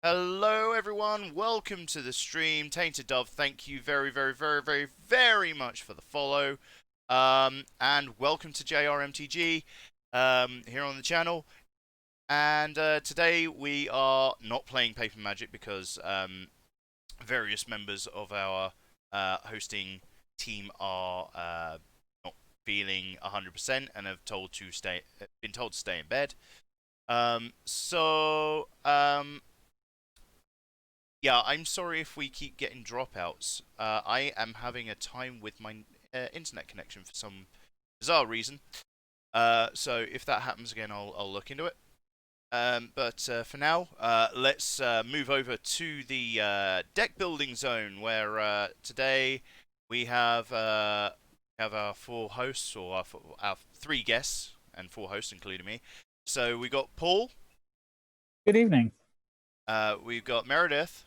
Hello everyone, welcome to the stream. Tainted Dove, thank you very much for the follow. And welcome to JRMTG here on the channel. And today we are not playing Paper Magic because various members of our hosting team are not feeling 100% and have been told to stay in bed. Yeah, I'm sorry if we keep getting dropouts. I am having a time with my internet connection for some bizarre reason. So if that happens again, I'll look into it. But for now, let's move over to the deck building zone, where today we have our four hosts, or our three guests and four hosts, including me. So we got Paul. Good evening. We've got Meredith.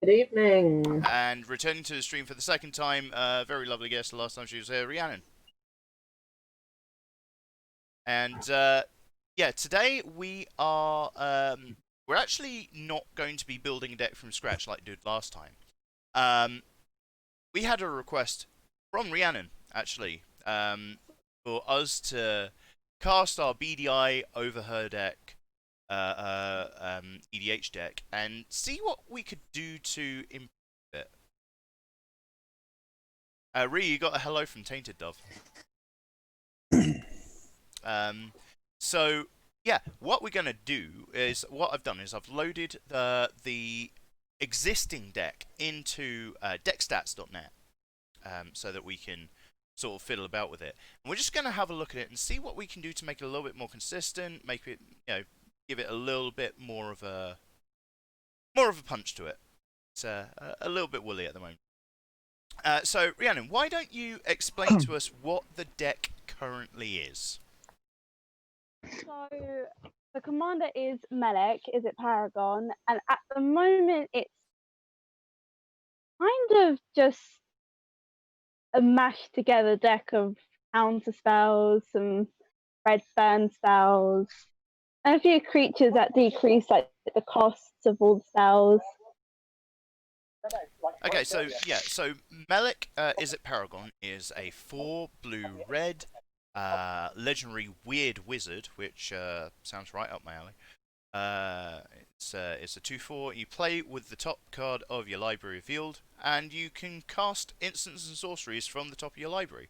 Good evening. And returning to the stream for the second time, very lovely guest. The last time she was here, Rhiannon. And yeah, today we're actually not going to be building a deck from scratch like we did last time. We had a request from Rhiannon actually for us to cast our BDI over her deck. EDH deck and see what we could do to improve it. Ree, you got a hello from Tainted Dove. So yeah, what we're gonna do is what I've done is I've loaded the existing deck into deckstats.net so that we can sort of fiddle about with it. And we're just gonna have a look at it and see what we can do to make it a little bit more consistent, make it, give it a little bit more of a punch to it. It's a little bit woolly at the moment. So, Rhiannon, why don't you explain to us what the deck currently is? So, the commander is Melek, Izzet Paragon, and at the moment it's kind of just a mashed together deck of counter spells, some red burn spells, and a few creatures that decrease like the costs of all the spells. Okay, so yeah, so Melek Izzet Paragon is a 4 blue red legendary weird wizard, which sounds right up my alley. It's a 2/4. You play with the top card of your library revealed, and you can cast instants and sorceries from the top of your library.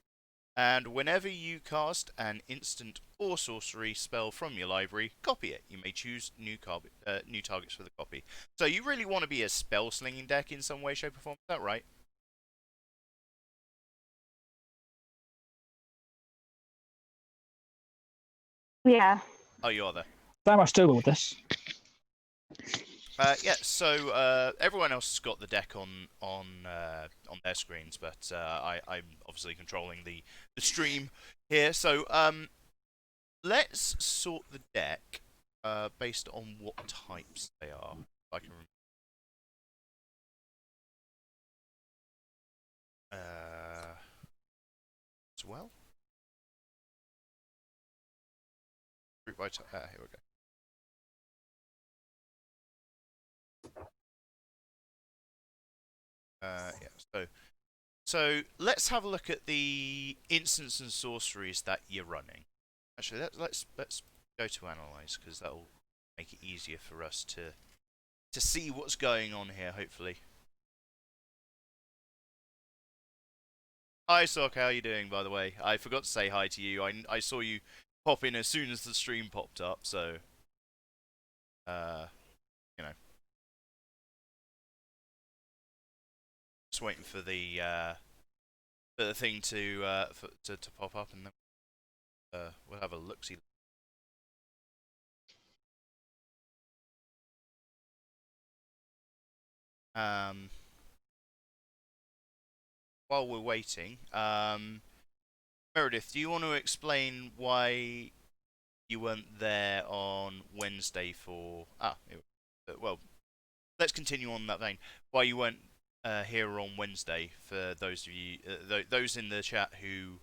And whenever you cast an instant or sorcery spell from your library, copy it. You may choose new targets for the copy. So you really want to be a spell slinging deck in some way, shape, or form. Is that right? Yeah. Oh, you are there. Very much doable with this. Yeah, so everyone else has got the deck on their screens, but I'm obviously controlling the stream here. So let's sort the deck based on what types they are. If I can remember. As well. Group by type. Here we go. Yeah. So let's have a look at the instants and sorceries that you're running. Actually, let's go to analyze, because that'll make it easier for us to see what's going on here. Hopefully. Hi, Sock. How are you doing? By the way, I forgot to say hi to you. I saw you pop in as soon as the stream popped up. So, you know, just waiting for the thing to pop up, and then we'll have a look see. While we're waiting, Meredith, do you want to explain why you weren't there on Wednesday for? Well, let's continue on that vein. Why you weren't here on Wednesday, for those of you, those in the chat who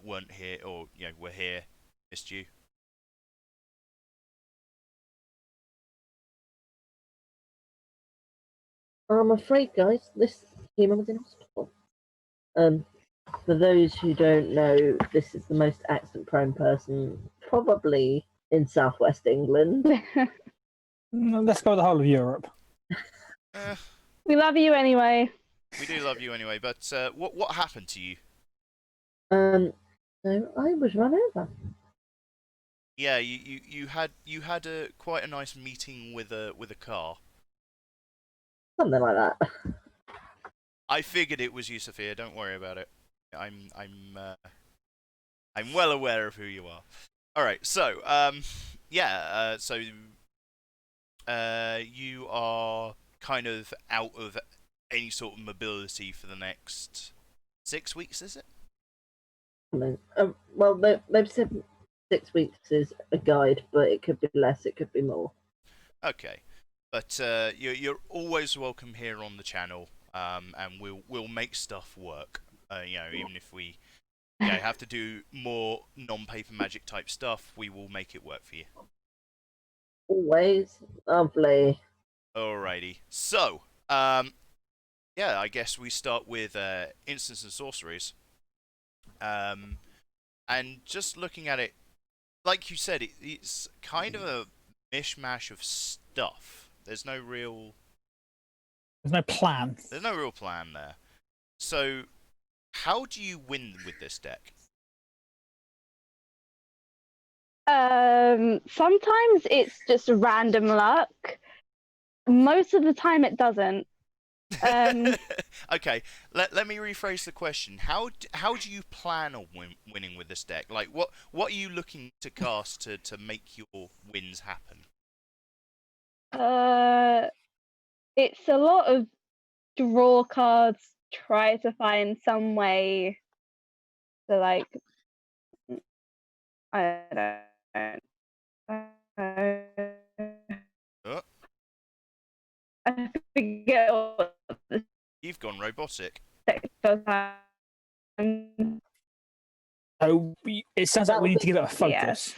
weren't here, or were here, missed you. I'm afraid, guys, this human was in hospital. For those who don't know, this is the most accident-prone person probably in southwest England. Let's go the whole of Europe. Eh, We love you anyway. we do love you anyway, but what happened to you? So I was run over. Yeah, you had a quite a nice meeting with a car. Something like that. I figured it was you, Sophia. Don't worry about it. I'm well aware of who you are. All right, so you are kind of out of any sort of mobility for the next 6 weeks, is it? Well, they've said 6 weeks is a guide, but it could be less, it could be more. Okay, but you're always welcome here on the channel, and we'll make stuff work. Even if we have to do more non-paper magic type stuff, we will make it work for you. Always lovely. Alrighty, so I guess we start with instants and sorceries. And just looking at it, like you said, it's kind of a mishmash of stuff. There's no real plan. There's no real plan there. So, how do you win with this deck? Sometimes it's just random luck. Most of the time it doesn't. Okay, let me rephrase the question. How do you plan on winning with this deck? Like, what are you looking to cast to make your wins happen? It's a lot of draw cards, try to find some way to, like, I don't know. Oh, I forget what the you've gone robotic. deck does. So it sounds like we need to give it a focus.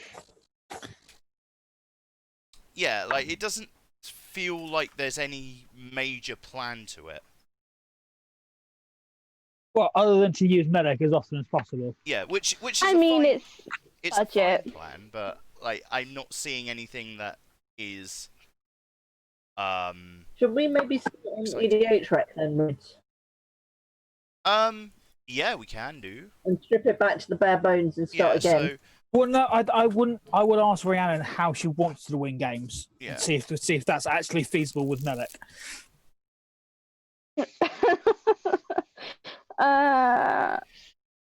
Yeah, like it doesn't feel like there's any major plan to it. Well, other than to use Melek as often as possible. Yeah, which is I mean, it's a budget. fine plan, but like I'm not seeing anything that is Should we maybe start on exciting. EDH rec then, Rich? Yeah, we can do. And strip it back to the bare bones and start again? So Well, no, I wouldn't. I would ask Rhiannon how she wants to win games Yeah. and see if that's actually feasible with Melek.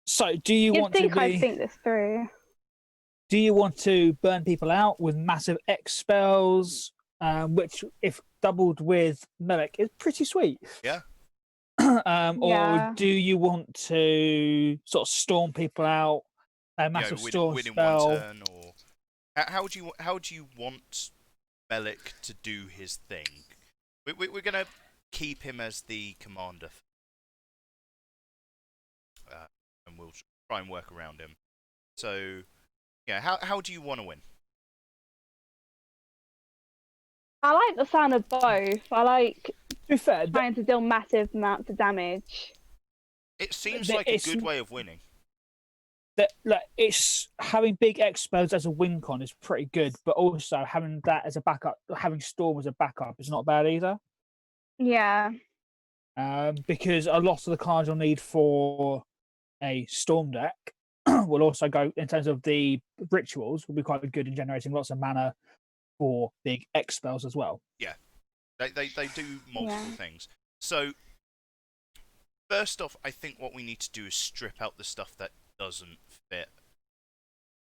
So, do you want to I think this through. Do you want to burn people out with massive X spells, which, if doubled with Melek, is pretty sweet? Yeah. Or do you want to sort of storm people out, a massive storm win in spell? one turn, or how do you want Melek to do his thing? We're gonna keep him as the commander, and we'll try and work around him. So, yeah, how do you want to win? I like the sound of both. I like To be fair, trying to deal massive amounts of damage. It seems like a good way of winning. it's having big X spells as a win con is pretty good, but also having that as a backup, having Storm as a backup is not bad either. Yeah. Because a lot of the cards you'll need for a Storm deck will also go in terms of the rituals will be quite good in generating lots of mana for big X spells as well. Yeah, they do multiple things. So first off, I think what we need to do is strip out the stuff that doesn't fit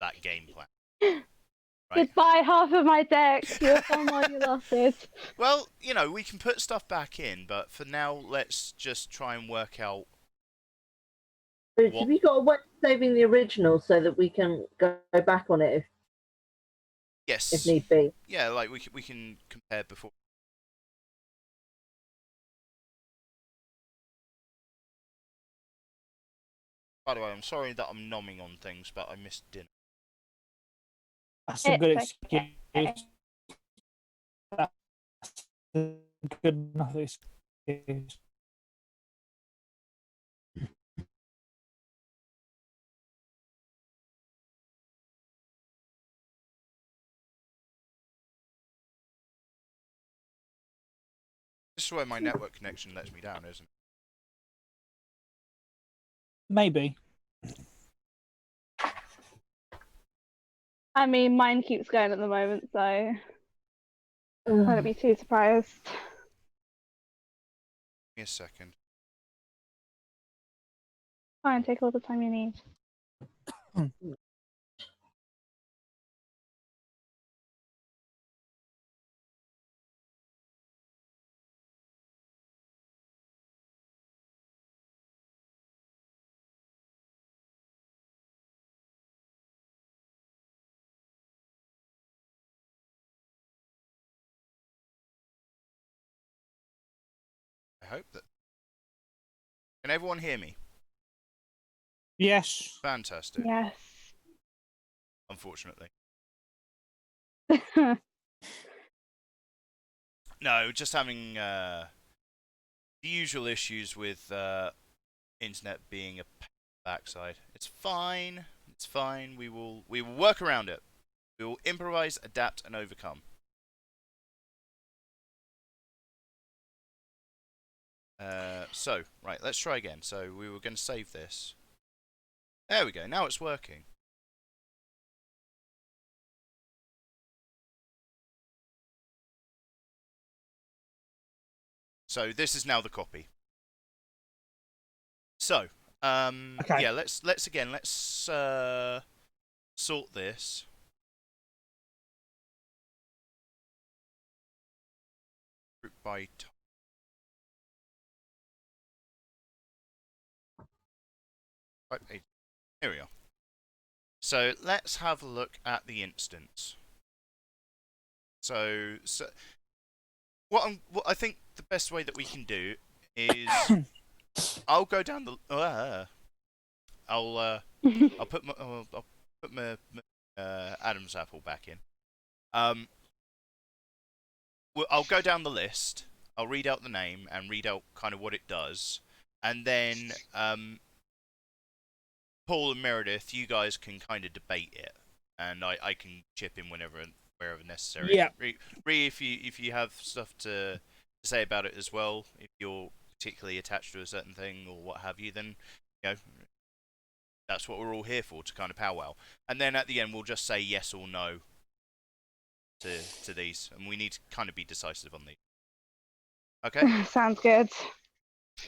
that game plan. Right? Goodbye, half of my deck. You're fun while you lost it. Well, we can put stuff back in, but for now, let's just try and work out. So have you got a way of saving the original so that we can go back on it if need be? Yeah, like we can compare before. By the way, I'm sorry that I'm nomming on things, but I missed dinner. That's a good It's excuse. okay. That's a good enough excuse. This is where my network connection lets me down, isn't it? Maybe. I mean, mine keeps going at the moment, so I Ugh. wouldn't be too surprised. Give me a second. Fine, take all the time you need. I hope that. Can everyone hear me? Yes. Fantastic. Yes. Unfortunately. No, just having the usual issues with internet being a backside. It's fine. It's fine. We will work around it. We will improvise, adapt, and overcome. So, right, let's try again. So we were going to save this. There we go. Now it's working. So this is now the copy. So, Okay. yeah, let's sort this. Group by type. Here we are. So let's have a look at the instance. So what I think the best way that we can do is I'll go down the I'll put my Adam's apple back in. I'll go down the list. I'll read out the name and read out kind of what it does, and then Paul and Meredith, you guys can kind of debate it, and I can chip in wherever necessary. Yeah. Re, if you have stuff to say about it as well, if you're particularly attached to a certain thing or what have you, then that's what we're all here for, to kind of powwow. And then at the end, we'll just say yes or no to these, and we need to kind of be decisive on these. Okay? Sounds good.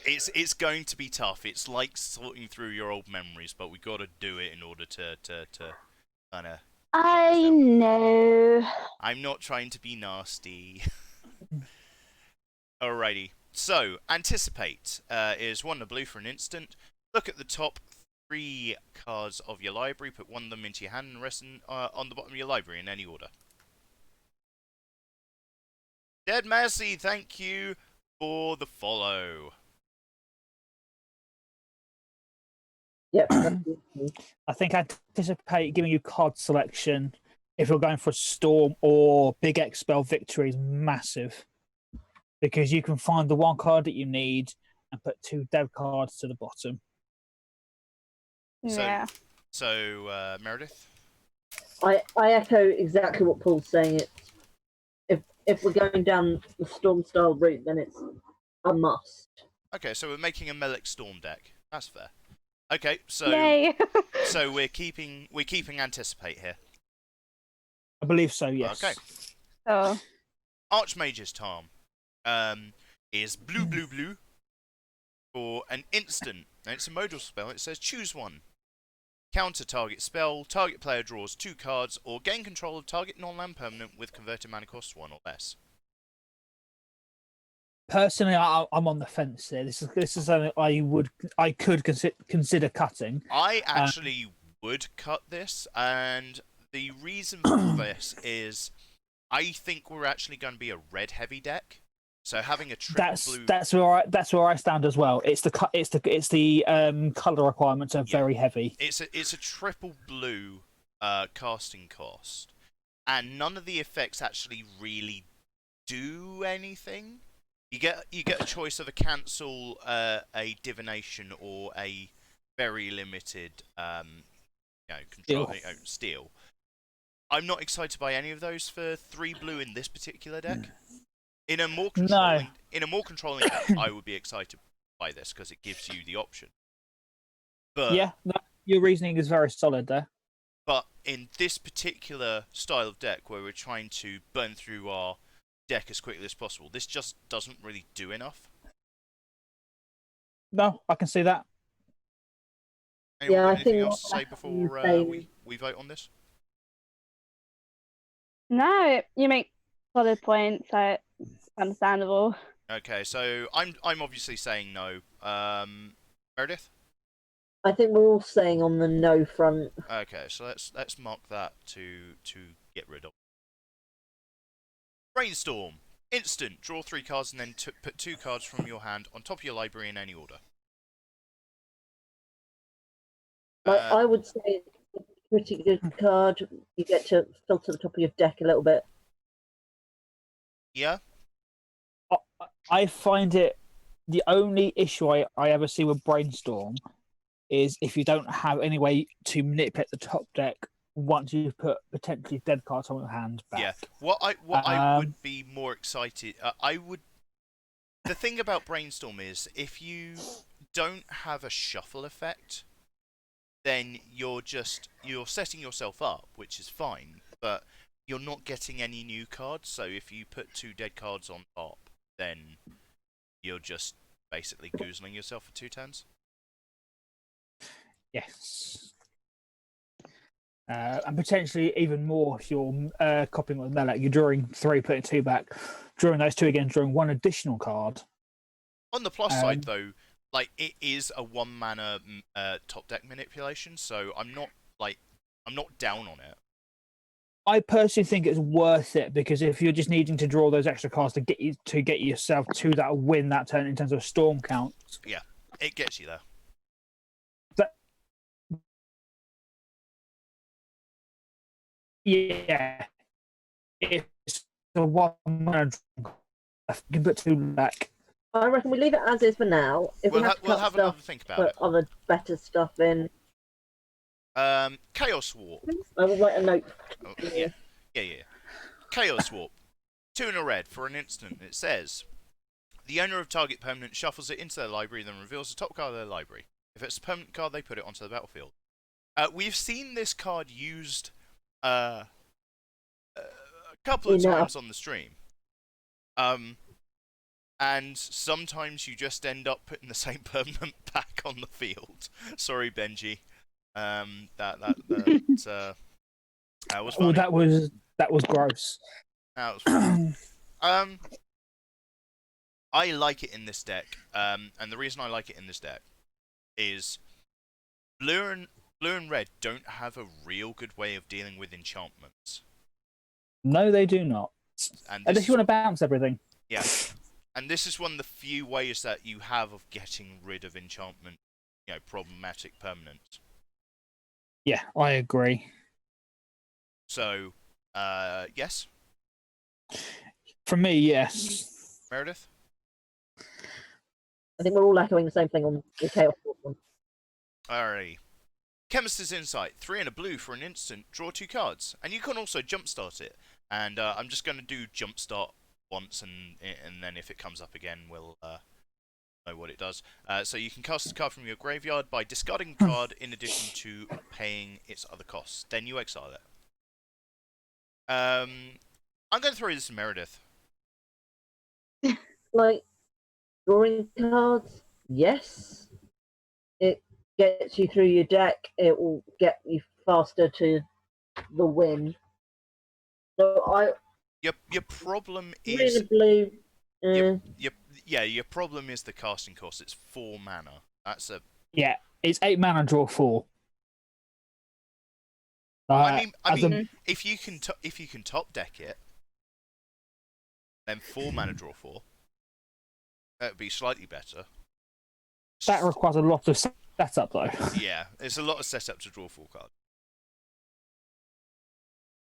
It's going to be tough. It's like sorting through your old memories, but we got to do it in order to kind of. I know. I'm not trying to be nasty. Alrighty. So, anticipate is 1 to blue for an instant. Look at the top 3 cards of your library, put one of them into your hand, and the rest on the bottom of your library in any order. Dead Mercy, thank you for the follow. Yep. I think I anticipate giving you card selection if you're going for a Storm or Big Expel Victory is massive. Because you can find the one card that you need and put 2 dev cards to the bottom. Yeah. So Meredith? I echo exactly what Paul's saying. If we're going down the Storm style route, then it's a must. Okay, so we're making a Melek Storm deck. That's fair. Okay, so Yay. so we're keeping anticipate here. I believe so, yes. Okay. Oh. Archmage's Charm is blue for an instant. And it's a modal spell. It says choose one. Counter target spell. Target player draws 2 cards or gain control of target non-land permanent with converted mana cost 1 or less. Personally, I'm on the fence here. This is something I could consider cutting. I actually would cut this, and the reason for this is I think we're actually going to be a red heavy deck. So having a triple blue. That's where I stand as well. It's the color requirements are very heavy. It's a triple blue casting cost, and none of the effects actually really do anything You get a choice of a cancel, a divination, or a very limited control steal. I'm not excited by any of those for 3 blue in this particular deck. In a more controlling deck, I would be excited by this because it gives you the option. But Yeah, your reasoning is very solid there. But in this particular style of deck, where we're trying to burn through our deck as quickly as possible, this just doesn't really do enough. No, I can see that. Anyone Yeah, got I anything think else to say before we vote on this? No, you make solid points, so it's understandable. Okay, so I'm obviously saying no. Meredith? I think we're all staying on the no front. Okay, so let's mark that to get rid of. Brainstorm. Instant. Draw 3 cards and then put 2 cards from your hand on top of your library in any order. I would say it's a pretty good card. You get to filter the top of your deck a little bit. Yeah? I find it the only issue I ever see with Brainstorm is if you don't have any way to manipulate the top deck once you've put potentially dead cards on your hand back. Yeah. What I would be more excited. The thing about Brainstorm is if you don't have a shuffle effect, then you're setting yourself up, which is fine, but you're not getting any new cards. So if you put 2 dead cards on top, then you're just basically goozling yourself for 2 turns. Yes. And potentially even more if you're copying with Melek. You're drawing 3, putting 2 back, drawing those 2 again, drawing 1 additional card. On the plus side, though, like it is a 1 mana top deck manipulation, so I'm not down on it. I personally think it's worth it because if you're just needing to draw those extra cards to get yourself to that win that turn in terms of storm counts, Yeah, it gets you there. Yeah, it's a 1 mana draw. You can put 2 back. I reckon we leave it as is for now. If We'll we have to we'll cut have stuff, another think about put it. other better stuff in. Chaos Warp. I will write a note. Oh, yeah. Chaos Warp. 2 and a red for an instant. It says, the owner of target permanent shuffles it into their library, then reveals the top card of their library. If it's a permanent card, they put it onto the battlefield. We've seen this card used a couple of times on the stream. And sometimes you just end up putting the same permanent back on the field. Sorry, Benji. That was funny. Well, that was gross. That was funny. I like it in this deck, and the reason I like it in this deck is blue and red don't have a real good way of dealing with enchantments. No, they do not. Unless you want to bounce everything. Yeah. And this is one of the few ways that you have of getting rid of enchantment, problematic permanents. Yeah, I agree. So, yes? For me, yes. Meredith? I think we're all echoing the same thing on the Chaos Warp one. Alrighty. Chemist's Insight. 3 and a blue for an instant. Draw 2 cards. And you can also jumpstart it. And I'm just going to do jumpstart once, and then if it comes up again, we'll know what it does. So you can cast a card from your graveyard by discarding a card in addition to paying its other costs. Then you exile it. I'm going to throw this to Meredith. Like, drawing cards, yes. It gets you through your deck. It will get you faster to the win. So Your problem green is and blue. your problem is the casting cost. It's 4 mana. That's a it's 8 mana, draw 4. I mean, if you can top deck it, then 4 mana, draw 4. That would be slightly better. That requires a lot of setup, though. Yeah, it's a lot of setup to draw 4 cards.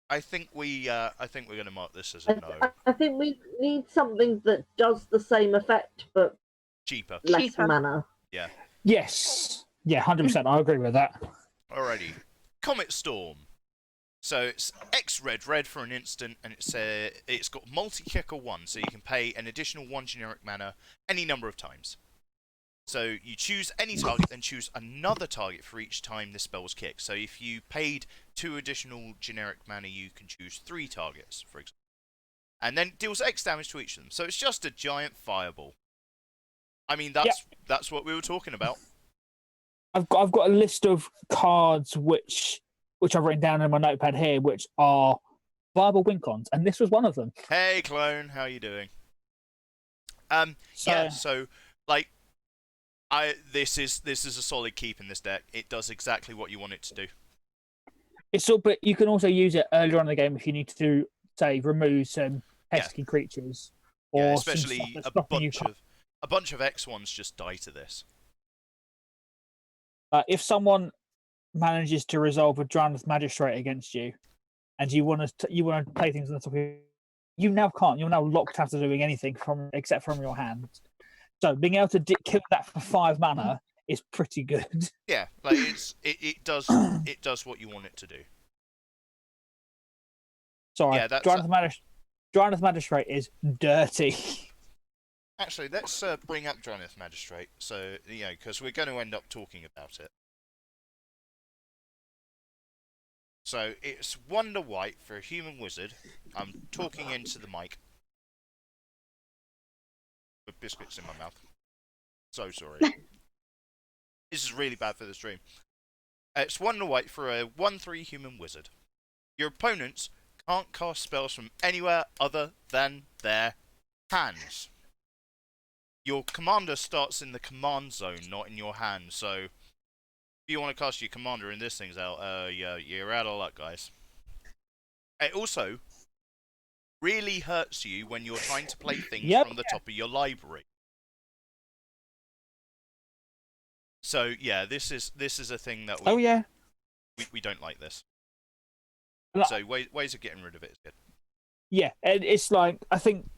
I think we're going to mark this as a no. I think we need something that does the same effect but Cheaper. less Cheaper. mana. Yeah. Yes. Yeah, 100%. I agree with that. Alrighty. Comet Storm. So it's X red for an instant, and it's got multi-kicker 1, so you can pay an additional 1 generic mana any number of times. So you choose any target, then choose another target for each time this spell was kicked. So if you paid 2 additional generic mana, you can choose 3 targets, for example. And then it deals X damage to each of them. So it's just a giant fireball. I mean, that's what we were talking about. I've got a list of cards which I've written down in my notepad here, which are viable win cons, and this was one of them. Hey, clone, how you doing? So like, this is a solid keep in this deck. It does exactly what you want it to do. But you can also use it earlier on in the game if you need to, say, remove some pesky creatures, or especially a bunch of X1s just die to this. If someone manages to resolve a Drowned Magistrate against you, and you want to play things on the top of you now can't. You're now locked out of doing anything except from your hand. So being able to kill that for 5 mana is pretty good. Yeah, like it does what you want it to do. Sorry, yeah, Drowned Magistrate is dirty. Actually, let's bring up Drowned Magistrate, so because we're going to end up talking about it. So it's Wonder White for a human wizard. I'm talking into the mic with biscuits in my mouth. So sorry. This is really bad for the stream. It's Wonder White for a 1/3 human wizard. Your opponents can't cast spells from anywhere other than their hands. Your commander starts in the command zone, not in your hand, so if you want to cast your commander in this thing's out, yeah, you're out of luck, guys. It also really hurts you when you're trying to play things from the top of your library. So yeah, this is a thing that we don't like this. So ways of getting rid of it is good. Yeah, and it's like, I think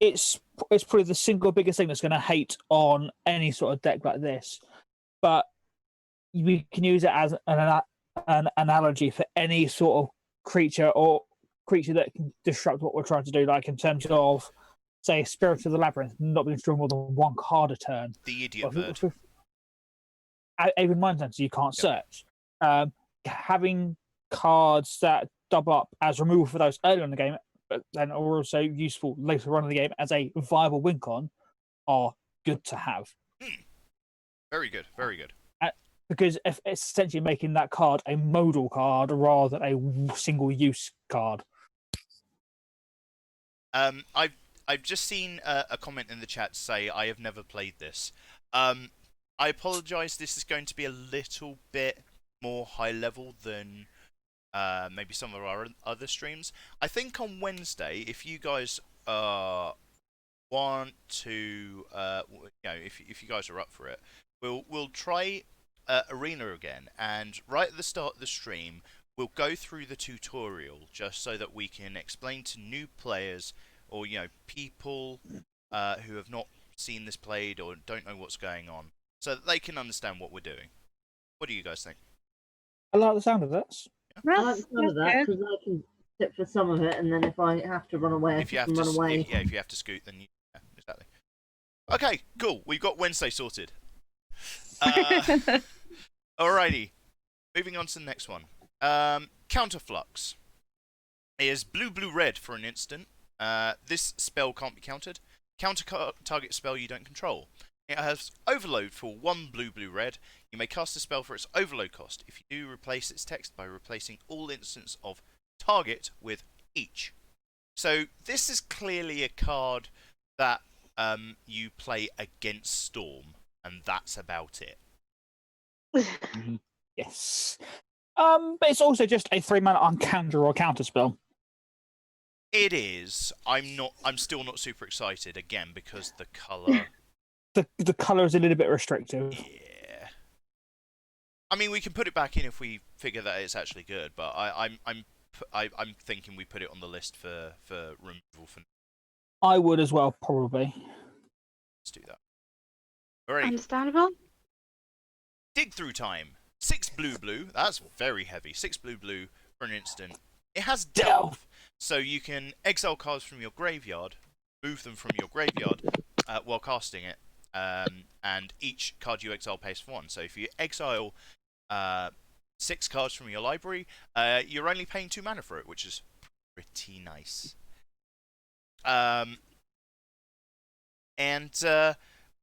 it's probably the single biggest thing that's going to hate on any sort of deck like this, but we can use it as an analogy for any sort of creature that can disrupt what we're trying to do, like in terms of, say, Spirit of the Labyrinth not being strong more than 1 card a turn. The Idiot Bird. Even Mindhunter, you can't search. Having cards that double up as removal for those early in the game, but then are also useful later on in the game as a viable win con, are good to have. Very good, very good. Because it's essentially making that card a modal card rather than a single-use card. I've just seen a comment in the chat say I have never played this. I apologise. This is going to be a little bit more high level than maybe some of our other streams. I think on Wednesday, if you guys want to, if you guys are up for it, we'll try Arena again, and right at the start of the stream, we'll go through the tutorial just so that we can explain to new players or people who have not seen this played or don't know what's going on, so that they can understand what we're doing. What do you guys think? I like the sound of this. I like the sound of that because I can sit for some of it, and then if I have to run away, if you have to scoot, then exactly. Okay, cool. We've got Wednesday sorted. Alrighty, moving on to the next one. Counterflux is blue-red for an instant. This spell can't be countered. Counter target spell you don't control. It has overload for 1 blue-red. You may cast a spell for its overload cost. If you do, replace its text by replacing all instants of target with each. So this is clearly a card that you play against Storm, and that's about it. Yes. But it's also just a 3-mana uncounter or counter spell. It is. I'm still not super excited again because the color. The color is a little bit restrictive. Yeah. I mean, we can put it back in if we figure that it's actually good, but I'm I'm thinking we put it on the list for removal. For I would as well, probably. let's do that. Alright, Understandable. dig through time. 6 blue. That's very heavy. 6 blue for an instant. It has delve, so you can exile cards from your graveyard, move them from your graveyard while casting it, and each card you exile pays for 1. So if you exile 6 cards from your library, you're only paying 2 mana for it, which is pretty nice.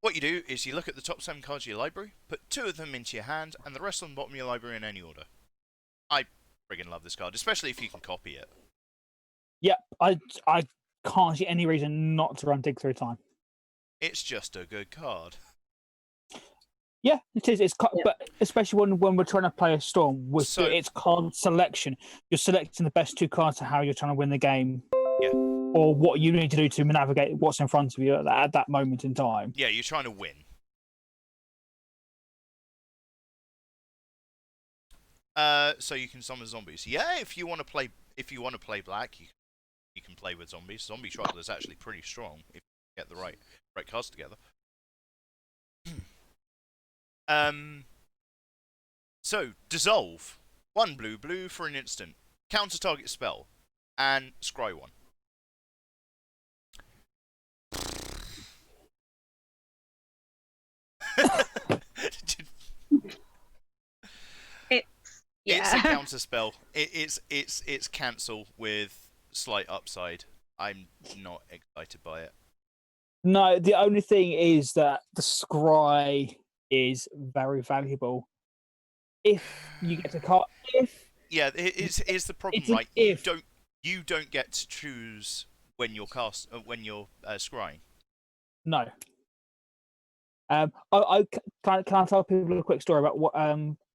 What you do is you look at the top 7 cards of your library, put 2 of them into your hand, and the rest on the bottom of your library in any order. I friggin' love this card, especially if you can copy it. Yep, I can't see any reason not to run Dig Through Time. It's just a good card. Yeah, it is. But especially when we're trying to play a Storm with its card selection, you're selecting the best 2 cards to how you're trying to win the game. Yeah. Or what you need to do to navigate what's in front of you at that moment in time. Yeah, you're trying to win. So you can summon zombies. Yeah, if you want to play black, you can play with zombies. Zombie Tribal is actually pretty strong if you get the right cards together. So dissolve 1 blue for an instant, counter target spell, and scry 1. It's a counter spell. It's cancel with slight upside. I'm not excited by it. No, the only thing is that the scry is very valuable. If you get a card, yeah, it's the problem, right? You don't get to choose when you're scrying. No. Can I tell people a quick story about what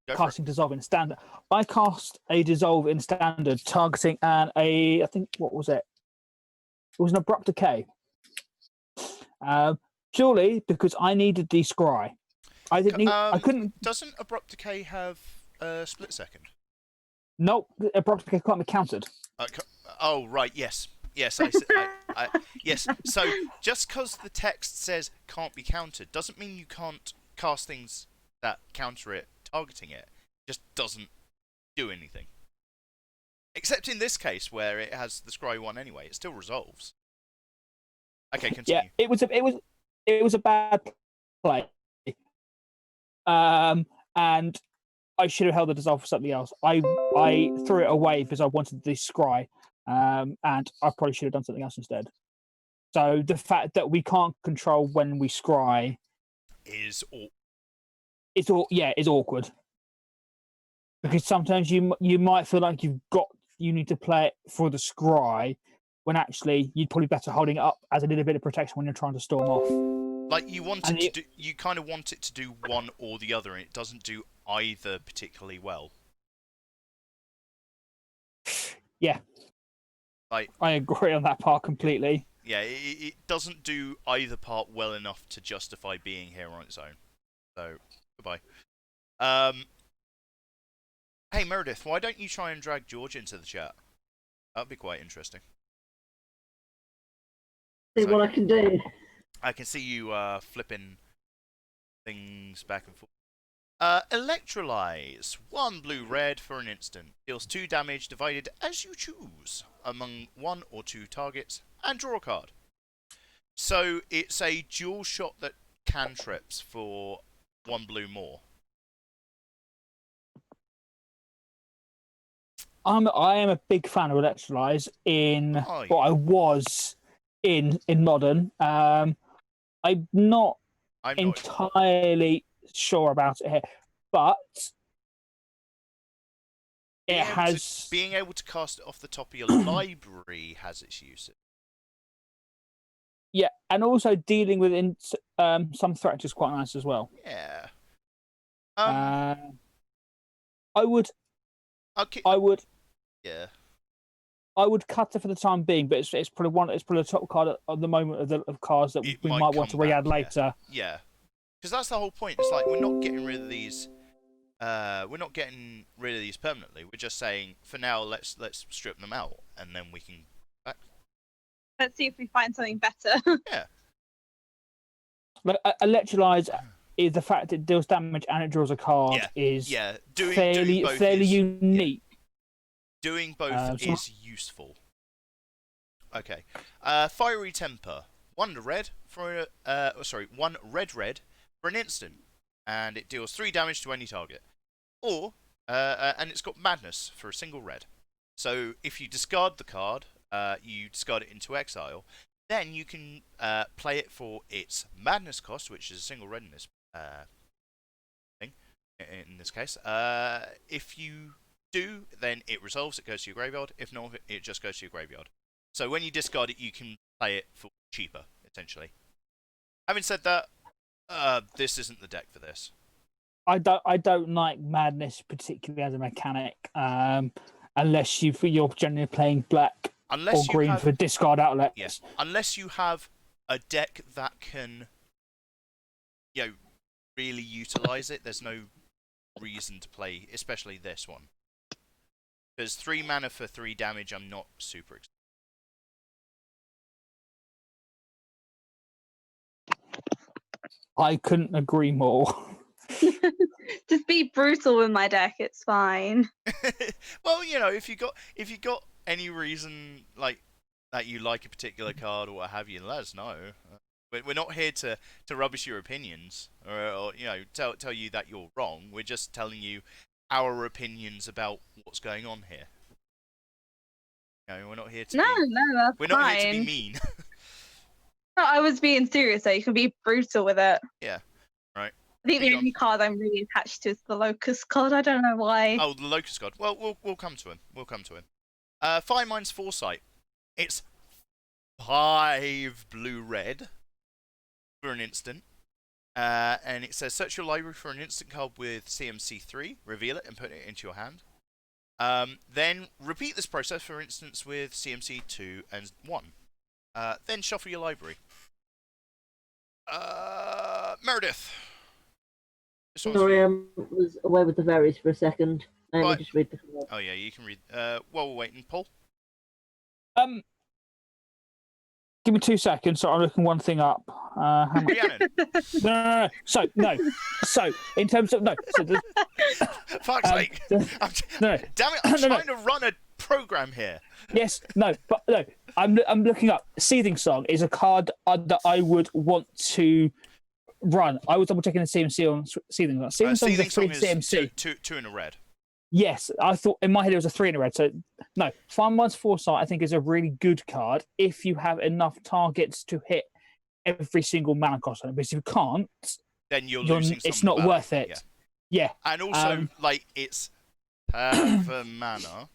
casting Dissolve in Standard? I cast a Dissolve in Standard targeting I think, what was it? It was an Abrupt Decay. Purely because I needed the scry. I didn't need. I couldn't. Doesn't Abrupt Decay have a split second? Nope, Abrupt Decay can't be countered. Oh right, yes. Yes, yes. So just because the text says can't be countered doesn't mean you can't cast things that counter it, targeting it. It just doesn't do anything. Except in this case where it has the scry 1 anyway, it still resolves. Okay, continue. Yeah, it was a bad play. And I should have held the Dissolve for something else. I threw it away because I wanted the scry. And I probably should have done something else instead. So the fact that we can't control when we scry is awkward. Because sometimes you might feel like you need to play it for the scry, when actually you'd probably be better holding it up as a little bit of protection when you're trying to storm off. Like you kind of want it to do one or the other, and it doesn't do either particularly well. Yeah. I agree on that part completely. Yeah, it doesn't do either part well enough to justify being here on its own. So, goodbye. Hey, Meredith, why don't you try and drag George into the chat? That'd be quite interesting. See what I can do. I can see you flipping things back and forth. Electrolyze 1 blue-red for an instant. Deals 2 damage divided as you choose among 1 or 2 targets, and draw a card. So it's a dual shot that cantrips for 1 blue more. I am a big fan of Electrolyze I was in Modern. I'm not entirely sure about it here, but being able to cast it off the top of your library has its uses. Yeah, and also dealing with some threats is quite nice as well. Yeah. I would. Yeah. I would cut it for the time being, but it's probably the top card at the moment of cards that we might want to re-add later. Yeah, because that's the whole point. It's like we're not getting rid of these we're not getting rid of these permanently. We're just saying for now, let's strip them out, and then we can back. Let's see if we find something better. Yeah. But Electrolyze is the fact it deals damage and it draws a card is doing both fairly is, unique. Doing both is useful. Okay. Fiery Temper. One red for one red for an instant, and it deals 3 damage to any target. Or and it's got Madness for a single red. So if you discard the card, you discard it into exile. Then you can play it for its Madness cost, which is a single red in this thing. In this case, if you do, then it resolves. It goes to your graveyard. If not, it just goes to your graveyard. So when you discard it, you can play it for cheaper, essentially. Having said that, this isn't the deck for this. I don't like Madness particularly as a mechanic, unless you're generally playing black or green for discard outlets. Yes, unless you have a deck that can, really utilize it. There's no reason to play, especially this one. Because 3 mana for 3 damage, I'm not super excited. I couldn't agree more. Just be brutal with my deck. It's fine. Well, if you got any reason like that you like a particular card or what have you, let us know. We're not here to rubbish your opinions or tell you that you're wrong. We're just telling you our opinions about what's going on here. We're not here to. No, that's we're not fine. here to be mean. No, I was being serious though. You can be brutal with it. Yeah. Right. I think the only card I'm really attached to is the Locust card. I don't know why. Oh, the Locust card. Well, we'll come to him. We'll come to him. Fire Mind's Foresight. It's 5 blue-red for an instant. And it says, search your library for an instant card with CMC 3, reveal it, and put it into your hand. Then repeat this process for instance with CMC 2 and 1. Then shuffle your library. Meredith. Sorry, I was away with the berries for a second. Let me just read the card. Oh yeah, you can read. While we're waiting, Paul. Give me 2 seconds. So I'm looking one thing up. Rhiannon. No. So in terms of Fuck's sake! Damn it! I'm trying to run a program here. Yes, but no. I'm looking up. Seething Song is a card that I would want to run. I was double checking the CMC on Seething Song. Seething Song is CMC. Two in a red. Yes, I thought in my head it was a 3 in a red. So no, Fire Mind's Foresight I think is a really good card if you have enough targets to hit every single mana cost on it. Because if you can't, then you're losing. It's not worth it. Yeah. And also, it's for mana.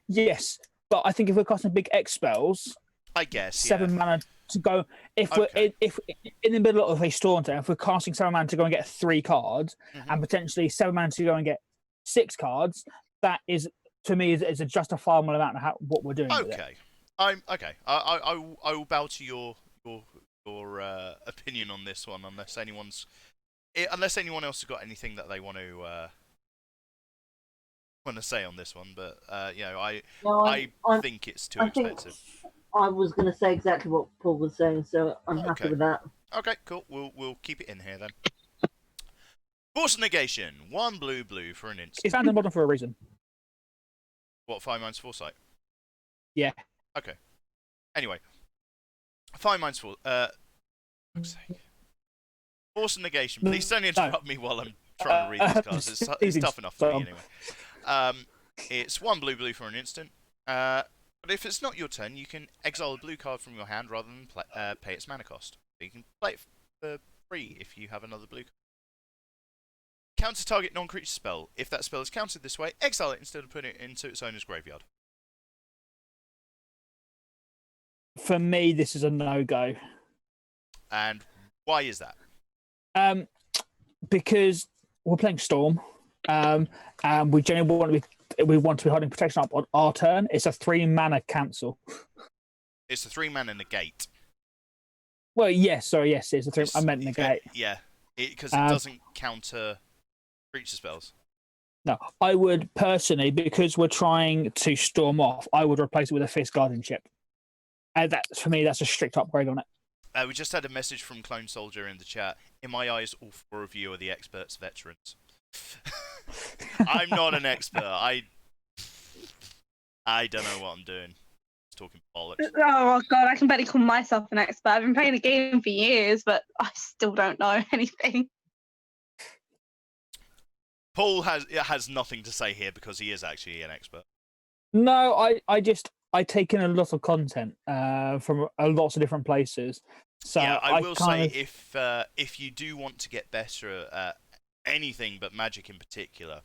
Yes, but I think if we're casting big X spells, I guess 7 mana to go. If we're in the middle of a storm turn, if we're casting 7 mana to go and get 3 cards, and potentially 7 mana to go and get 6 cards, that is to me is a justifiable amount of what we're doing. Okay, I will bow to your opinion on this one, unless anyone else has got anything that they want to say on this one. But I think it's too expensive. I was going to say exactly what Paul was saying, so I'm happy with that. Okay, cool. We'll keep it in here then. Force Negation. 1 blue for an instant. It's found in modern for a reason. What, Fire Mind's Foresight? Yeah. Okay. Anyway. Fire Mind's Foresight. Force Negation. Please don't interrupt me while I'm trying to read these cards. It's tough enough for me anyway. It's 1 blue for an instant. But if it's not your turn, you can exile a blue card from your hand rather than pay its mana cost. So you can play it for free if you have another blue card. Counter target non-creature spell. If that spell is countered this way, exile it instead of putting it into its owner's graveyard. For me, this is a no-go. And why is that? Because we're playing Storm, and we generally want to be holding protection up on our turn. It's a 3 mana cancel. It's a 3 mana negate. Well, yes, sorry, yes, it's a 3. I meant negate. Yeah, because it doesn't counter Creature spells. No, I would personally, because we're trying to storm off, I would replace it with a Fist Guardianship. And that, for me, that's a strict upgrade on it. We just had a message from Clone Soldier in the chat. In my eyes, all 4 of you are the experts veterans. I'm not an expert. I don't know what I'm doing. Just talking bollocks. Oh god, I can barely call myself an expert. I've been playing the game for years, but I still don't know anything. Paul has nothing to say here because he is actually an expert. No, I take in a lot of content from lots of different places. So yeah, I will say of... if you do want to get better at anything but Magic in particular,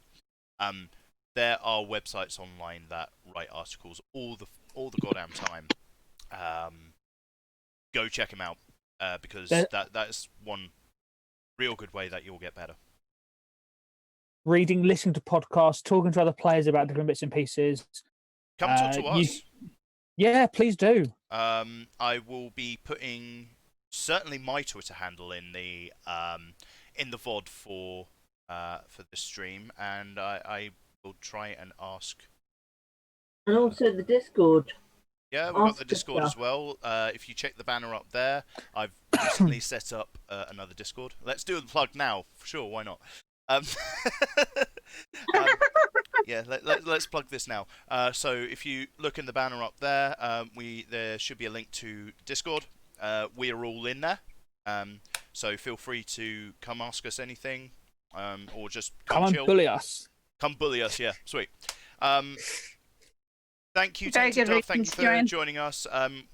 there are websites online that write articles all the goddamn time. Go check them out because that's one real good way that you'll get better. Reading, listening to podcasts, talking to other players about different bits and pieces. Come talk to us. Yeah, please do. I will be putting certainly my Twitter handle in the VOD for this stream, and I will try and ask. And also the Discord. Yeah, we've got the Discord as well. If you check the banner up there, I've recently set up another Discord. Let's do the plug now, for sure. Why not? Yeah, let's plug this now. So if you look in the banner up there, there should be a link to Discord. We are all in there, so feel free to come ask us anything, or just come chill. Bully us. Come bully us, yeah, sweet. Thank you, Very good Tainted Dove. Thank you reasons for to join. joining us.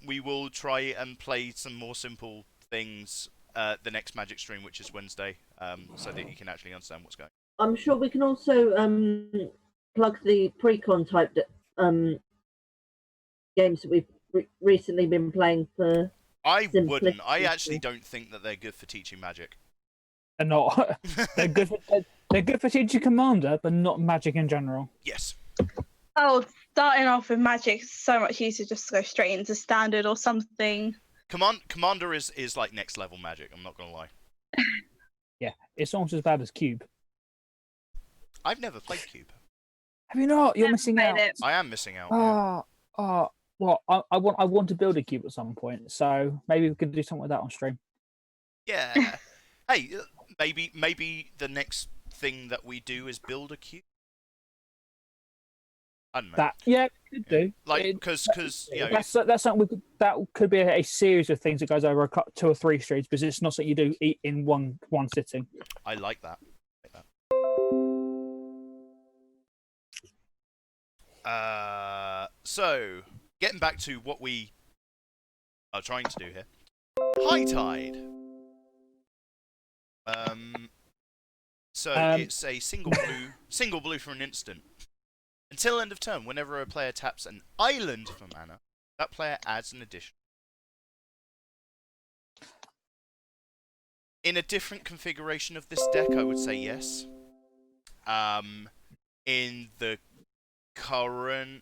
We will try and play some more simple things the next Magic stream, which is Wednesday, so that you can actually understand what's going on. I'm sure we can also plug the pre-con type games that we've recently been playing for. I wouldn't. I simplicity. actually don't think that they're good for teaching Magic. They're not. They're good. They're good for teaching Commander, but not Magic in general. Yes. Oh, starting off with Magic is so much easier just to go straight into Standard or something. Commander is like next level Magic. I'm not gonna lie. Yeah, it's almost as bad as Cube. I've never played Cube. Have you not? You're missing out. I am missing out. Yeah. Well, I want to build a cube at some point, so maybe we can do something with that on stream. Yeah. Hey, maybe the next thing that we do is build a cube. I don't know. Could do. Like because you know that's something that could be a series of things that goes over 2 or 3 streams, because it's not something you do in one sitting. I like that. So getting back to what we are trying to do here, High Tide. So it's a single blue for an instant. Until end of turn, whenever a player taps an island for mana, that player adds an addition. In a different configuration of this deck, I would say yes. In the current,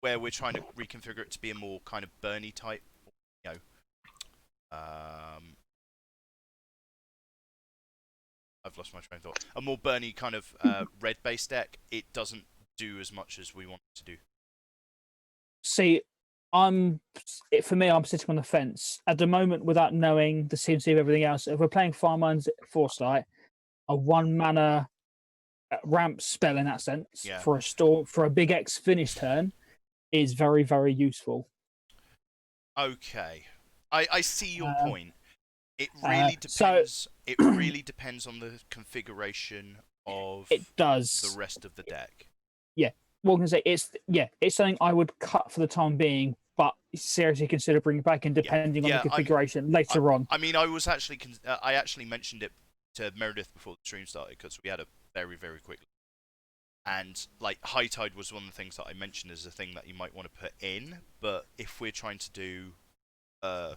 where we're trying to reconfigure it to be a more kind of Burny type, you know, I've lost my train of thought. A more Burny kind of red-based deck, it doesn't do as much as we want it to do. See, for me, I'm sitting on the fence at the moment without knowing the CMC of everything else. If we're playing Farmlands Foresight, a 1 mana ramp spell in that sense for a big X finish turn is very, very useful. Okay, I see your point. It really depends. It really depends on the configuration of the rest of the deck. Yeah, well, I can say it's something I would cut for the time being, but seriously consider bringing it back in depending on the configuration later on. I mean, I was actually I actually mentioned it to Meredith before the stream started because we had a very, very quick look. And like High Tide was one of the things that I mentioned as a thing that you might want to put in, but if we're trying to do a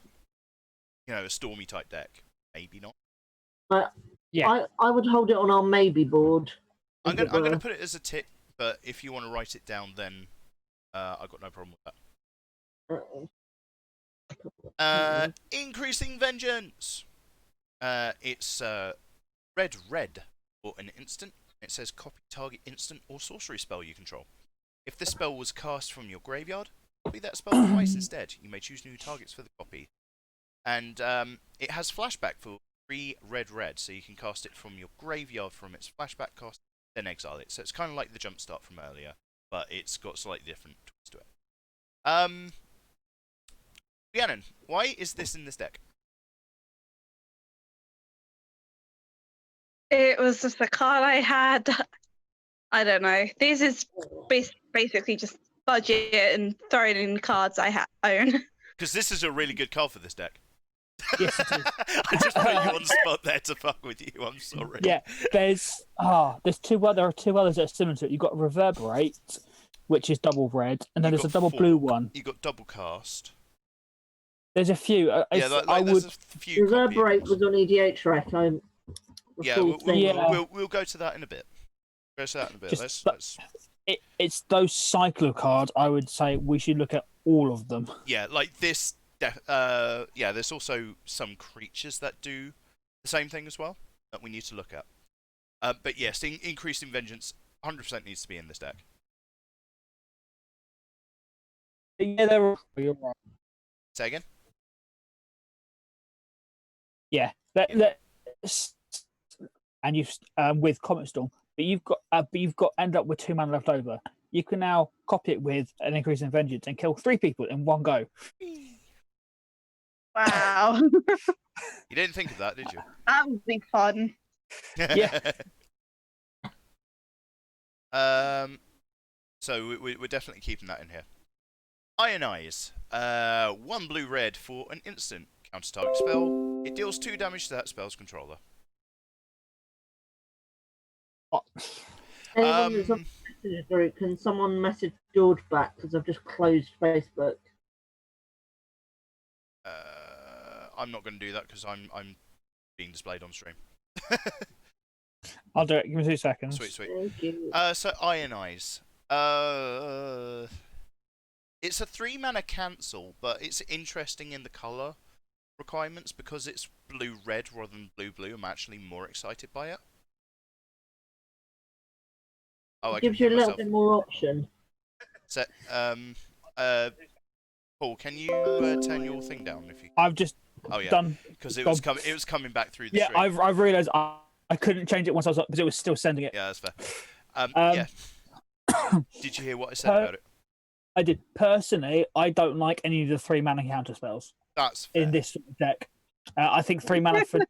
Stormy type deck, maybe not. I would hold it on our maybe board. I'm gonna put it as a tick, but if you want to write it down, then I've got no problem with that. Increasing Vengeance. It's red. for an instant. It says copy target instant or sorcery spell you control. If the spell was cast from your graveyard, copy that spell twice instead. You may choose new targets for the copy. And it has flashback for 3 red, so you can cast it from your graveyard from its flashback cost, then exile it. So it's kind of like the jumpstart from earlier, but it's got slightly different twist to it. Rhiannon, why is this in this deck? It was just a card I had. I don't know. This is basically just budget and throwing in cards I own. Because this is a really good card for this deck. Yes, it is. I just put you on the spot there to fuck with you. I'm sorry. Yeah, there's there are 2 others that are similar to it. You've got Reverberate, which is double red, and then You've there's a got double 4. blue one. You got double cast. There's a few. There's a few. Reverberate was on EDH Rec. We'll go to that in a bit. It's those cycler cards. I would say we should look at all of them. Yeah, like this. There's also some creatures that do the same thing as well that we need to look at. But yes, increasing vengeance 100% needs to be in this deck. Yeah, you're right. Say again. Yeah, and you've with Comet Storm, but you've got end up with 2 mana left over. You can now copy it with an increase in vengeance and kill 3 people in one go. Wow. You didn't think of that, did you? That would be fun. Yeah. So we're definitely keeping that in here. Ionize. 1 blue-red for an instant. Counter target spell. It deals 2 damage to that spell's controller. Anyone that's on the message group, can someone message George back? Because I've just closed Facebook. I'm not going to do that because I'm being displayed on stream. I'll do it. Give me 2 seconds. Sweet. Thank you. So Ionize. It's a 3 mana cancel, but it's interesting in the color requirements because it's blue-red rather than blue-blue. I'm actually more excited by it. Oh, I Gives can you a hear little myself. bit more option. So, Paul, can you turn your thing down if you? I've just done because it was coming. It was coming back through the Yeah, stream. I've realised I couldn't change it once I was up because it was still sending it. Yeah, that's fair. Yeah. Did you hear what I said about it? I did. Personally, I don't like any of the 3 mana counter spells That's fair. in this deck. I think 3 mana for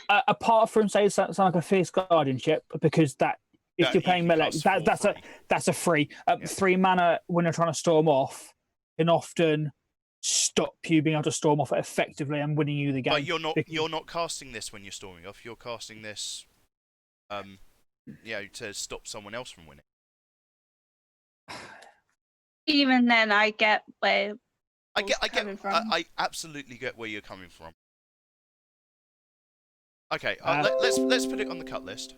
apart from say something like a Fierce Guardianship, because that if you're playing Melek, that's a free 3 mana when you're trying to storm off can often stop you being able to storm off effectively and winning you the game. But you're not casting this when you're storming off. You're casting this, to stop someone else from winning. Even then, I get where I absolutely get where you're coming from. Okay, let's put it on the cut list.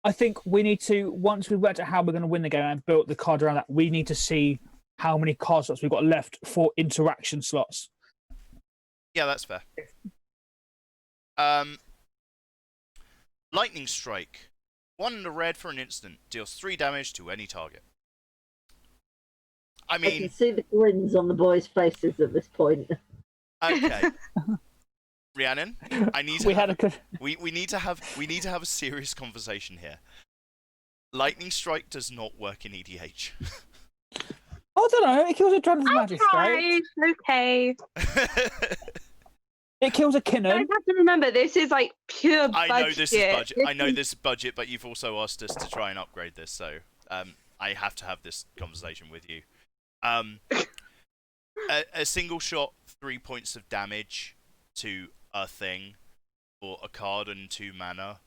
I think we need to, once we've worked out how we're going to win the game and built the card around that, we need to see how many card slots we've got left for interaction slots. Yeah, that's fair. Lightning Strike. 1 in the red for an instant. Deals 3 damage to any target. I can see the grins on the boys' faces at this point. Okay. Rhiannon, I need to we need to have a serious conversation here. Lightning Strike does not work in EDH. I don't know. It kills a Dragon's Magistrate. Okay. It kills a Kinnan. I have to remember this is like pure budget. I know this is budget. I know this is budget, but you've also asked us to try and upgrade this, so I have to have this conversation with you. A single shot, 3 points of damage to a thing or a card and 2 mana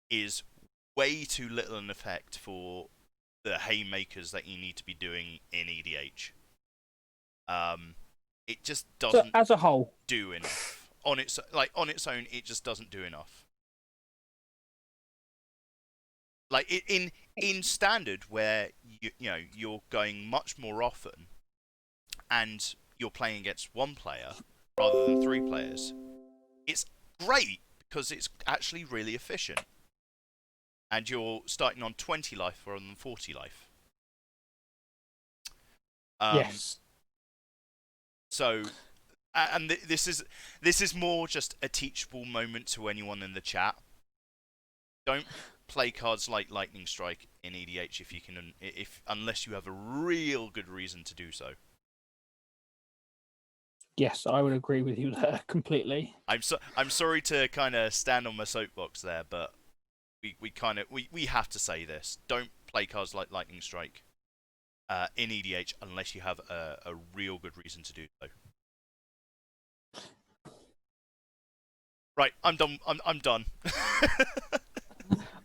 is way too little an effect for the haymakers that you need to be doing in EDH. It just doesn't. So, as a whole, do enough on its own. It just doesn't do enough. Like in standard, where you're going much more often, and you're playing against 1 player rather than 3 players. It's great because it's actually really efficient. and you're starting on 20 life rather than 40 life. Yes. So, and this is more just a teachable moment to anyone in the chat. Don't play cards like Lightning Strike in EDH if you can, unless you have a real good reason to do so. Yes, I would agree with you there completely. I'm sorry to kind of stand on my soapbox there, but we have to say this. Don't play cards like Lightning Strike in EDH unless you have a real good reason to do so. Right, I'm done. I'm done.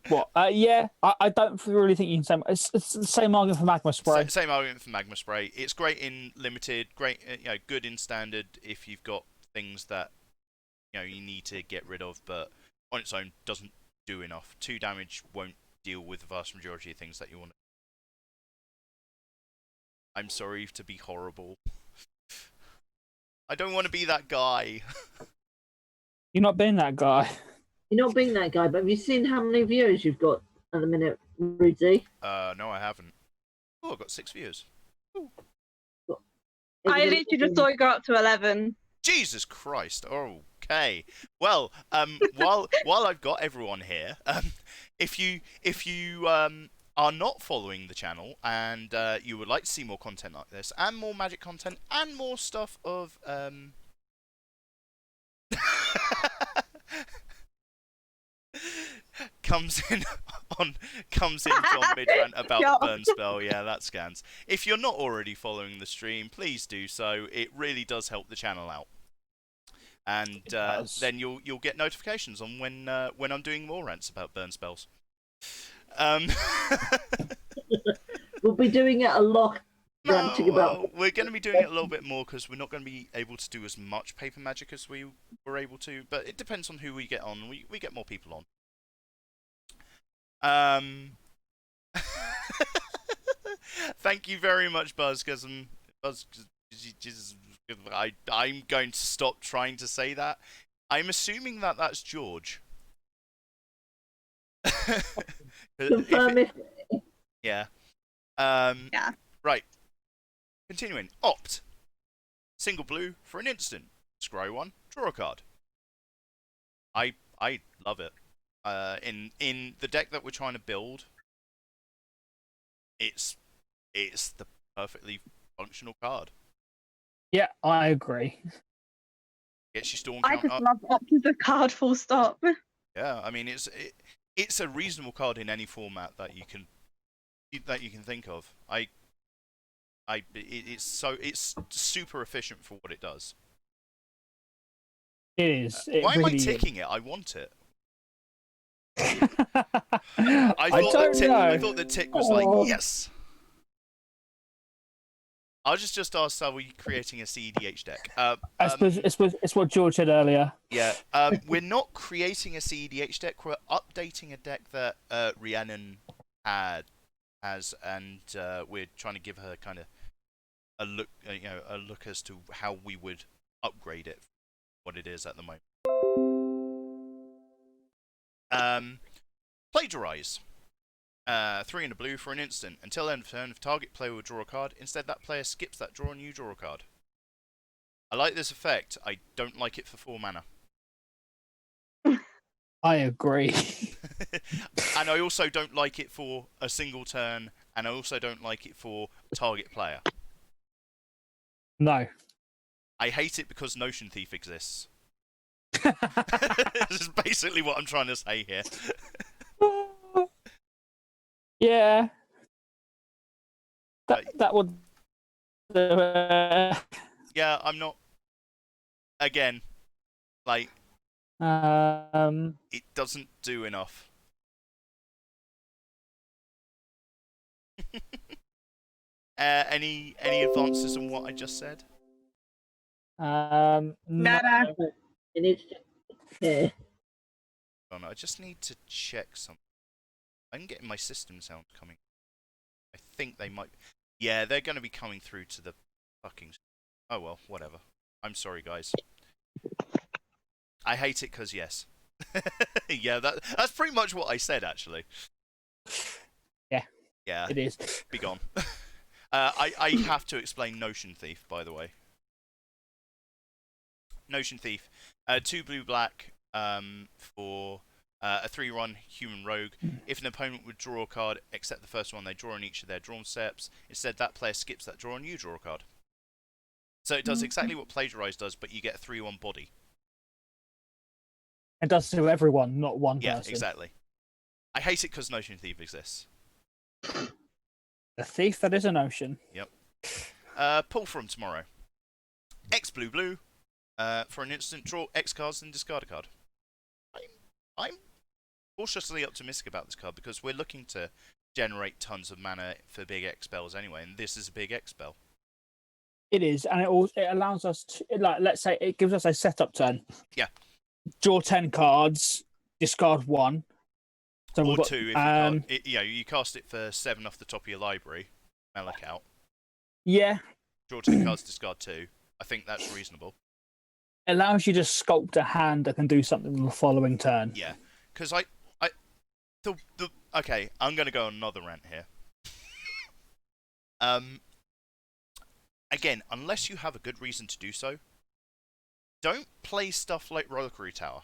What? Yeah, I don't really think you can say it's the same argument for Magma Spray. Same argument for Magma Spray. It's great in limited, great, good in standard if you've got things that you need to get rid of, but on its own doesn't do enough. 2 damage won't deal with the vast majority of things that you want. I'm sorry to be horrible. I don't want to be that guy. You're not being that guy. You're not being that guy, but have you seen how many viewers you've got at the minute, Rudy? No, I haven't. Oh, I've got 6 viewers. I literally just saw it go up to 11. Jesus Christ. Okay. Well, while I've got everyone here, if you are not following the channel and you would like to see more content like this and more Magic content and more stuff of comes in John Midrant about the burn spell. Yeah, that scans. If you're not already following the stream, please do so. It really does help the channel out. And then you'll get notifications on when I'm doing more rants about burn spells. We'll be doing it a lot. We're going to be doing it a little bit more because we're not going to be able to do as much paper magic as we were able to. But it depends on who we get on. We get more people on. Thank you very much, Buzz. Because I'm going to stop trying to say that. I'm assuming that that's George. Confirm if. Yeah. Yeah. Right. Continuing. Opt. Single blue for an instant. Scry 1. Draw a card. I love it. In the deck that we're trying to build, it's the perfectly functional card. Yeah, I agree. Gets you storm I count just up. love Opt as a card, full stop. Yeah, I mean it's a reasonable card in any format that you can think of. It's super efficient for what it does. It is. It Why really am I is. ticking it? I want it. I thought the tick was like, Oh. yes. I was just asked, are we creating a CEDH deck? I suppose it's what George said earlier. Yeah, we're not creating a CEDH deck. We're updating a deck that Rhiannon has, and we're trying to give her kind of a look as to how we would upgrade it, from what it is at the moment. Plagiarize. 3 in a blue for an instant. Until end of turn, if target player will draw a card, instead that player skips that draw and you draw a card. I like this effect. I don't like it for 4 mana. I agree. And I also don't like it for a single turn, and I also don't like it for target player. No. I hate it because Notion Thief exists. This is basically what I'm trying to say here. Yeah. That would. Yeah, I'm not. Again, like it doesn't do enough. Any advances on what I just said? No. It needs to. Yeah. Hold on, I just need to check something. I'm getting my system sound coming. I think they might. Yeah, they're going to be coming through to the fucking. Oh well, whatever. I'm sorry, guys. I hate it because yes. Yeah, that's pretty much what I said actually. Yeah, It is. be gone. I have to explain Notion Thief, by the way. Notion Thief, 2 blue black for a 3/1 human rogue. If an opponent would draw a card, except the first one they draw on each of their drawn steps, instead that player skips that draw and you draw a card. So it does exactly what Plagiarize does, but you get a 3/1 body. It does to everyone, not one Yeah, person. exactly. I hate it because Notion Thief exists. The thief that is a notion. Yep. Pull from tomorrow. X blue blue. For an instant, draw X cards and discard a card. I'm cautiously optimistic about this card because we're looking to generate tons of mana for big X spells anyway, and this is a big X spell. It is, and it allows us to, like, let's say it gives us a setup turn. Yeah. Draw 10 cards, discard 1. So Or we've got, 2 if you cast it for 7 off the top of your library, Melek out. Yeah. Draw 2 cards, discard 2. I think that's reasonable. It allows you to sculpt a hand that can do something the following turn. Yeah, because okay, I'm gonna go on another rant here. Again, unless you have a good reason to do so, don't play stuff like Reliquary Tower.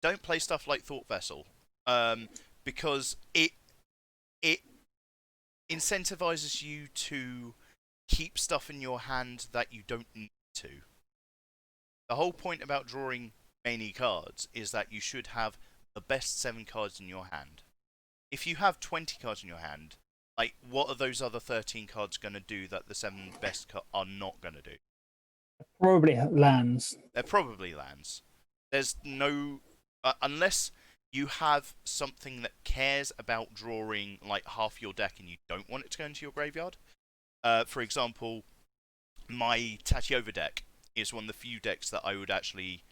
Don't play stuff like Thought Vessel, because it incentivizes you to keep stuff in your hand that you don't need to. The whole point about drawing many cards is that you should have the best 7 cards in your hand. If you have 20 cards in your hand, like, what are those other 13 cards going to do that the 7 best are not going to do? Probably lands. They're probably lands. There's no... unless you have something that cares about drawing, like, half your deck and you don't want it to go into your graveyard. For example, my Tatiova deck is one of the few decks that I would actually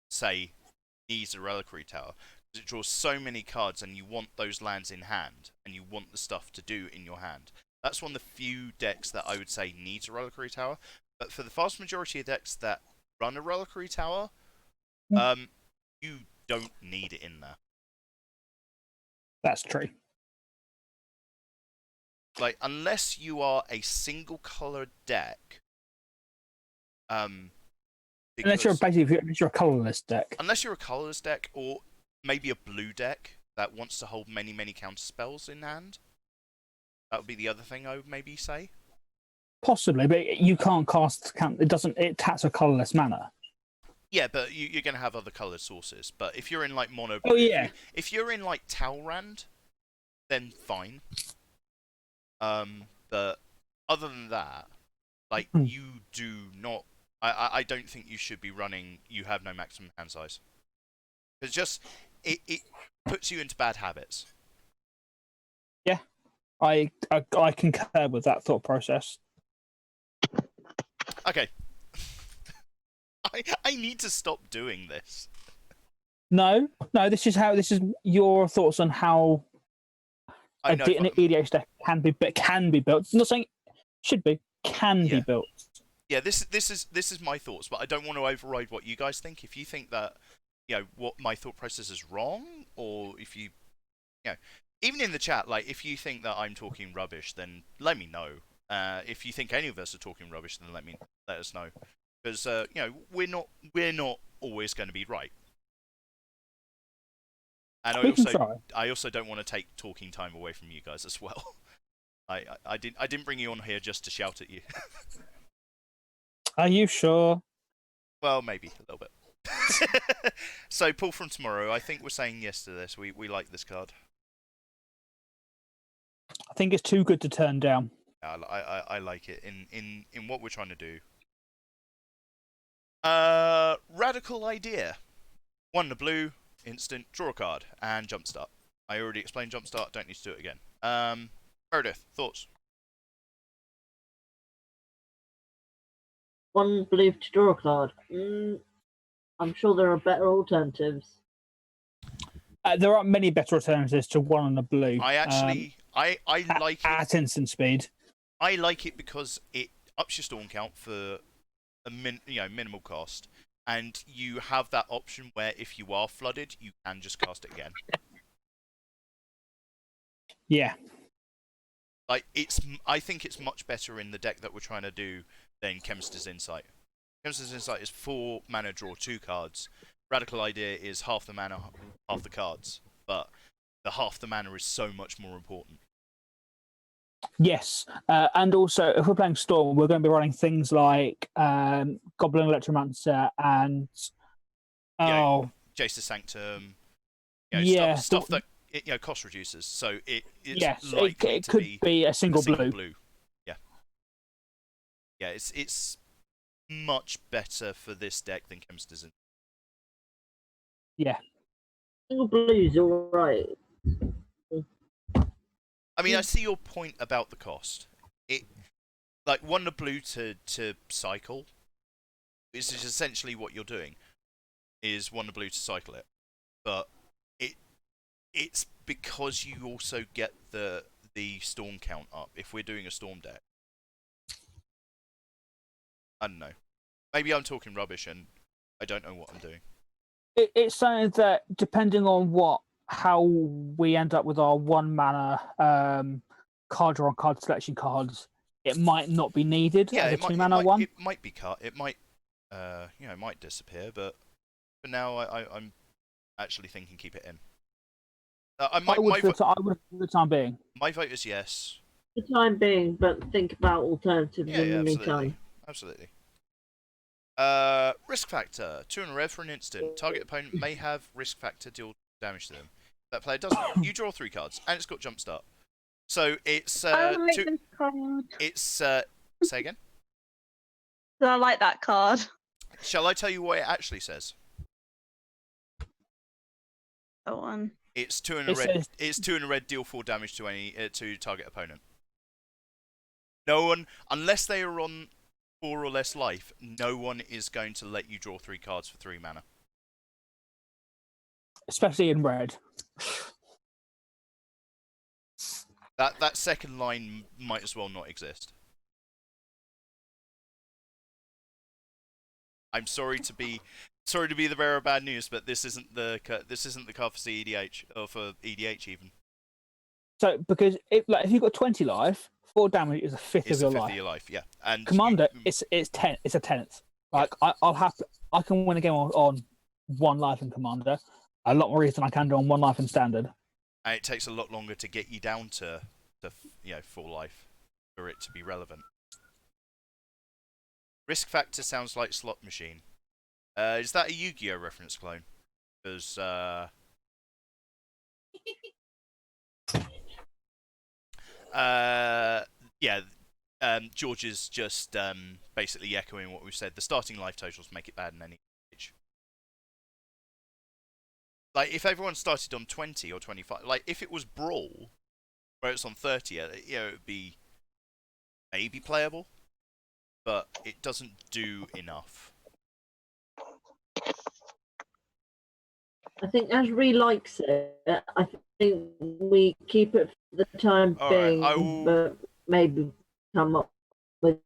say needs a Reliquary Tower. Because it draws so many cards and you want those lands in hand, and you want the stuff to do in your hand. That's one of the few decks that I would say needs a Reliquary Tower. But for the vast majority of decks that run a Reliquary Tower, you don't need it in there. That's true. Like, unless you are a single colored deck, Unless you're a colorless deck. Unless you're a colorless deck, or maybe a blue deck that wants to hold many, many counter spells in hand. That would be the other thing I would maybe say. Possibly, but you can't cast. It taps a colorless mana. Yeah, but you're going to have other colored sources. But if you're in like mono, if you're in like Talrand, then fine. But other than that, like, you do not. I don't think you should be running. You have no maximum hand size. It's just it puts you into bad habits. Yeah, I concur with that thought process. Okay. I need to stop doing this. No. This is your thoughts on how an EDH deck can be built. I'm not saying it should be. Can be built. Yeah, this is my thoughts, but I don't want to override what you guys think. If you think that, what my thought process is wrong, or if you even in the chat, like, if you think that I'm talking rubbish, then let me know. If you think any of us are talking rubbish, then let us know, because we're not always going to be right. And I also don't want to take talking time away from you guys as well. I didn't bring you on here just to shout at you. Are you sure? Well, maybe a little bit. So, pull from tomorrow. I think we're saying yes to this. We like this card. I think it's too good to turn down. I like it in what we're trying to do. Radical idea. 1 the blue, instant, draw a card, and jumpstart. I already explained jumpstart. Don't need to do it again. Meredith, thoughts? 1 blue to draw a card. I'm sure there are better alternatives. There are many better alternatives to 1 on the blue. I actually, I like it at instant speed. I like it because it ups your storm count for a minimal cost. and you have that option where if you are flooded, you can just cast it again. Yeah. Like I think it's much better in the deck that we're trying to do than Chemist's Insight. Chemist's Insight is 4 mana, draw 2 cards. Radical Idea is half the mana, half the cards, but the half the mana is so much more important. Yes, and also if we're playing Storm, we're going to be running things like Goblin Electromancer and Jace's Sanctum, yeah, stuff that cost reduces. So it's yes, likely it could be a single blue. Yeah, it's much better for this deck than Chemist's. Yeah, Single blue's all right. I mean, I see your point about the cost. It like 1 blue to cycle. This is essentially what you're doing. Is 1 blue to cycle it, but it's because you also get the storm count up. If we're doing a storm deck, I don't know. Maybe I'm talking rubbish and I don't know what I'm doing. it's something that depending on how we end up with our 1 mana card draw and card selection cards, it might not be needed as a 2 mana one. It might be cut. It might it might disappear. But for now, I'm actually thinking keep it in. I would for the time being. My vote is yes. For the time being, but think about alternatives in the absolutely. meantime. Absolutely. Risk factor. 2 in a red for an instant. Target opponent may have risk factor deal damage to them. That player doesn't. You draw 3 cards, and it's got jump start. So it's I like this card. It's say again. I like that card. Shall I tell you what it actually says? That one. It's 2 in a red. It's 2 in a red. Deal 4 damage to any to target opponent. No one, unless they are on 4 or less life, no one is going to let you draw 3 cards for 3 mana. Especially in red. That second line might as well not exist. I'm sorry to be the bearer of bad news, but this isn't the card for CEDH or for EDH even. So because if you've got 20 life, 4 damage is a fifth of your life. Of your life, yeah. And Commander, it's 10. It's a 10th. Like yeah. I can win a game on 1 life in Commander. A lot more easy than I can do on 1 life in Standard. And it takes a lot longer to get you down to 4 life for it to be relevant. Risk factor sounds like slot machine. Is that a Yu-Gi-Oh reference, clone? Because George is just basically echoing what we've said. The starting life totals make it bad in any age. Like, if everyone started on 20 or 25, like, if it was Brawl, where it's on 30, it would be maybe playable, but it doesn't do enough. I think as Ree likes it, I think we keep it for the time being, right, but maybe come up with.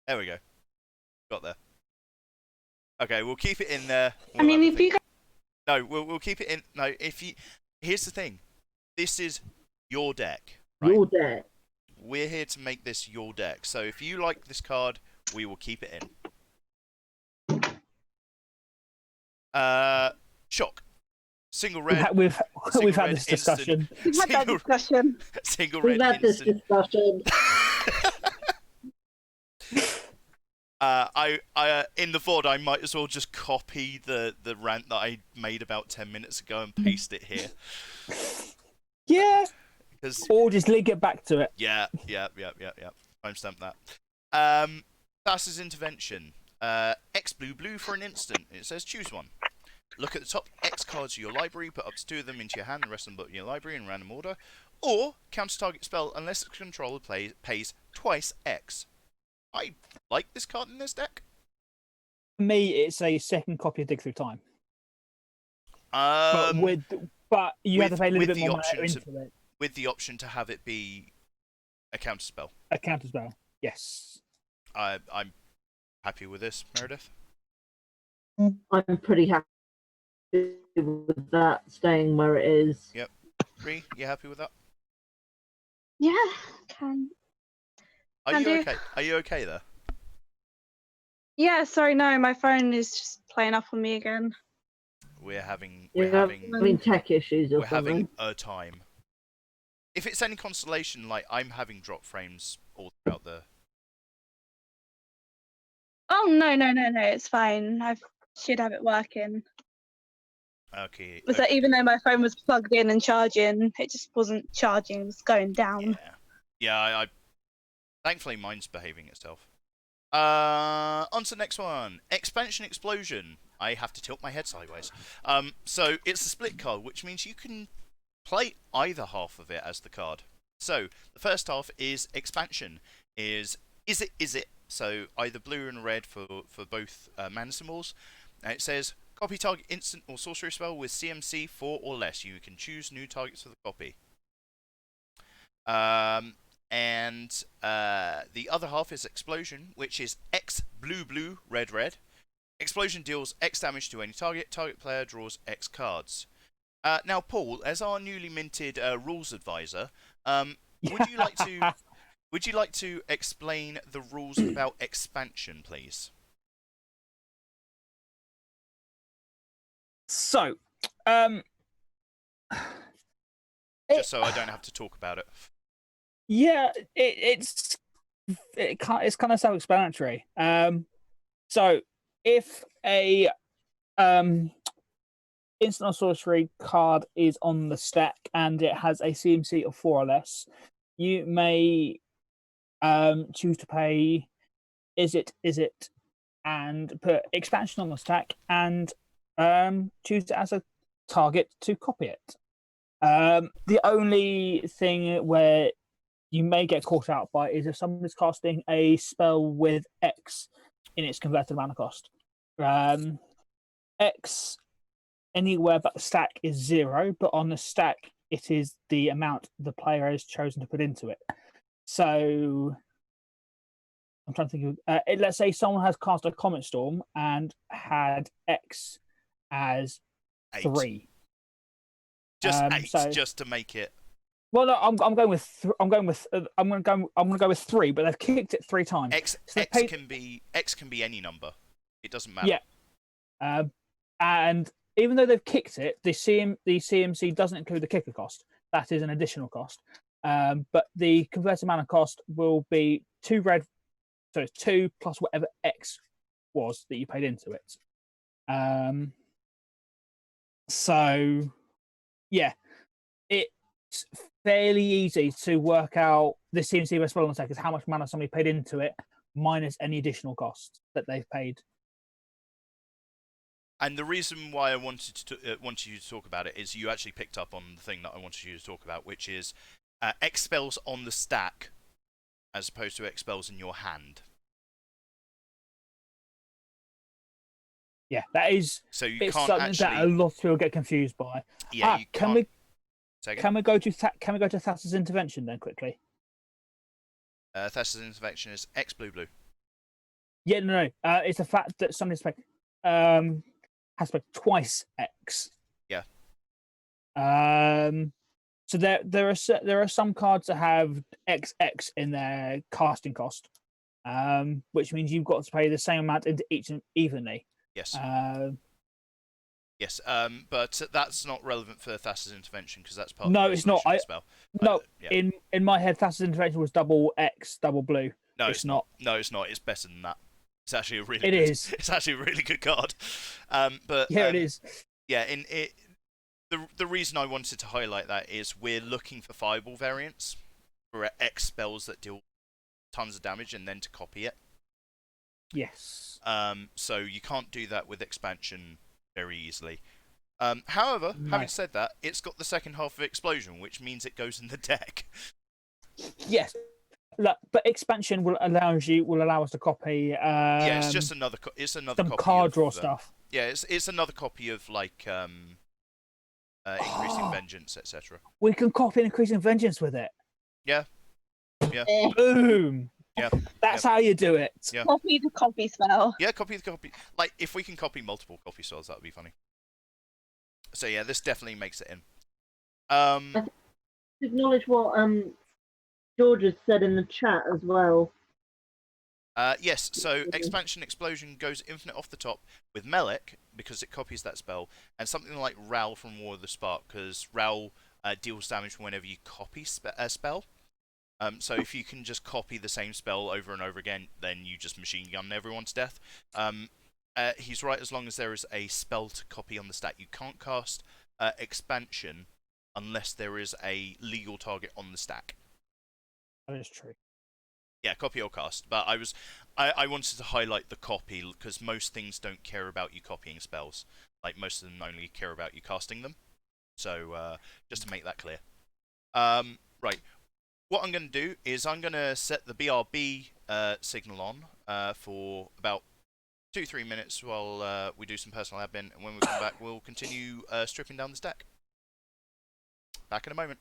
There we go. Got there. Okay, we'll keep it in there. I mean, if you guys... No, we'll keep it in. No, here's the thing. This is your deck, right? Your deck. We're here to make this your deck. So if you like this card, we will keep it in. Shock. Single red. We've had this discussion. We've had that discussion. Single red. We've had this discussion. I in the VOD, I might as well just copy the rant that I made about 10 minutes ago and paste it here. Yeah. Or just link it back to it. Yeah. Timestamp that. Thassa's Intervention. X blue for an instant. It says choose one. Look at the top X cards of your library, put up to 2 of them into your hand, and the rest of them in your library in random order. Or counter target spell unless the controller pays twice X. I like this card in this deck. For me, it's a second copy of Dig Through Time. But you have to pay a little bit more money into it. With the option to have it be A counterspell. A counterspell. Yes. I'm happy with this, Meredith. I'm pretty happy with that staying where it is. Yep. Ree, you happy with that? Yeah, can. Are Can you do. okay? Are you okay there? Yeah, sorry, no, my phone is just playing up on me again. We're having You're having tech issues or we're something. having a time. If it's any consolation, like I'm having drop frames all throughout the. Oh no, it's fine. I should have it working. Okay. But so even though my phone was plugged in and charging, it just wasn't charging. It was going down. Yeah. I thankfully mine's behaving itself. On to the next one. Expansion Explosion. I have to tilt my head sideways. So it's a split card, which means you can play either half of it as the card. So the first half is Expansion. Is it? So either blue and red for both mana symbols. And it says copy target instant or sorcery spell with CMC 4 or less. You can choose new targets for the copy. And the other half is Explosion, which is X blue red red. Explosion deals X damage to any target. Target player draws X cards. Now, Paul, as our newly minted rules advisor, would you like to explain the rules about expansion, please? So, just so I don't have to talk about it. Yeah, it's kind of self-explanatory. So if a instant or sorcery card is on the stack and it has a CMC of 4 or less, you may choose to pay Izzet, and put expansion on the stack and choose it as a target to copy it. The only thing where you may get caught out by is if someone's casting a spell with X in its converted mana cost. X anywhere but the stack is 0, but on the stack it is the amount the player has chosen to put into it. So I'm trying to think of. Let's say someone has cast a Comet Storm and had X as 8. 3. Just 8, so, just to make it. Well, no, I'm going with I'm going to go with 3, but they've kicked it 3 times. X can be any number. It doesn't matter. Yeah. And even though they've kicked it, the CMC doesn't include the kicker cost. That is an additional cost. But the converted mana cost will be 2 red. So it's 2 plus whatever X was that you paid into it. So yeah, it's fairly easy to work out the CMC of a spell on the stack is how much mana somebody paid into it minus any additional costs that they've paid. And the reason why I wanted you to talk about it is you actually picked up on the thing that I wanted you to talk about, which is X spells on the stack as opposed to X spells in your hand. Yeah, that is. So you it's can't something actually. That a lot of people get confused by. Yeah, you can't. Can we go to Thassa's intervention then quickly? Thassa's intervention is X blue. Yeah, no. It's the fact that somebody's has to pay twice X. Yeah. So there are some cards that have XX in their casting cost, which means you've got to pay the same amount into each evenly. Yes. Yes. But that's not relevant for Thassa's intervention because that's part. No, of the it's not. Spell. No. Yeah. In my head, Thassa's intervention was double X, double blue. No, it's not. No, it's not. It's better than that. It's actually a really. It's actually a really good card. But yeah, it is. Yeah. The reason I wanted to highlight that is we're looking for fireball variants for X spells that deal tons of damage and then to copy it. Yes. So you can't do that with expansion very easily. However, having said that, it's got the second half of Explosion, which means it goes in the deck. Yes. But expansion will allow us to copy. Yeah, it's just another. It's another some copy card of, draw stuff. Yeah, it's another copy of like increasing vengeance, etc. We can copy increasing vengeance with it. Yeah. Yeah. Boom. Yeah. That's how you do it. Yeah. Copy the copy spell. Yeah, copy the copy. Like, if we can copy multiple copy spells, that would be funny. So yeah, this definitely makes it in. To acknowledge what George has said in the chat as well. Yes, so Expansion Explosion goes infinite off the top with Melek, because it copies that spell, and something like Ral from War of the Spark, because Ral deals damage whenever you copy a spell. So if you can just copy the same spell over and over again, then you just machine gun everyone to death. He's right, as long as there is a spell to copy on the stack. You can't cast Expansion unless there is a legal target on the stack. That is true. Yeah, copy or cast. But I wanted to highlight the copy, because most things don't care about you copying spells. Like, most of them only care about you casting them. So, just to make that clear. Right. What I'm going to do is I'm going to set the BRB signal on for about 2-3 minutes while we do some personal admin. And when we come back, we'll continue stripping down this deck. Back in a moment.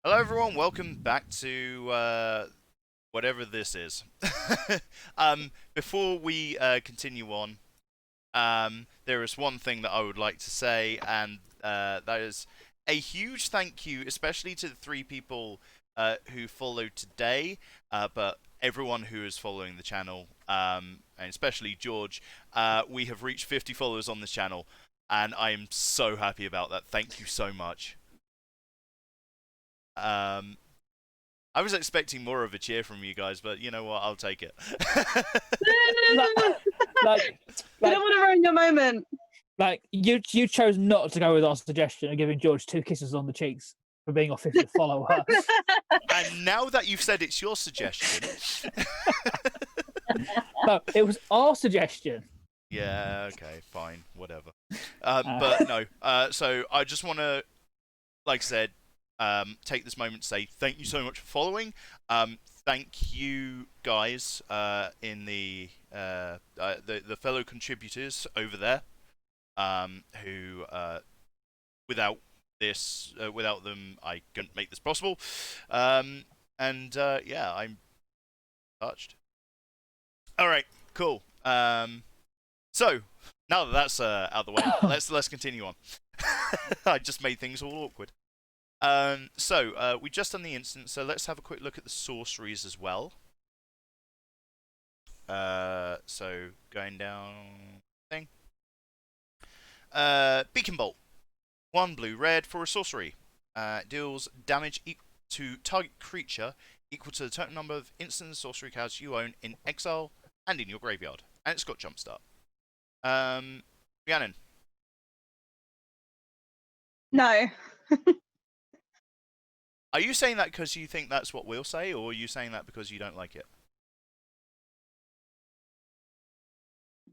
Hello everyone, welcome back to whatever this is. Before we continue on, there is one thing that I would like to say, and that is a huge thank you, especially to the 3 people who followed today, but everyone who is following the channel, and especially George. We have reached 50 followers on this channel, and I am so happy about that. Thank you so much. I was expecting more of a cheer from you guys, but you know what? I'll take it. Like, I don't want to ruin your moment. like you chose not to go with our suggestion of giving George 2 kisses on the cheeks for being our 50th follower. And now that you've said it's your suggestion, No, it was our suggestion. yeah, okay, fine, whatever. But no, so I just want to, like I said, take this moment to say thank you so much for following. Thank you guys in the fellow contributors over there, who without them I couldn't make this possible. Yeah, I'm touched. All right, cool. So now that that's out of the way, let's continue on. I just made things all awkward. We just done the instance, so let's have a quick look at the sorceries as well. So going down thing. Beacon Bolt. 1 blue-red for a sorcery. Deals damage to target creature equal to the total number of instant and sorcery cards you own in exile and in your graveyard. And it's got Jumpstart. Rhiannon. No. Are you saying that because you think that's what we'll say, or are you saying that because you don't like it?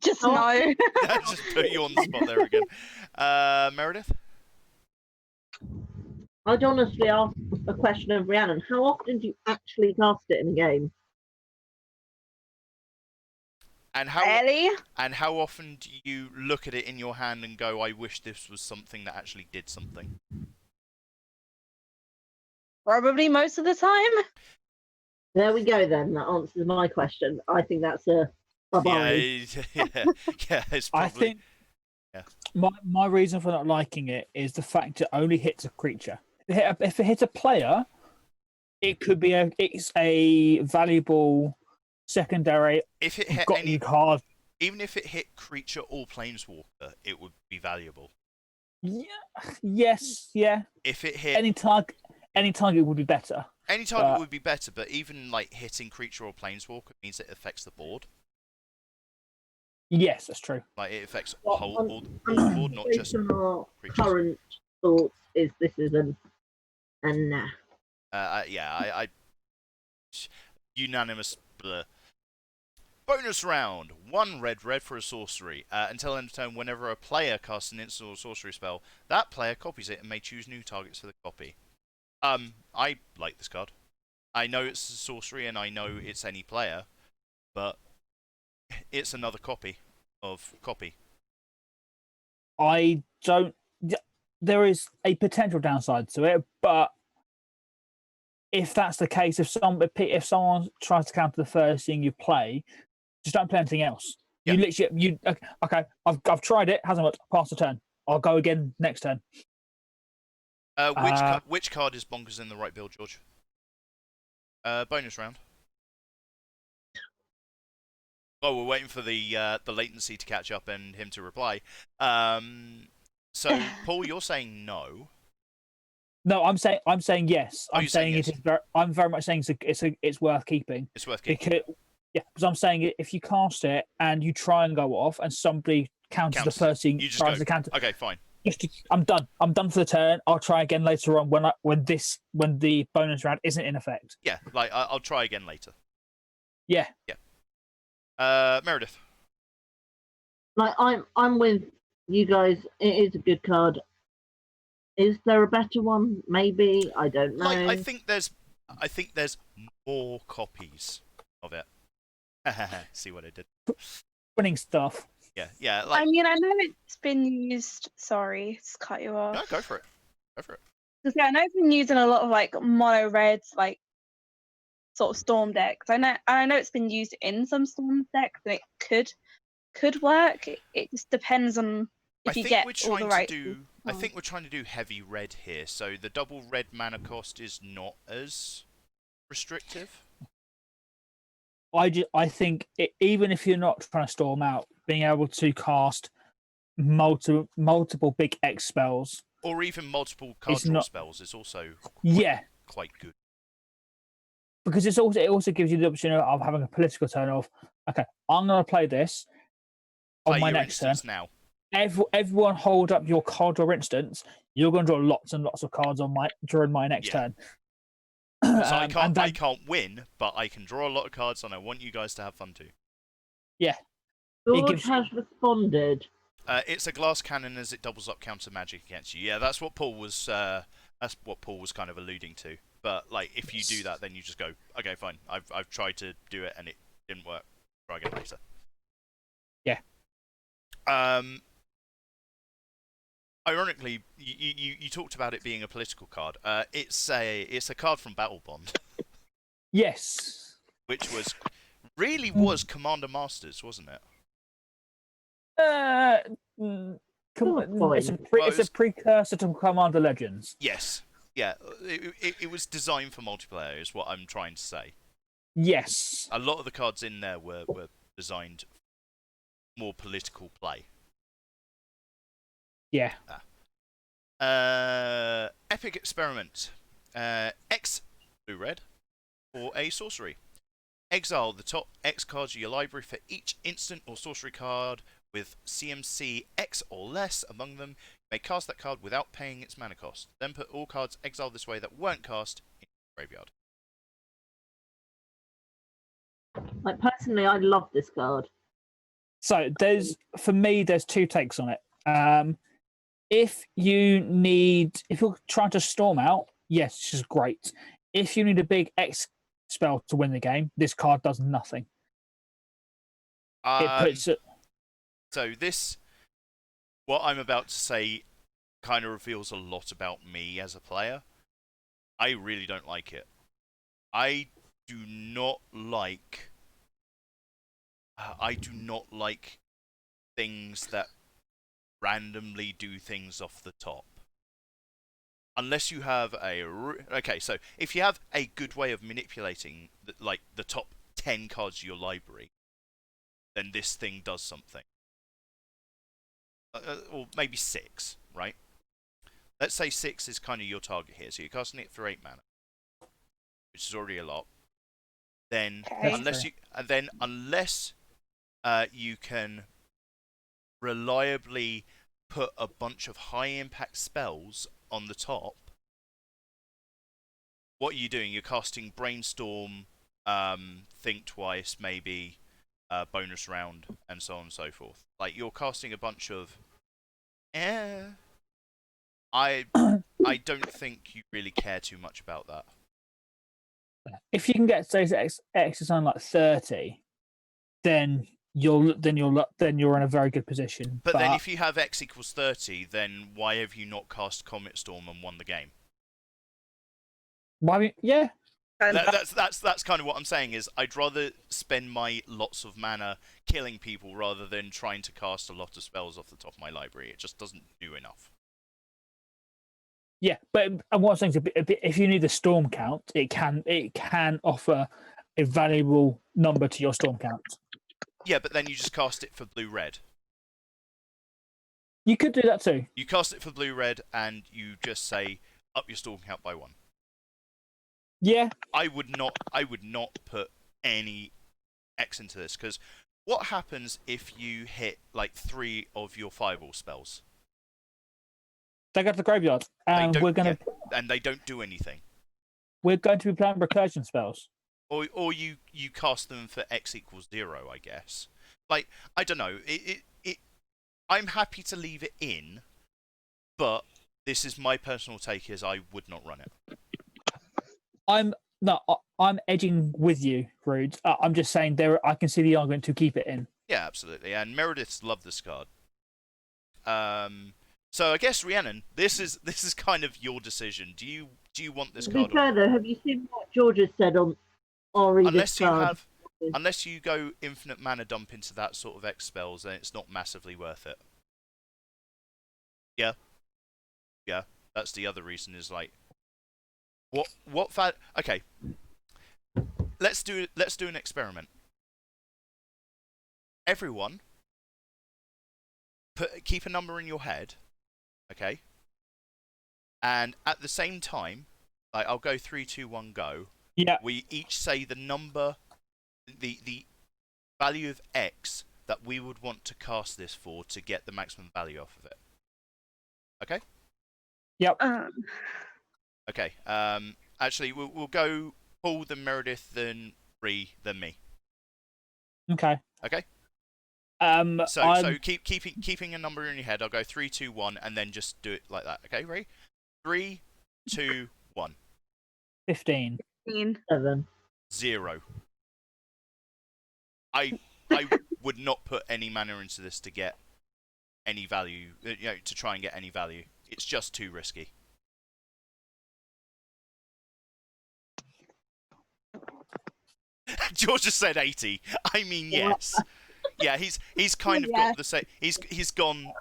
Just no. Just put you on the spot there again. Meredith? I'd honestly ask a question of Rhiannon. How often do you actually cast it in a game? And how Really? and how often do you look at it in your hand and go, I wish this was something that actually did something? Probably most of the time. There we go then. That answers my question. I think that's a bye-bye. Yeah, it's probably... I think yeah. my reason for not liking it is the fact it only hits a creature. If it hits a player, it could be it's a valuable secondary. If it hit got any you card. Even if it hit creature or planeswalker, it would be valuable. Yeah. Yes. Yeah. If it hit Any target would be better. any target would be better, but even like hitting creature or planeswalker means it affects the board. Yes, that's true. Like it affects Well, all the board, not just Based on our creatures. current thoughts, this is a nah. I unanimous. Bleh. Bonus round. 1 red for a sorcery. Until end of turn, whenever a player casts an instant or sorcery spell, that player copies it and may choose new targets for the copy. I like this card. I know it's a sorcery and I know it's any player, but it's another copy of copy. I don't. There is a potential downside to it, but if that's the case, if someone tries to counter the first thing you play, just don't play anything else. Yeah. You literally okay. I've tried it. Hasn't worked. Pass the turn. I'll go again next turn. Which card is bonkers in the right build, George? Bonus round. Oh, we're waiting for the latency to catch up and him to reply. So, Paul, you're saying no. No, I'm saying yes. Oh, I'm saying yes. it is. I'm very much saying it's worth keeping. It's worth keeping. Because I'm saying if you cast it and you try and go off and somebody counters the first thing, you just tries go. to counter. Okay, fine. I'm done. I'm done for the turn. I'll try again later on when the bonus round isn't in effect. Yeah, like I'll try again later. Yeah. Meredith. Like I'm with you guys. It is a good card. Is there a better one? Maybe. I don't know. Like, I think there's more copies of it. See what I did? Winning stuff. Yeah. Like, I mean, I know it's been used. Sorry to cut you off. no, go for it. Because I know I've been using a lot of like mono reds, like sort of storm decks. I know it's been used in some storm decks, and it could work. It just depends on if you get all the right. I think we're trying to do heavy red here, so the double red mana cost is not as restrictive. I think even if you're not trying to storm out, being able to cast multiple big X spells, or even multiple card draw spells, is also quite good. Because it also gives you the option of having a political turn of, okay, I'm going to play this on my next turn. Now. Everyone hold up your card draw instance. You're going to draw lots and lots of cards during my next turn. So I can't win, but I can draw a lot of cards, and I want you guys to have fun too. Yeah. George has responded. It's a glass cannon as it doubles up counter magic against you. Yeah, that's what Paul was. Kind of alluding to. But like, if you do that, then you just go, okay, fine. I've tried to do it and it didn't work. Try again later. Yeah. Ironically, you talked about it being a political card. It's a card from Battle Bond. Yes. Which was Commander Masters, wasn't it? It's a precursor to Commander Legends. Yes. Yeah, it was designed for multiplayer, is what I'm trying to say. Yes. A lot of the cards in there were designed for more political play. Yeah. Epic Experiment. X blue-red for a sorcery. Exile the top X cards of your library for each instant or sorcery card with CMC X or less among them. You may cast that card without paying its mana cost. Then put all cards exiled this way that weren't cast in the graveyard. Like, personally, I love this card. So for me, there's two takes on it. If you're trying to storm out, yes, this is great. If you need a big X spell to win the game, this card does nothing. So what I'm about to say kind of reveals a lot about me as a player. I really don't like it. I do not like things that randomly do things off the top. Unless you have so if you have a good way of manipulating the top 10 cards of your library, then this thing does something. Or maybe 6, right? Let's say 6 is kind of your target here, so you're casting it for 8 mana, which is already a lot. Then unless you can reliably put a bunch of high impact spells on the top, what are you doing? You're casting Brainstorm, Think Twice, maybe bonus round, and so on and so forth. Like, you're casting a bunch of I don't think you really care too much about that. If you can get those X's on like 30, then you're in a very good position. But then if you have X equals 30, then why have you not cast Comet Storm and won the game? Well, yeah. That's kind of what I'm saying, is I'd rather spend my lots of mana killing people rather than trying to cast a lot of spells off the top of my library. It just doesn't do enough. Yeah, but what I'm saying is, if you need the storm count, it can offer a valuable number to your storm count. Yeah, but then you just cast it for blue-red. You could do that too. You cast it for blue-red, and you just say, up your storm count by 1. Yeah. I would not put any X into this, because what happens if you hit like 3 of your fireball spells? They go to the graveyard, and and they don't do anything. We're going to be playing recursion spells. Or you cast them for X equals 0, I guess. Like, I don't know. I'm happy to leave it in, but this is my personal take, is I would not run it. I'm edging with you, Rude. I'm just saying I can see the argument to keep it in. Yeah, absolutely. And Meredith's loved this card. So I guess Rhiannon, this is kind of your decision. Do you want this To card be or fair not? though, have you seen what George has said on Ori this Unless you card? have, unless you go infinite mana dump into that sort of X spells, then it's not massively worth it. Yeah, yeah. That's the other reason. Is like, what okay. Let's do an experiment. Everyone, keep a number in your head, okay? And at the same time, like I'll go 3, 2, 1, go. Yeah. We each say the number, the value of X that we would want to cast this for to get the maximum value off of it. Okay. Yep. Okay. Actually, we'll go Paul, then Meredith, then Ree, then me. Okay. Okay. So I'm... keeping a number in your head. I'll go 3, 2, 1, and then just do it like that. Okay, Ree? 3, 2, 1. 15. 7. 0. I would not put any mana into this to get any value. To try and get any value. It's just too risky. George just said 80. I mean, yes. Yeah, he's kind of got the same. He's gone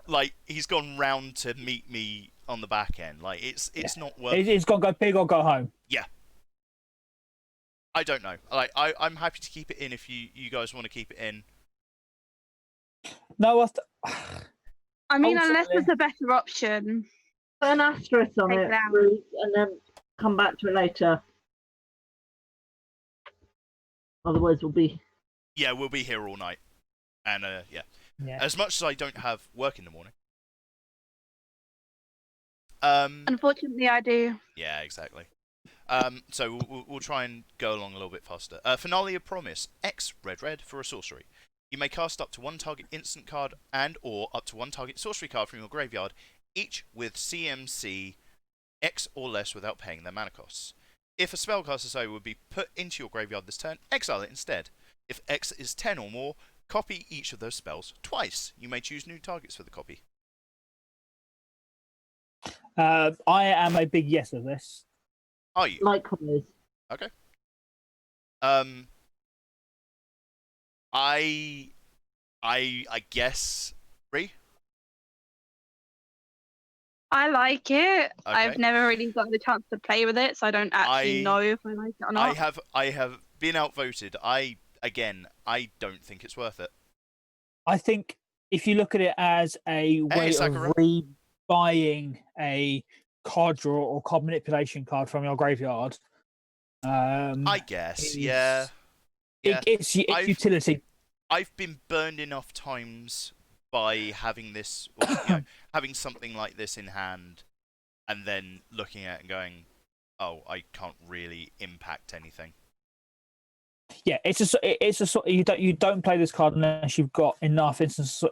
round to meet me on the back end. Like it's not worth. It's got to go big or go home. Yeah. I don't know. Like I'm happy to keep it in if you guys want to keep it in. No, I mean, unless ultimately- there's a better option. Put an asterisk on Take it, it out. Ruth, and then come back to it later. Otherwise, we'll be. Yeah, we'll be here all night, and yeah. Yeah. As much as I don't have work in the morning. Unfortunately, I do. Yeah, exactly. So we'll try and go along a little bit faster. Finale of Promise. X red for a sorcery. You may cast up to one target instant card and or up to one target sorcery card from your graveyard, each with CMC X or less without paying their mana costs. If a spellcaster's eye would be put into your graveyard this turn, exile it instead. If X is 10 or more, copy each of those spells twice. You may choose new targets for the copy. I am a big yes of this. Are you? Likewise. Okay. I guess Ree? I like it. Okay. I've never really got the chance to play with it, so I don't actually know if I like it or not. I have been outvoted. I don't think it's worth it. I think if you look at it as a way Sakura. of rebuying a card draw or card manipulation card from your graveyard, I guess, is- yeah. Yeah. It's I've- utility. I've been burned enough times by having this, or, having something like this in hand, and then looking at it and going, "Oh, I can't really impact anything." Yeah, it's a sort. You don't play this card unless you've got enough instants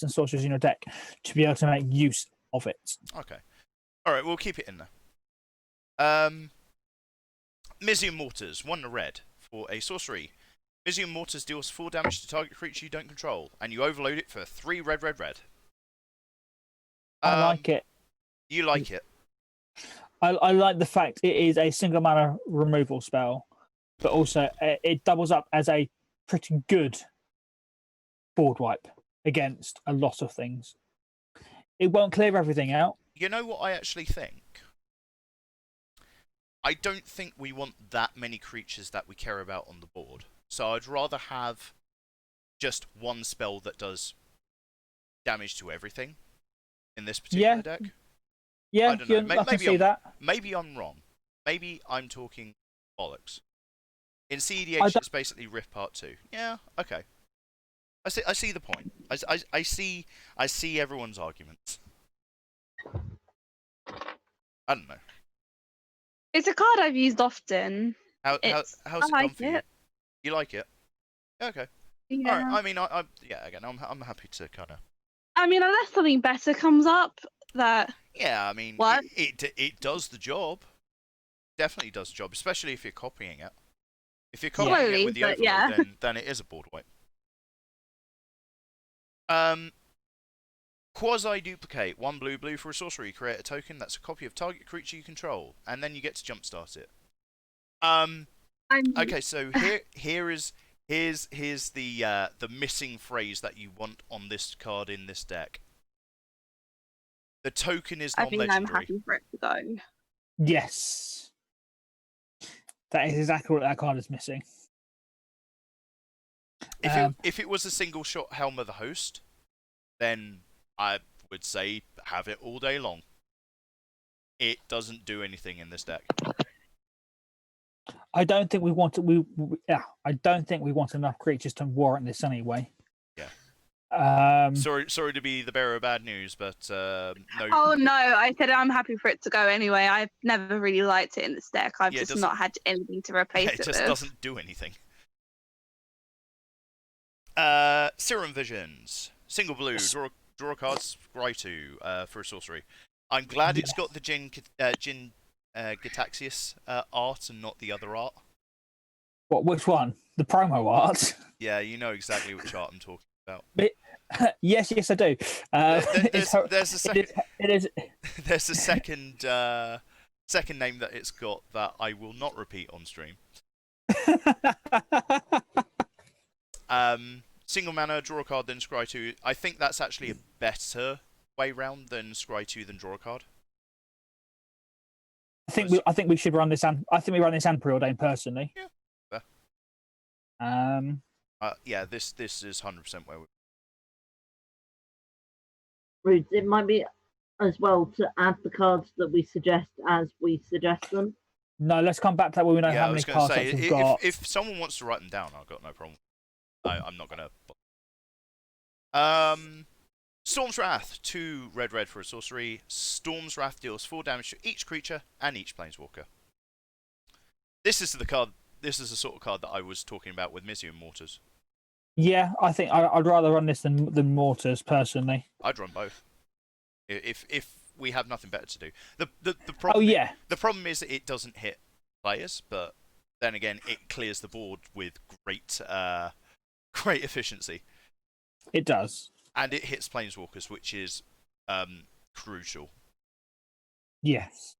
and sorceries in your deck to be able to make use of it. Okay. All right, we'll keep it in there. Mizium Mortars, 1 red for a sorcery. Mizium Mortars deals 4 damage to target creature you don't control, and you overload it for 3 red. I like it. You like it? I like the fact it is a single mana removal spell, but also it doubles up as a pretty good board wipe against a lot of things. It won't clear everything out. You know what I actually think? I don't think we want that many creatures that we care about on the board. So I'd rather have just one spell that does damage to everything in this particular deck. Yeah, I don't know. I can see that. Maybe I'm wrong. Maybe I'm talking bollocks. In CEDH, it's basically Rift Part 2. Yeah, okay. I see the point. I see everyone's arguments. I don't know. It's a card I've used often. How's it I gone like for you? it. You like it? Okay. Yeah. All right. I mean, I'm happy to kind of. I mean, unless something better comes up, that Yeah, I mean, What? it does the job. Definitely does the job, especially if you're copying it. If you're copying it Slowly, with the but overload, yeah. then it is a board wipe. Quasi-duplicate. 1 blue for a sorcery. Create a token that's a copy of target creature you control, and then you get to jumpstart it. Okay, so here's the missing phrase that you want on this card in this deck. The token is I think I'm non-legendary. happy for it to go. Yes. That is exactly what that card is missing. If it was a single shot Helm of the Host, then I would say have it all day long. It doesn't do anything in this deck. I don't think we want I don't think we want enough creatures to warrant this anyway. Yeah. Sorry to be the bearer of bad news, but no. Oh no, I said I'm happy for it to go anyway. I've never really liked it in this deck. I've just not had anything to replace it it just with. doesn't do anything. Serum Visions. Single blue. Draw a card, scry 2 for a sorcery. I'm glad it's got the Jin Gitaxias art and not the other art. What? Which one? The promo art? Yeah, you know exactly which art I'm talking about. Yes, I do. There's a second. It is. There's a second name that it's got that I will not repeat on stream. Single mana, draw a card, then scry 2. I think that's actually a better way round than scry 2 than draw a card. I think we should run this. I think we run this and preordain personally. Yeah. Fair. Yeah. This is 100% where we. It might be as well to add the cards that we suggest as we suggest them. No, let's come back to that when we know how many cards we've got. If someone wants to write them down, I've got no problem. I'm not gonna. Storm's Wrath, 2 red for a sorcery. Storm's Wrath deals 4 damage to each creature and each planeswalker. This is the card. This is the sort of card that I was talking about with Mizzou and Mortars. Yeah, I think I'd rather run this than Mortars personally. I'd run both. If we have nothing better to do. The problem. Oh yeah. The problem is that it doesn't hit players, but then again, it clears the board with great efficiency. It does. And it hits planeswalkers, which is crucial. Yes.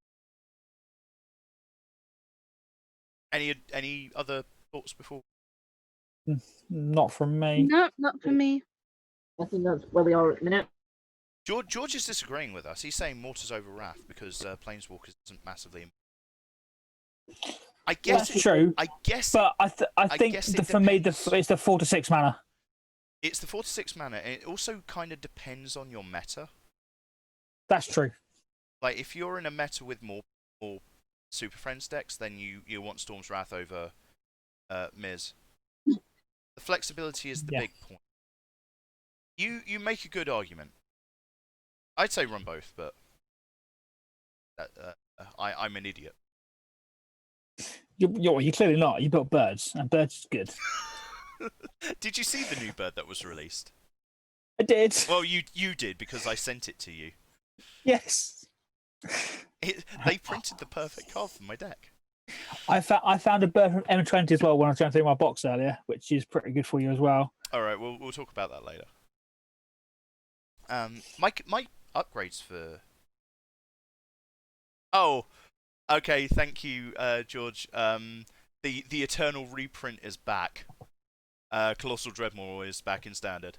Any other thoughts before? Not from me. No, not for me. I think that's where we are at the minute. George is disagreeing with us. He's saying Mortars over Wrath because planeswalkers isn't massively. I guess that's true. I guess, but I think for me, it's the 4 to 6 mana. It's the 4 to 6 mana, and it also kind of depends on your meta. That's true. Like, if you're in a meta with more Super Friends decks, then you want Storm's Wrath over Miz. The flexibility is the big point. You make a good argument. I'd say run both, but I'm an idiot. You're clearly not. You built birds, and birds is good. Did you see the new bird that was released? I did. Well, you did because I sent it to you. Yes. They printed the perfect card for my deck. I found a bird from M20 as well when I was going through my box earlier, which is pretty good for you as well. All right, we'll talk about that later. My upgrades for. Oh, okay. Thank you, George. The Eternal reprint is back. Colossal Dreadmaw is back in standard.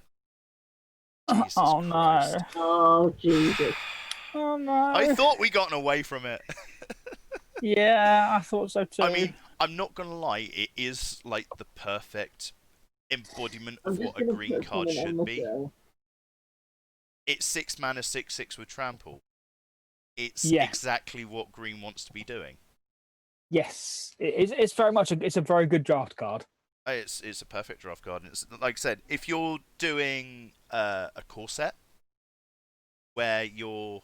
Jesus Christ. No! Oh Jesus! Oh no! I thought we gotten away from it. Yeah, I thought so too. I mean, I'm not gonna lie. It is like the perfect embodiment of what a green card should be. It's 6 mana, 6/6 with trample. It's exactly what green wants to be doing. Yes, it's very much it's a very good draft card. It's a perfect draft card. And it's like I said, if you're doing a core set where you're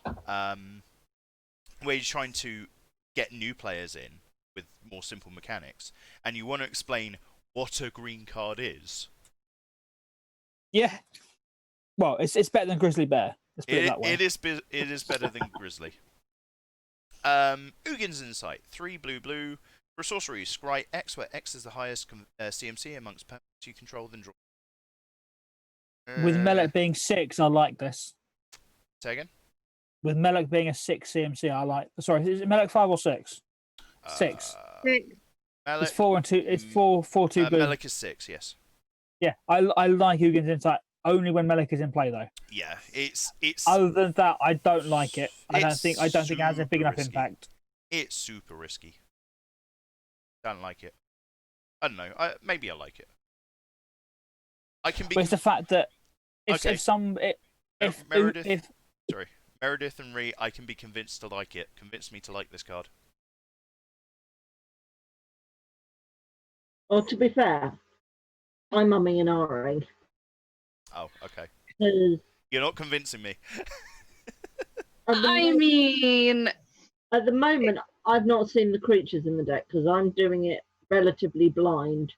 trying to get new players in with more simple mechanics, and you want to explain what a green card is. Yeah. Well, it's better than Grizzly Bear. Let's put it that way. It is better than Grizzly. Ugin's Insight, 3 blue. For sorcery, scry X, where X is the highest CMC amongst permanents you control, then draw. With Melek being 6, I like this. Say again. With Melek being a 6 CMC, I like. Sorry, is it Melek 5 or 6? 6. Melek, It's 4 and 2. It's 4-4-2 blue. Melek is 6. Yes. Yeah, I like Hugin's Insight only when Melek is in play though. Yeah, it's. Other than that, I don't like it. I don't It's think it has a big super enough risky. impact. It's super risky. Don't like it. I don't know. Maybe I like it. I can be. But it's the fact that Okay. Meredith. if Sorry, Meredith and Ree. I can be convinced to like it. Convince me to like this card. Well, to be fair, I'm umming and ahhing. Oh, okay. 'Cause You're not convincing me. I mean, at the moment, I've not seen the creatures in the deck because I'm doing it relatively blind.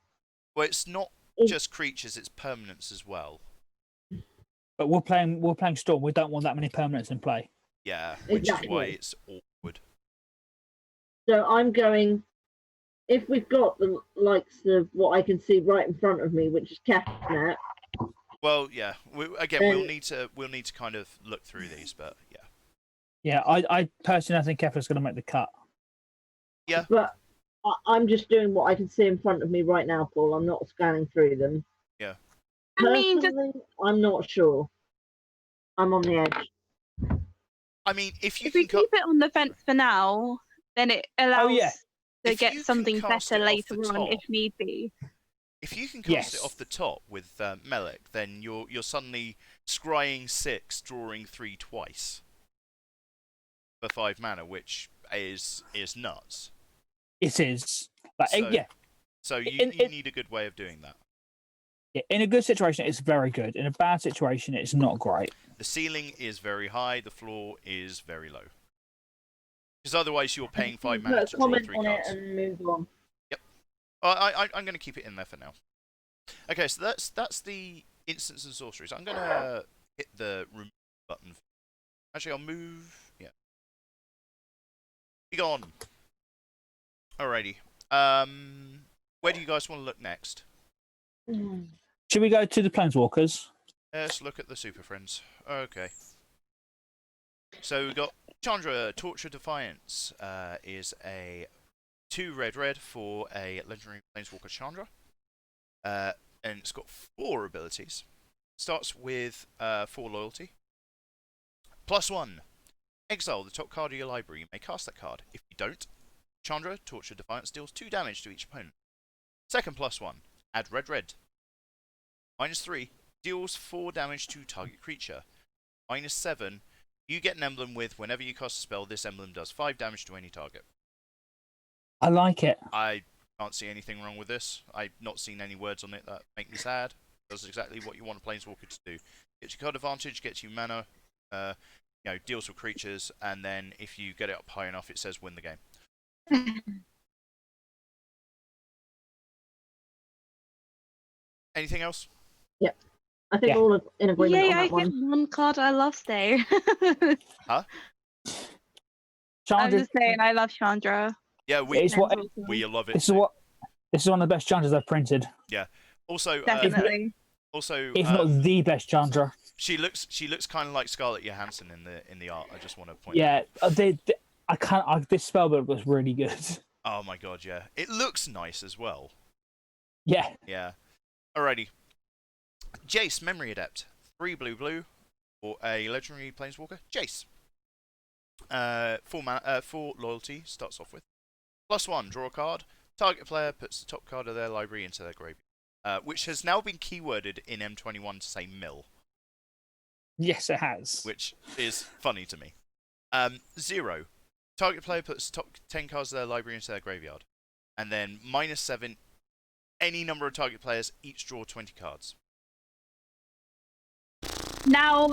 Well, it's not just creatures; it's permanents as well. but we're playing Storm. We don't want that many permanents in play. Yeah, which is why Exactly. it's awkward. So I'm going. If we've got the likes of what I can see right in front of me, which is Catnap, Well, yeah. We'll need to kind of look through these, but yeah. Yeah, I personally don't think Kefla's going to make the cut. Yeah. but I'm just doing what I can see in front of me right now, Paul. I'm not scanning through them. Yeah. I mean, just Personally, I'm not sure. I'm on the edge. I mean, if you if we can keep it on the fence for now, then it allows yeah. to If get you can something cast better it off later the on top- if need be. If you can cast it Yes. off the top with Melek, then you're suddenly scrying 6, drawing 3 twice for 5 mana, which is nuts. It is. But So- yeah, So you In- need a good way of doing that. yeah, in a good situation, it's very good. In a bad situation, it's not great. The ceiling is very high, the floor is very low. Because otherwise you're paying 5 mana Put to a draw comment 3 on cards. it and move on. I'm going to keep it in there for now. Okay, so that's the instants and sorceries. I'm going to hit the remove button. Actually, I'll move. Yeah. Be gone. Alrighty. Where do you guys want to look next? Should we go to the Planeswalkers? Let's look at the Super Friends. Okay. So we've got Chandra, Torture Defiance is a 2 red for a legendary Planeswalker Chandra. And it's got 4 abilities. Starts with 4 loyalty. +1. Exile the top card of your library. You may cast that card. If you don't, Chandra, Torture Defiance deals 2 damage to each opponent. Second +1. Add red. -3. Deals 4 damage to target creature. -7. You get an emblem with whenever you cast a spell, this emblem does 5 damage to any target. I like it. I can't see anything wrong with this. I've not seen any words on it that make me sad. Does exactly what you want a Planeswalker to do. Gets you card advantage, gets you mana, deals with creatures, and then if you get it up high enough, it says win the game. Anything else? I think Yeah. all of in agreement Yay, on I that one. get one card I love stay. I'm Chandra, just saying, I love Chandra. Yeah, we It's what- we love it. this is too. this is one of the best Chandras I've printed, Also, Definitely. if not the best Chandra. she looks kind of like Scarlett Johansson in the art. I just want to point. Yeah, I can't. This spellbook was really good. Oh my god, yeah. It looks nice as well. Yeah, Yeah. Alrighty. Jace, Memory Adept. 3 blue for a legendary Planeswalker. Jace. 4 loyalty starts off with. +1, draw a card. Target player puts the top card of their library into their graveyard. Which has now been keyworded in M21 to say mill, yes, it has. which is funny to me. 0. Target player puts top 10 cards of their library into their graveyard. And then -7, any number of target players each draw 20 cards. Now,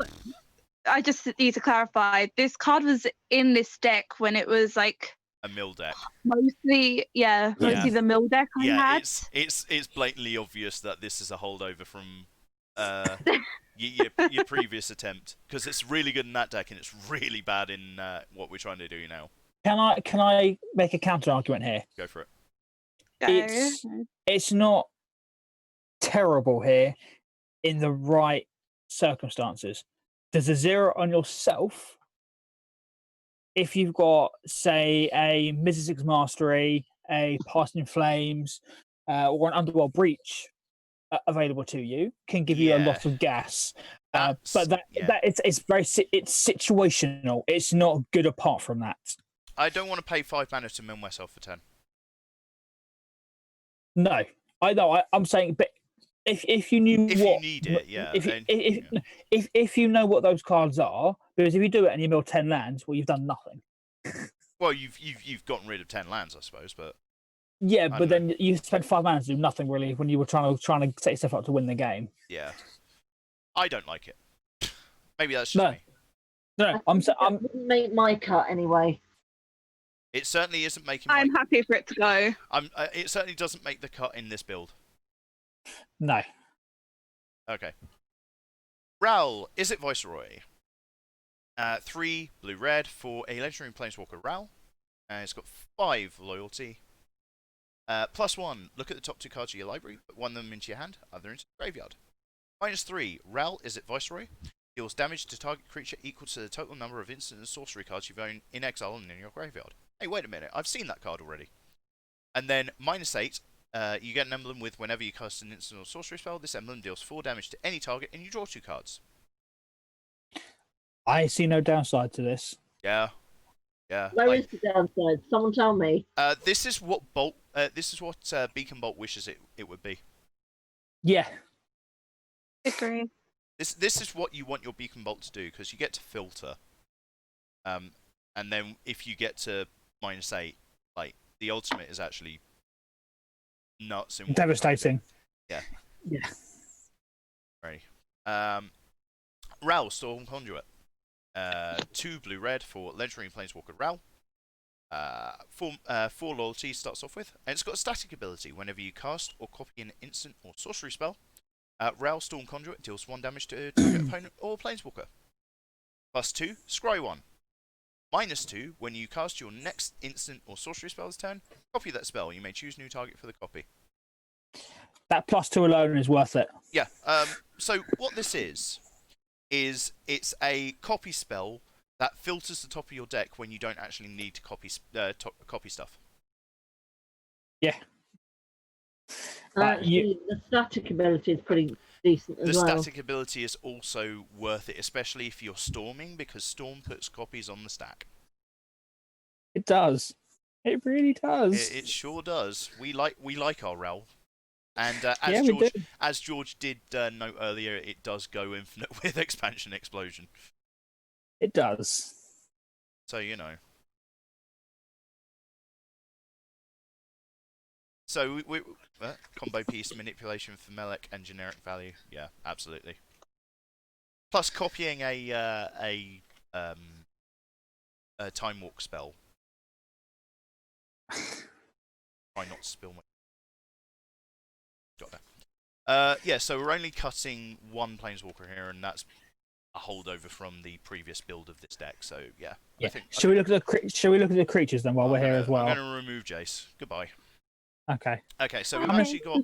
I just need to clarify. This card was in this deck when it was like A mill deck. mostly the mill deck I Yeah, had. it's blatantly obvious that this is a holdover from your previous attempt, because it's really good in that deck and it's really bad in what we're trying to do now. Can I make a counter argument here? Go for it. It's not terrible here in the right circumstances. there's a 0 on yourself if you've got, say, a Mystics Mastery, a Passing Flames, or an Underworld Breach available to you, can give you a lot of gas. But it's it's situational. It's not good apart from that. I don't want to pay 5 mana to mill myself for 10. No, I know. I'm saying, but if you knew If what, you need it, yeah. If you know what those cards are, because if you do it and you mill 10 lands, well, you've done nothing. Well, you've gotten rid of 10 lands, I suppose, but yeah, but then you spent 5 mana to do nothing really when you were trying to set yourself up to win the game. Yeah, I don't like it. Maybe that's just me. No, That wouldn't make my cut anyway. It certainly isn't making. I'm happy for it to go. It certainly doesn't make the cut in this build. No. Okay. Ral, Izzet Viceroy. 3 blue-red for a legendary planeswalker Ral. It's got 5 loyalty. +1, look at the top 2 cards of your library, put one of them into your hand, other into the graveyard. -3, Ral, Izzet Viceroy. Deals damage to target creature equal to the total number of instant and sorcery cards you've owned in exile and in your graveyard. Hey, wait a minute, I've seen that card already. And then -8, you get an emblem with whenever you cast an instant or sorcery spell, this emblem deals 4 damage to any target and you draw 2 cards. I see no downside to this. Yeah. Yeah. Where is the downside? Someone tell me. This is what Beacon Bolt wishes it would be. Yeah. Agree. This is what you want your Beacon Bolt to do, because you get to filter. And then if you get to -8, like, the ultimate is actually nuts and devastating. Yeah. Yeah. Ready. Ral, Storm Conduit. 2 blue-red for legendary planeswalker Ral. 4 loyalty starts off with, and it's got a static ability. Whenever you cast or copy an instant or sorcery spell, Ral Storm Conduit deals 1 damage to target opponent or planeswalker. +2, scry 1. -2, when you cast your next instant or sorcery spell this turn, copy that spell. You may choose new target for the copy. That +2 alone is worth it. Yeah. So what this is it's a copy spell that filters the top of your deck when you don't actually need to copy stuff. Yeah. The static ability is pretty decent as well. The static ability is also worth it, especially if you're storming, because Storm puts copies on the stack. It does. It really does. It sure does. We like our Ral. And as George did note earlier, it does go infinite with Expansion Explosion. It does. So, you know. So, combo piece, manipulation for Melek, and generic value. Yeah, absolutely. Plus, copying a Time Walk spell. Try not to spill my... Got that. Yeah, so we're only cutting 1 planeswalker here, and that's a holdover from the previous build of this deck. So yeah. Should we look at the creatures then while we're here as well? I'm going to remove Jace. Goodbye. Okay. Okay, so we've actually got.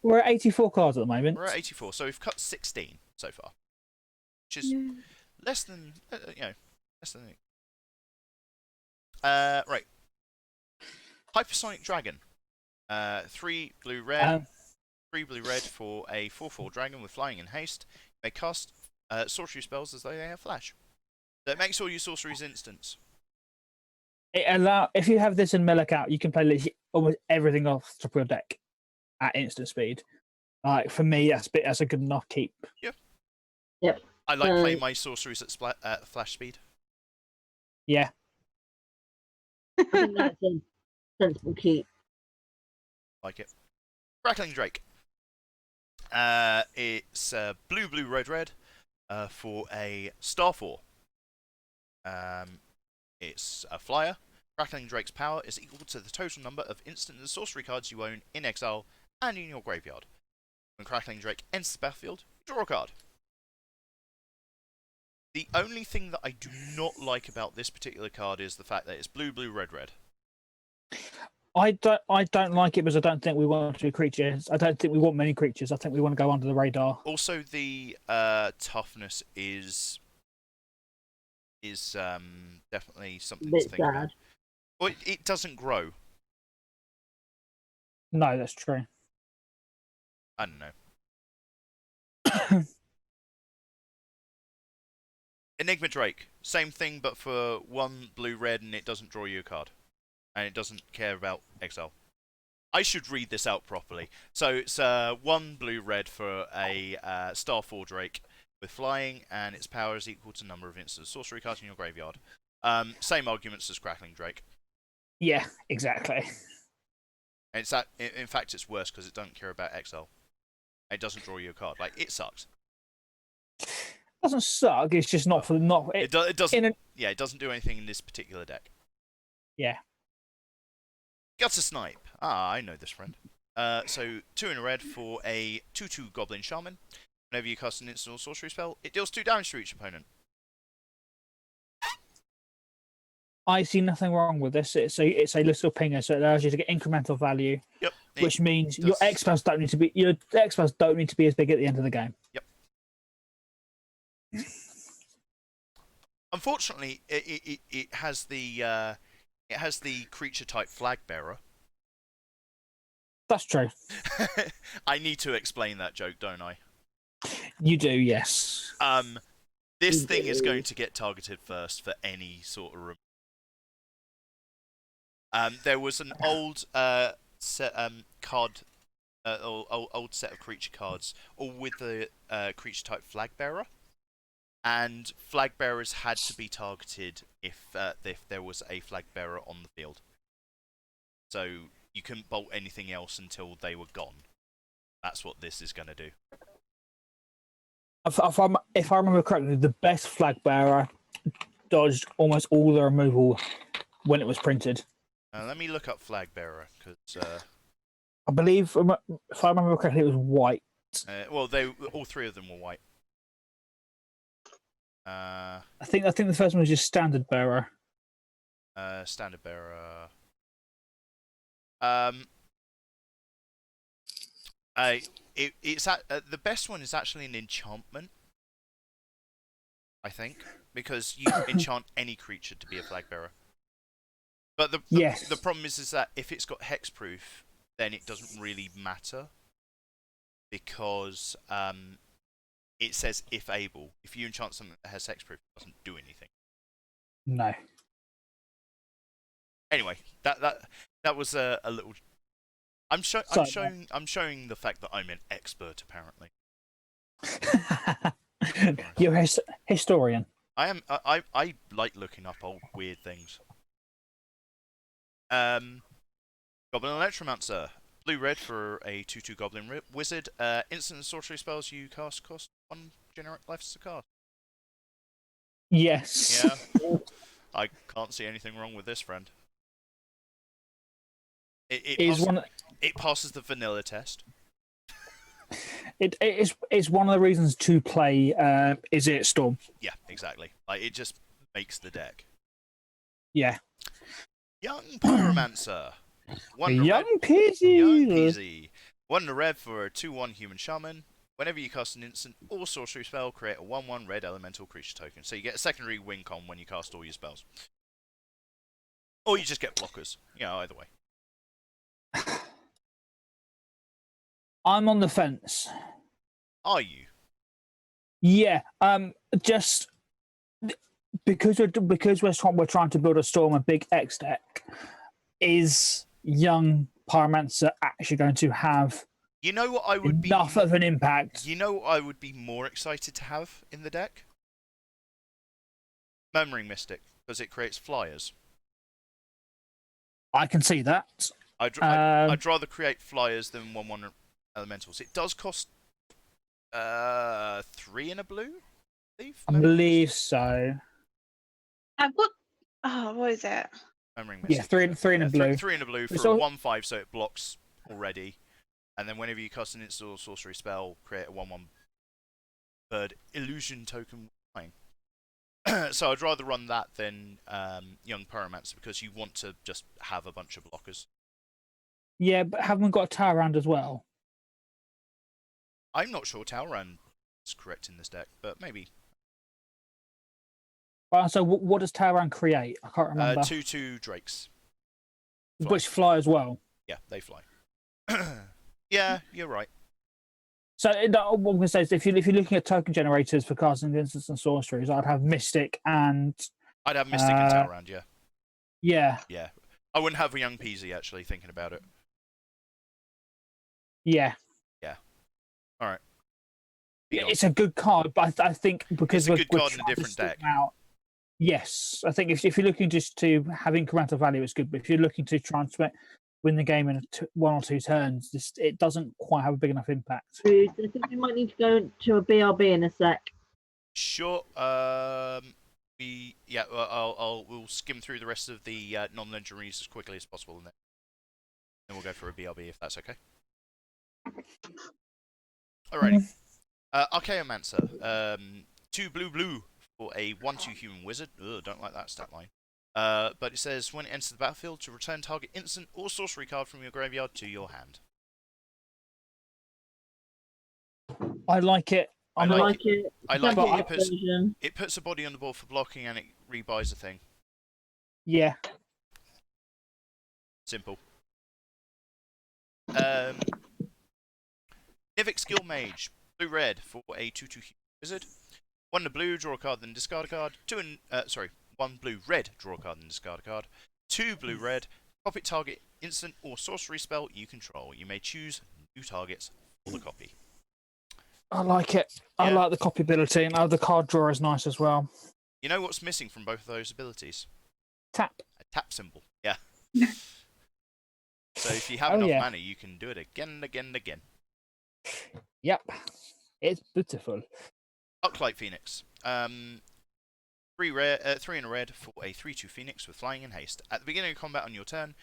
We're at 84 cards at the moment. We're at 84, so we've cut 16 so far, which is less than less than. Right. Hypersonic Dragon. 3 blue-red. 3 blue-red for a 4/4 dragon with flying and haste. You may cast sorcery spells as though they have flash. So it makes all your sorceries instants. If you have this in Melek out, you can play literally almost everything off the top of your deck at instant speed. Like for me, that's a good enough keep. Yep. I like playing my sorceries at flash speed. Yeah. I think that's a sensible keep. Like it. Crackling Drake. It's blue, red for a Star 4. It's a flyer. Crackling Drake's power is equal to the total number of instant and sorcery cards you own in exile and in your graveyard. When Crackling Drake enters the battlefield, draw a card. The only thing that I do not like about this particular card is the fact that it's blue, red. I don't like it because I don't think we want to do creatures. I don't think we want many creatures. I think we want to go under the radar. Also, the toughness is definitely something to Bit think about. sad. Well, it doesn't grow. No, that's true. I don't know. Enigma Drake, same thing, but for 1 blue-red, and it doesn't draw you a card, and it doesn't care about exile. I should read this out properly. So it's 1 blue-red for a Star 4 Drake with flying, and its power is equal to number of instant sorcery cards in your graveyard. Same arguments as Crackling Drake. Yeah, exactly. And it's that. In fact, it's worse because it doesn't care about exile. It doesn't draw you a card. Like, it sucks. Doesn't suck. It's just not for not. It doesn't. a- Yeah, it doesn't do anything in this particular deck. Yeah. Guts a Snipe. Ah, I know this friend. So 2 in a red for a 2/2 Goblin Shaman. Whenever you cast an instant or sorcery spell, it deals 2 damage to each opponent. I see nothing wrong with this. It's a little pinger, so it allows you to get incremental value, Yep. which means does. your X spells don't need to be as big at the end of the game. Yep. Unfortunately, it has the creature type Flag Bearer. That's true. I need to explain that joke, don't I? You do, yes. This thing is going to get targeted first for any sort of. There was an old set card, old set of creature cards, all with the creature type Flag Bearer, and Flag Bearers had to be targeted if there was a Flag Bearer on the field. So you couldn't bolt anything else until they were gone. That's what this is going to do. If I remember correctly, the best flag bearer dodged almost all the removal when it was printed. Let me look up Flag Bearer because. I believe, if I remember correctly, it was white. Well, all 3 of them were white. I think the first one was just standard bearer. Standard Bearer. It's the best one is actually an enchantment. I think because you enchant any creature to be a Flag Bearer. But the problem is that if it's got hexproof, then it doesn't really matter because it says if able. If you enchant something that has hexproof, it doesn't do anything. No. Anyway, that was a little. I'm showing the fact that I'm an expert. Apparently, you're a historian. I am. I like looking up old weird things. Goblin Electromancer. Blue-red for a 2/2 Goblin Wizard. Instant and sorcery spells you cast cost 1 generic life as a card. Yes. Yeah. I can't see anything wrong with this, friend. It passes the vanilla test. It's one of the reasons to play Izzet Storm. Yeah, exactly. Like, it just makes the deck. Yeah. Young Pyromancer. Young peasy. 1 in a red for a 2/1 human shaman. Whenever you cast an instant or sorcery spell, create a 1/1 red elemental creature token. So you get a secondary win con when you cast all your spells. Or you just get blockers. Yeah, either way. I'm on the fence. Are you? Yeah. Just because we're trying to build a Storm, a big X deck. Is young Pyromancer actually going to have You know what I would enough of an impact? You know what I would be more excited to have in the deck? Murmuring Mystic, because it creates flyers. I can see that. I'd rather create flyers than 1/1 elementals. It does cost 3 in a blue, I believe so. I've got. Oh, what is it? Murmuring Yeah, Mystic. three in a blue. 3 in a blue for So- a 1/5, so it blocks already. And then whenever you cast an instant or sorcery spell, create a 1/1 bird illusion token flying. So I'd rather run that than Young Pyromancer because you want to just have a bunch of blockers. Yeah, but haven't we got a tower round as well? I'm not sure Talran is correct in this deck, but maybe. So what does tower round create? I can't remember. 2/2 Drakes. Fly. Which fly as well. Yeah, they fly. Yeah, you're right. So what I'm going to say is, if you're looking at token generators for casting instants and sorceries, I'd have Mystic and I'd have Mystic and Talrand, yeah. yeah, Yeah. I wouldn't have a young Peasy, actually, thinking about it. yeah. Yeah. Alright. Yeah, it's a good card, but I think because It's a good we're card in a trying to different sort deck. Out, yes, I think if you're looking just to have incremental value, it's good. But if you're looking to try and win the game in one or two turns, it doesn't quite have a big enough impact. I think we might need to go to a BRB in a sec. Sure. We'll skim through the rest of the non-legendaries as quickly as possible, and then we'll go for a BRB if that's okay. Alrighty. Archaeomancer. 2 blue for a 1/2 human wizard. Ugh, don't like that stat line. But it says when it enters the battlefield, to return target instant or sorcery card from your graveyard to your hand. I like it. I like it. I like it. It puts a body on the board for blocking and it rebuys a thing. Yeah. Simple. Nivik Skill Mage. Blue-red for a 2/2 human wizard. 1 blue, draw a card, then discard a card. 1 blue-red, draw a card, then discard a card. 2 blue-red, copy target instant or sorcery spell you control. You may choose new targets for the copy. I like it. Yeah. I like the copy ability, and the card draw is nice as well. You know what's missing from both of those abilities? Tap. A tap symbol. Yeah. So if you have enough mana, you can do it again and again and again. Yep. It's beautiful. Arclight Phoenix. 3 in a red for a 3/2 Phoenix with flying and haste. At the beginning of combat on your turn,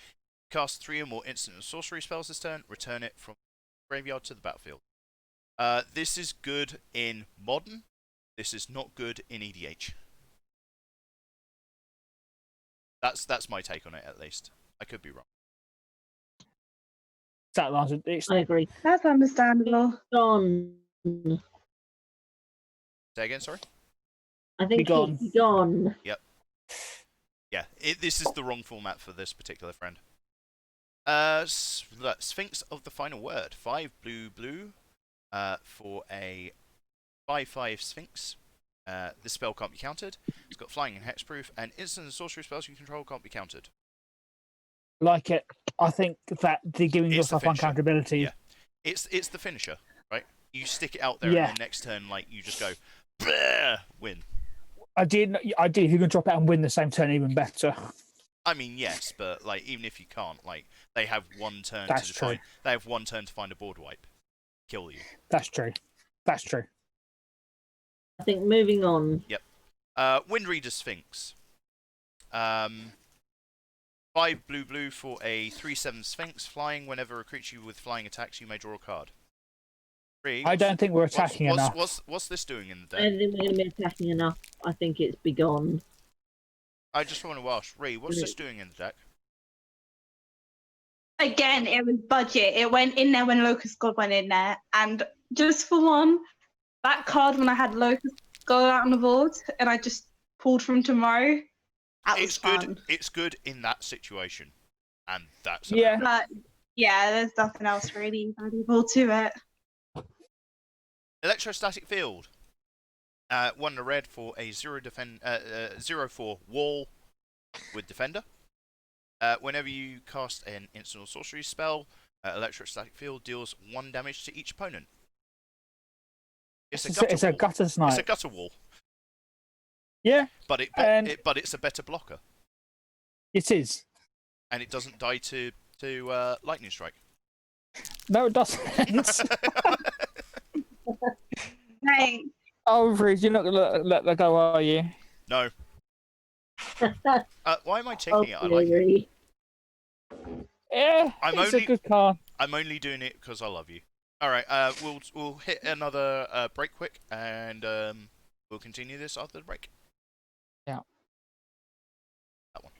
cast 3 or more instant and sorcery spells this turn. Return it from the graveyard to the battlefield. This is good in Modern. This is not good in EDH. That's my take on it, at least. I could be wrong. I agree. That's understandable. Gone. Say again, sorry? I think he's gone. Yep. Yeah, this is the wrong format for this particular friend. Sphinx of the Final Word. 5 blue, for a 5/5 Sphinx. This spell can't be countered. It's got flying and hexproof, and instant and sorcery spells you control can't be countered. Like it. I think that they're giving It's yourself the finisher. uncounterability. Yeah. It's the finisher, right? You stick it out there, Yeah. and then next turn, like, you just go, bleh, win. I did. If you can drop it and win the same turn, even better. I mean, yes, but like, even if you can't, like, they have one turn That's to true. find. They have one turn to find a board wipe, kill you. That's true. That's true. I think moving on. Yep. Windreader Sphinx. 5 blue for a 3/7 Sphinx. Flying. Whenever a creature with flying attacks, you may draw a card. 3. I don't think we're attacking enough. What's this doing in the I deck? don't think we're going to be attacking enough. I think it's begone. I just want to ask, Ree, what's this doing in the deck? Again, it was budget. It went in there when Locust God went in there. And just for one, that card when I had Locust God out on the board and I just pulled from tomorrow, that was fun. It's good in that situation. And that's Yeah. But yeah, there's nothing else really valuable to it. Electrostatic Field. 1 in a red for a 0/4 wall with Defender. Whenever you cast an instant or sorcery spell, Electrostatic Field deals 1 damage to each opponent. It's a gutter snipe. It's a gutter wall. Yeah. But it's a better blocker. It is. And it doesn't die to lightning strike. No, it doesn't. Thanks. Oh, Reed, you're not going to let that go, are you? No. Why am I taking it? I like it. Yeah, it's a good card. I'm only doing it because I love you. All right, we'll hit another break quick, and we'll continue this after the break. Yeah. That one.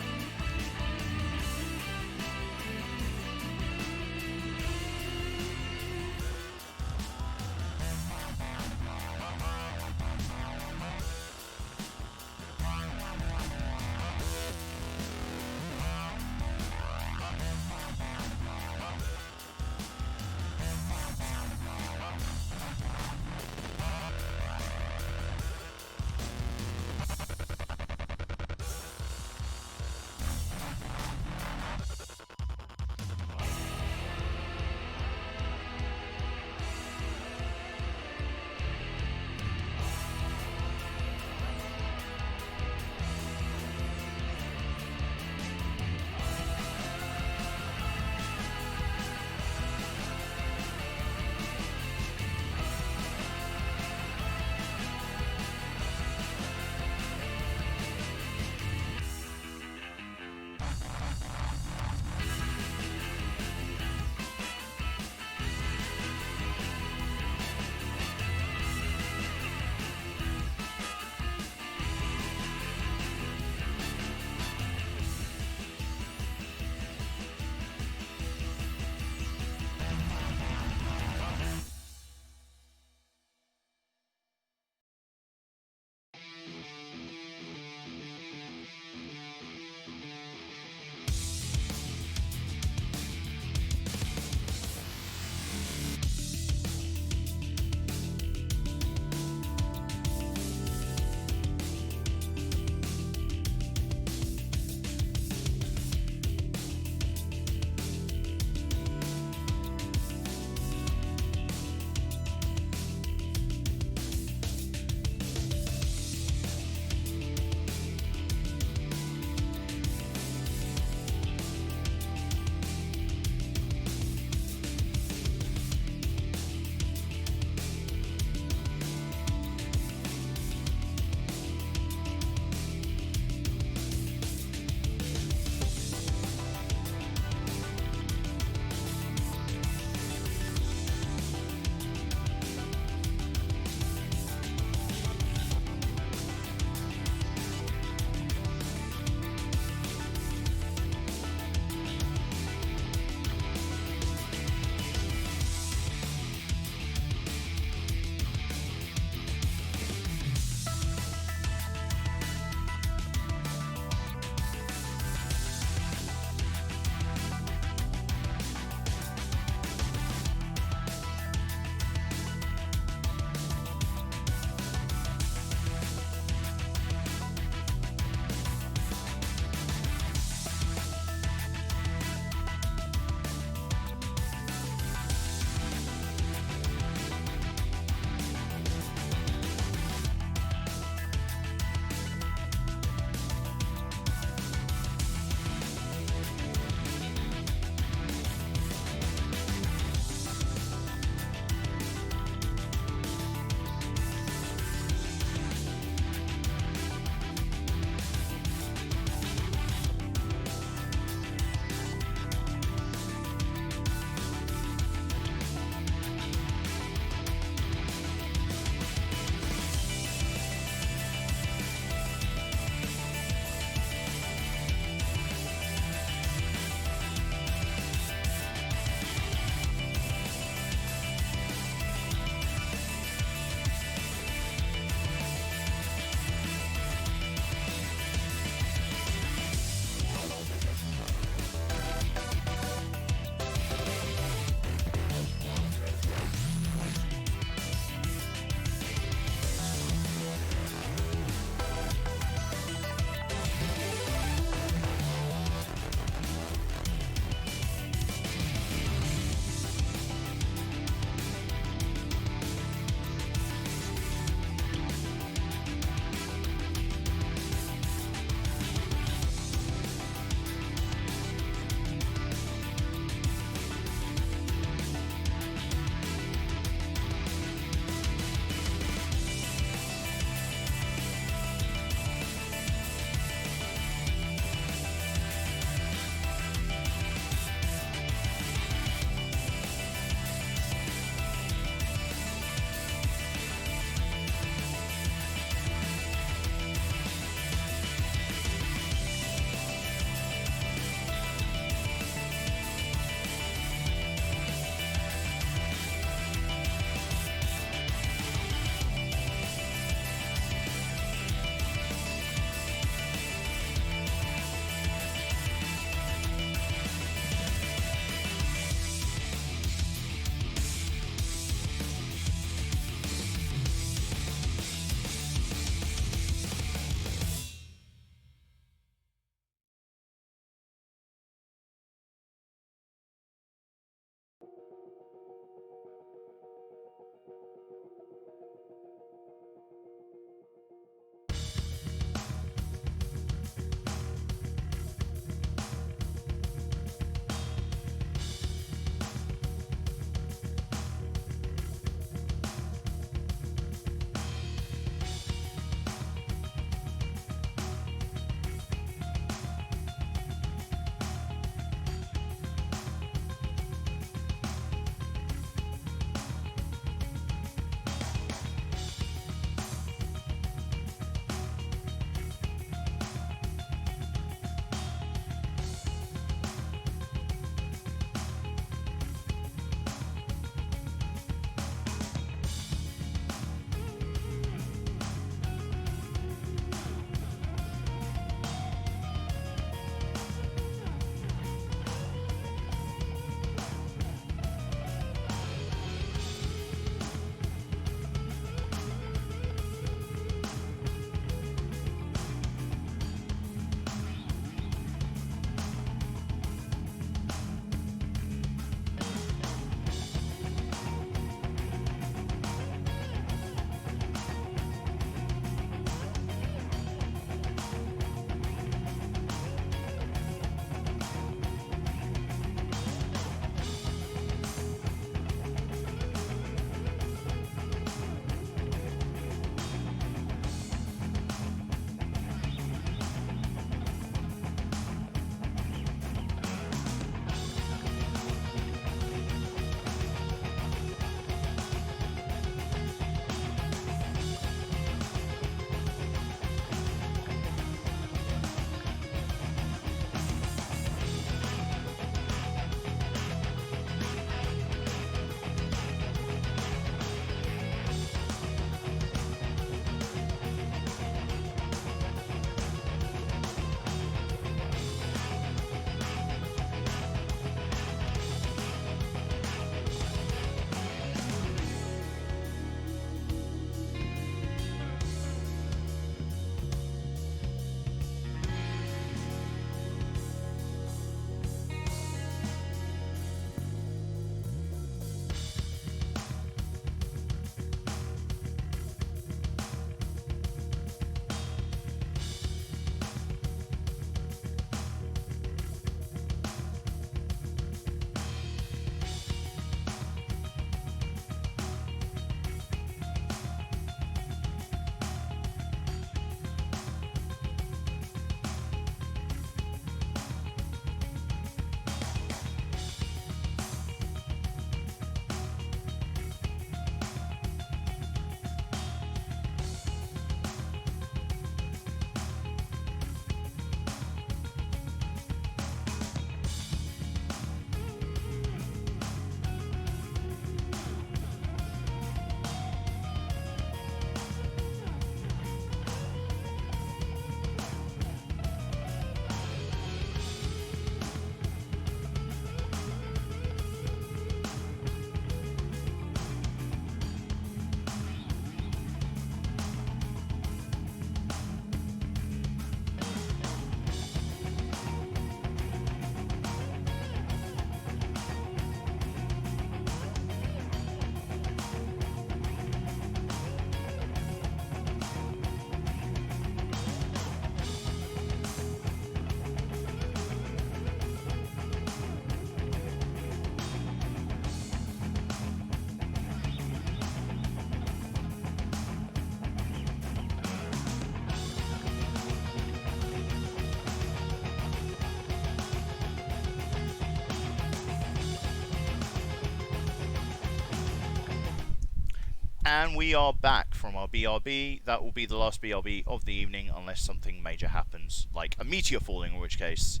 And we are back from our BRB. That will be the last BRB of the evening, unless something major happens, like a meteor falling, in which case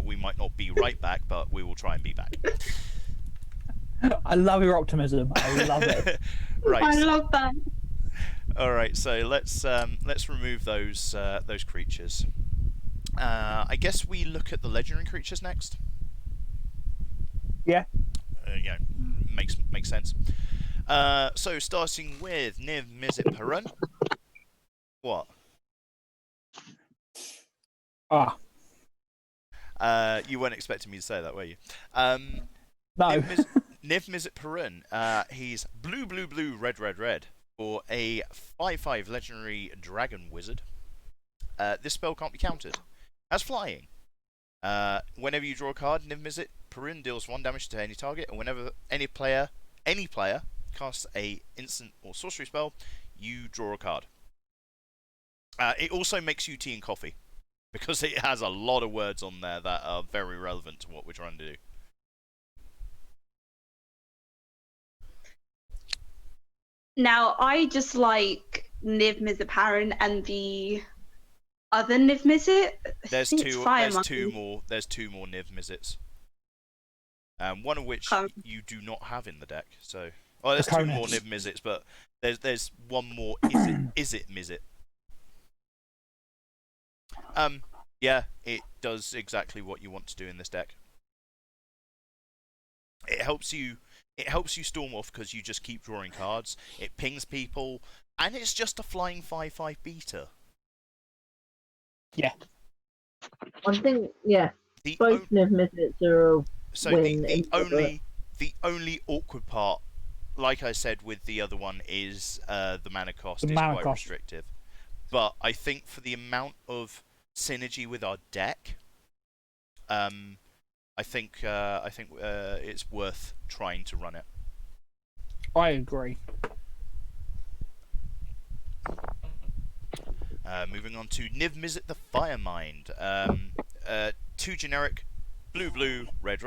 we might not be right back, but we will try and be back. I love your optimism. I love it. Right. I love that. All right. So let's remove those creatures. I guess we look at the legendary creatures next. Yeah. Yeah, makes sense. So starting with Niv Mizzet Perun. What? Ah, You weren't expecting me to say that, were you? no. Niv Mizzet Perun. He's blue, red, red for a 5/5 legendary dragon wizard. This spell can't be countered. As flying. Whenever you draw a card, Niv Mizzet Perun deals 1 damage to any target, and whenever any player casts a instant or sorcery spell, you draw a card. It also makes you tea and coffee, because it has a lot of words on there that are very relevant to what we're trying to do. Now, I just like Niv Mizzet Perun and the other Niv Mizzet. There's two more Niv Mizzets. One of which you do not have in the deck. So, there's two more Niv Mizzets, but there's one more Izzet Mizzet. Yeah, it does exactly what you want to do in this deck. It helps you storm off because you just keep drawing cards. It pings people, and it's just a flying 5/5 beta. Yeah. One thing, yeah. Both Niv Mizzets are a win. The only awkward part, like I said with the other one, is the mana cost is quite restrictive. But I think for the amount of synergy with our deck, I think it's worth trying to run it. I agree. Moving on to Niv Mizzet the Firemind. 2 generic, blue, red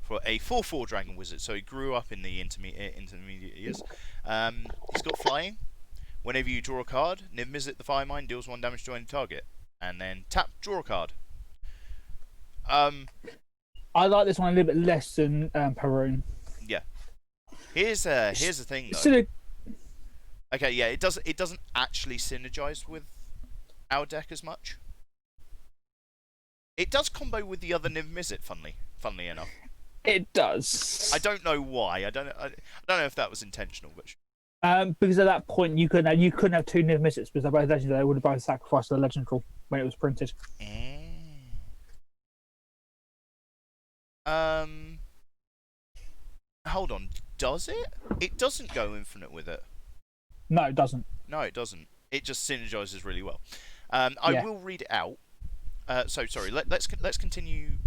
for a 4/4 dragon wizard. So he grew up in the intermediate years. He's got flying. Whenever you draw a card, Niv Mizzet the Firemind deals 1 damage to any target, and then tap, draw a card. I like this one a little bit less than Perun. Yeah. Here's the thing though. Okay, yeah, it doesn't actually synergize with our deck as much. It does combo with the other Niv Mizzet, funnily enough. It does. I don't know why. I don't know if that was intentional, but because at that point you couldn't have 2 Niv Mizzets because they're both legendary. They would have both sacrificed the legendary when it was printed. Hold on. Does it? It doesn't go infinite with it. No, it doesn't. No, it doesn't. It just synergizes really well. I will read it out. So sorry. Let's continue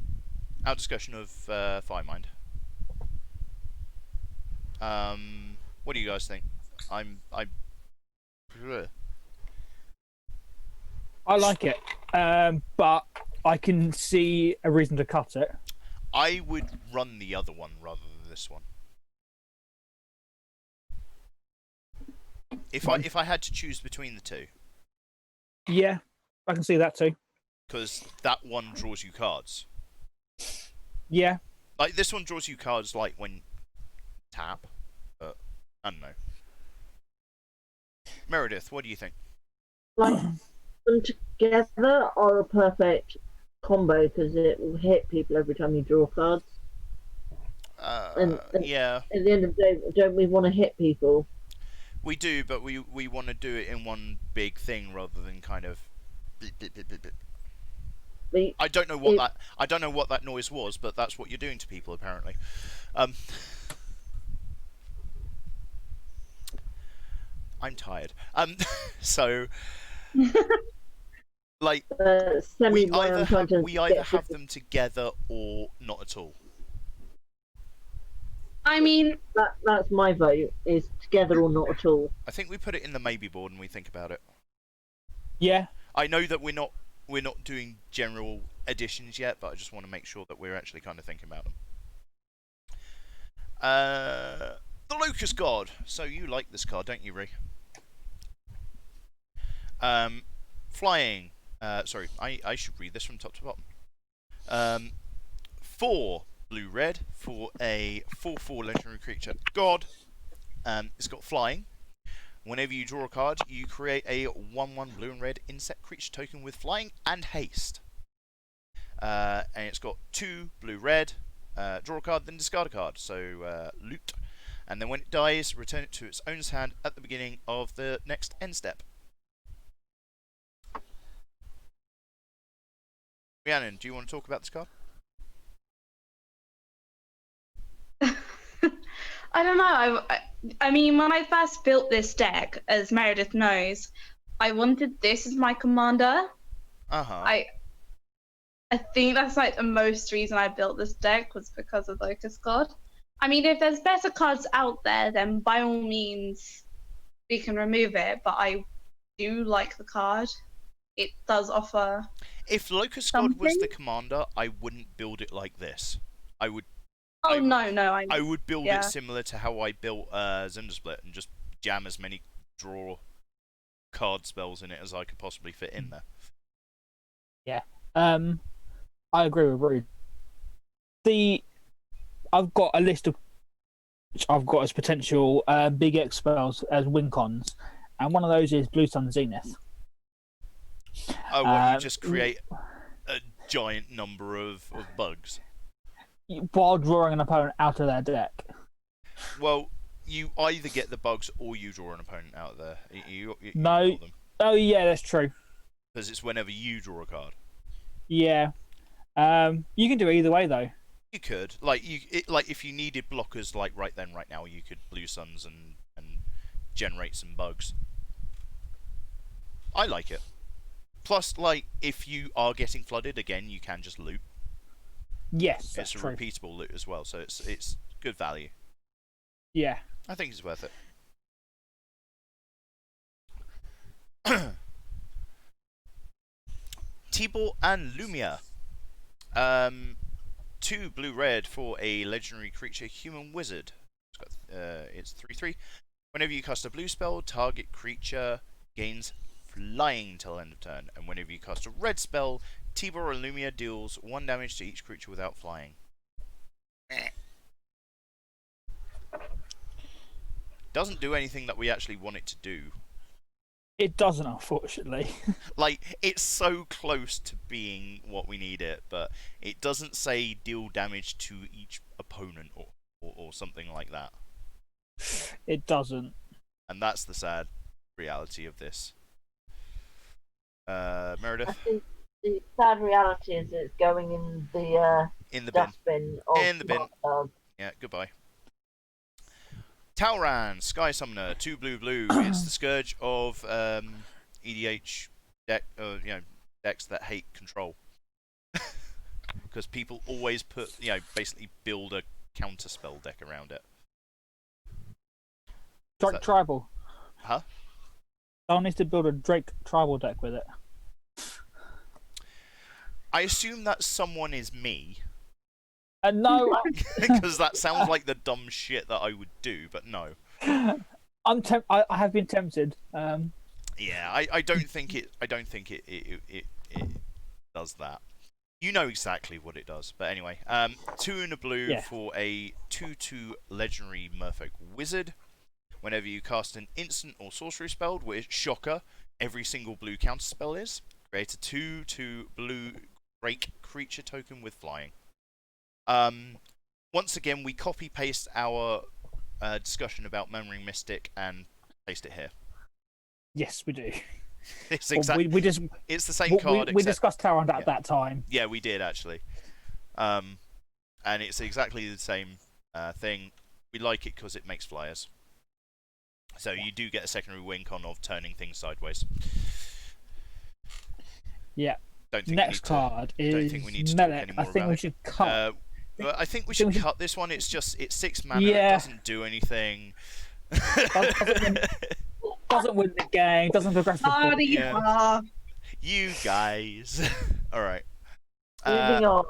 our discussion of Firemind. What do you guys think? I like it, but I can see a reason to cut it. I would run the other one rather than this one. If I had to choose between the two. Yeah, I can see that too. Because that one draws you cards. Yeah. Like this one draws you cards like when tap, but I don't know. Meredith, what do you think? Like them together are a perfect combo because it will hit people every time you draw cards. And yeah. At the end of the day, don't we want to hit people? We do, but we want to do it in one big thing rather than kind of. I don't know what that noise was, but that's what you're doing to people apparently. I'm tired. So like we either have them together or not at all. I mean, that's my vote, is together or not at all. I think we put it in the maybe board and we think about it. Yeah. I know that we're not doing general additions yet, but I just want to make sure that we're actually kind of thinking about them. The Locust God. So you like this card, don't you, Ree? Flying. Sorry, I should read this from top to bottom. 4 blue-red for a 4/4 legendary creature. God. It's got flying. Whenever you draw a card, you create a 1/1 blue and red insect creature token with flying and haste. And it's got 2 blue-red. Draw a card, then discard a card. So loot. And then when it dies, return it to its owner's hand at the beginning of the next end step. Rhiannon, do you want to talk about this card? I don't know. I mean, when I first built this deck, as Meredith knows, I wanted this as my commander. I think that's like the most reason I built this deck was because of Locust God. I mean, if there's better cards out there, then by all means we can remove it. But I do like the card. It does offer. If Locust God was the commander, I wouldn't build it like this. I would. Oh no! I would build it similar to how I built Zundersplit and just jam as many draw card spells in it as I could possibly fit in there. Yeah. I agree with Rude. I've got a list of which I've got as potential big X spells as win cons, and one of those is Blue Sun Zenith. Oh, well, you just create a giant number of bugs. While drawing an opponent out of their deck. Well, you either get the bugs or you draw an opponent out of there. You no. Them. Oh, yeah, that's true. Because it's whenever you draw a card. Yeah. You can do it either way, though. You could. Like if you needed blockers like right then, right now, you could Blue Suns and generate some bugs. I like it. Plus, like, if you are getting flooded, again, you can just loot. Yes, that's it's a true. repeatable loot as well, so it's good value. Yeah. I think it's worth it. Tibor and Lumia. 2 blue-red for a legendary creature, human wizard. It's 3/3. Whenever you cast a blue spell, target creature gains flying till end of turn. And whenever you cast a red spell, Tibor or Lumia deals 1 damage to each creature without flying. Doesn't do anything that we actually want it to do. It doesn't, unfortunately. Like, it's so close to being what we need it, but it doesn't say deal damage to each opponent or something like that. It doesn't. And that's the sad reality of this. Meredith? I think the sad reality is it's going in the bin. dustbin. In the bin. Yeah, goodbye. Talran, Sky Summoner, 2 blue. It's the scourge of EDH decks that hate control. Because people always basically build a counterspell deck around it. Drake Tribal. Huh? Someone needs to build a Drake Tribal deck with it. I assume that someone is me. No. Because that sounds like the dumb shit that I would do, but no. I have been tempted. Yeah, I don't think it. I don't think it does that. You know exactly what it does, but anyway. 2 in a blue for a 2/2 legendary Merfolk wizard. Whenever you cast an instant or sorcery spell, which shocker, every single blue counter spell is, create a 2/2 blue break creature token with flying. Once again, we copy paste our discussion about Memory Mystic and paste it here. Yes, we do. It's exactly. It's the same card. We discussed Talran at that time. Yeah, we did actually. And it's exactly the same thing. We like it because it makes flyers. So you do get a secondary win con of turning things sideways. Yeah. Don't think Next card is Melek. I think we should cut. I think we should cut this one. It's 6 mana. It doesn't do anything. Doesn't win the game. Doesn't progress the board. You guys. All right. Moving on.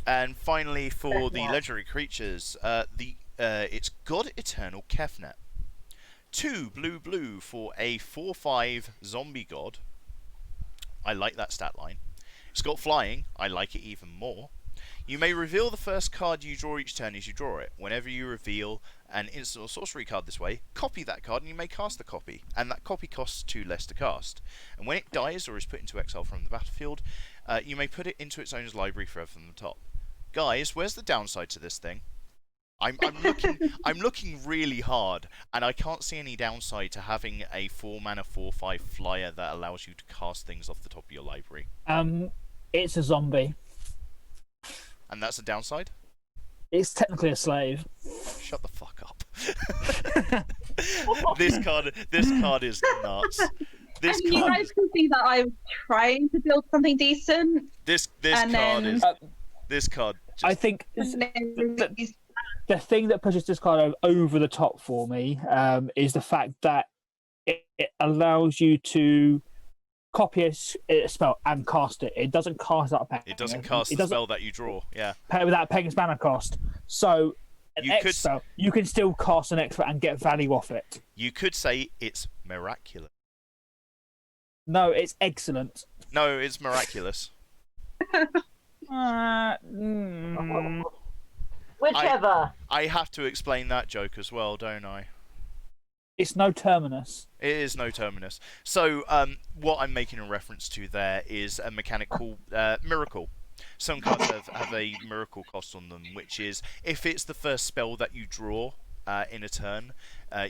And finally, for the legendary creatures, the it's God Eternal Kefnet. 2 blue for a 4/5 zombie god. I like that stat line. It's got flying. I like it even more. You may reveal the first card you draw each turn as you draw it. Whenever you reveal an instant or sorcery card this way, copy that card and you may cast the copy. And that copy costs 2 less to cast. And when it dies or is put into exile from the battlefield, you may put it into its owner's library forever from the top. Guys, where's the downside to this thing? I'm looking really hard, and I can't see any downside to having a 4-mana 4/5 flyer that allows you to cast things off the top of your library. It's a zombie. And that's a downside? It's technically a slave. Shut the fuck up. This card is nuts. This You card guys can see that I'm trying to build something decent. this and card then- is this card just, I think And then the thing that pushes this card over the top for me is the fact that it allows you to copy a spell and cast it. It doesn't cast out a pen. it doesn't cast the spell that you draw. Yeah. Pay without paying its mana cost. So an You X could- spell, you can still cast an X spell and get value off it. You could say it's miraculous. No, it's excellent. No, it's miraculous. Whichever. I have to explain that joke as well, don't I? It's no terminus. It is no terminus. So, what I'm making a reference to there is a mechanic called Miracle. Some cards have a Miracle cost on them, which is if it's the first spell that you draw in a turn,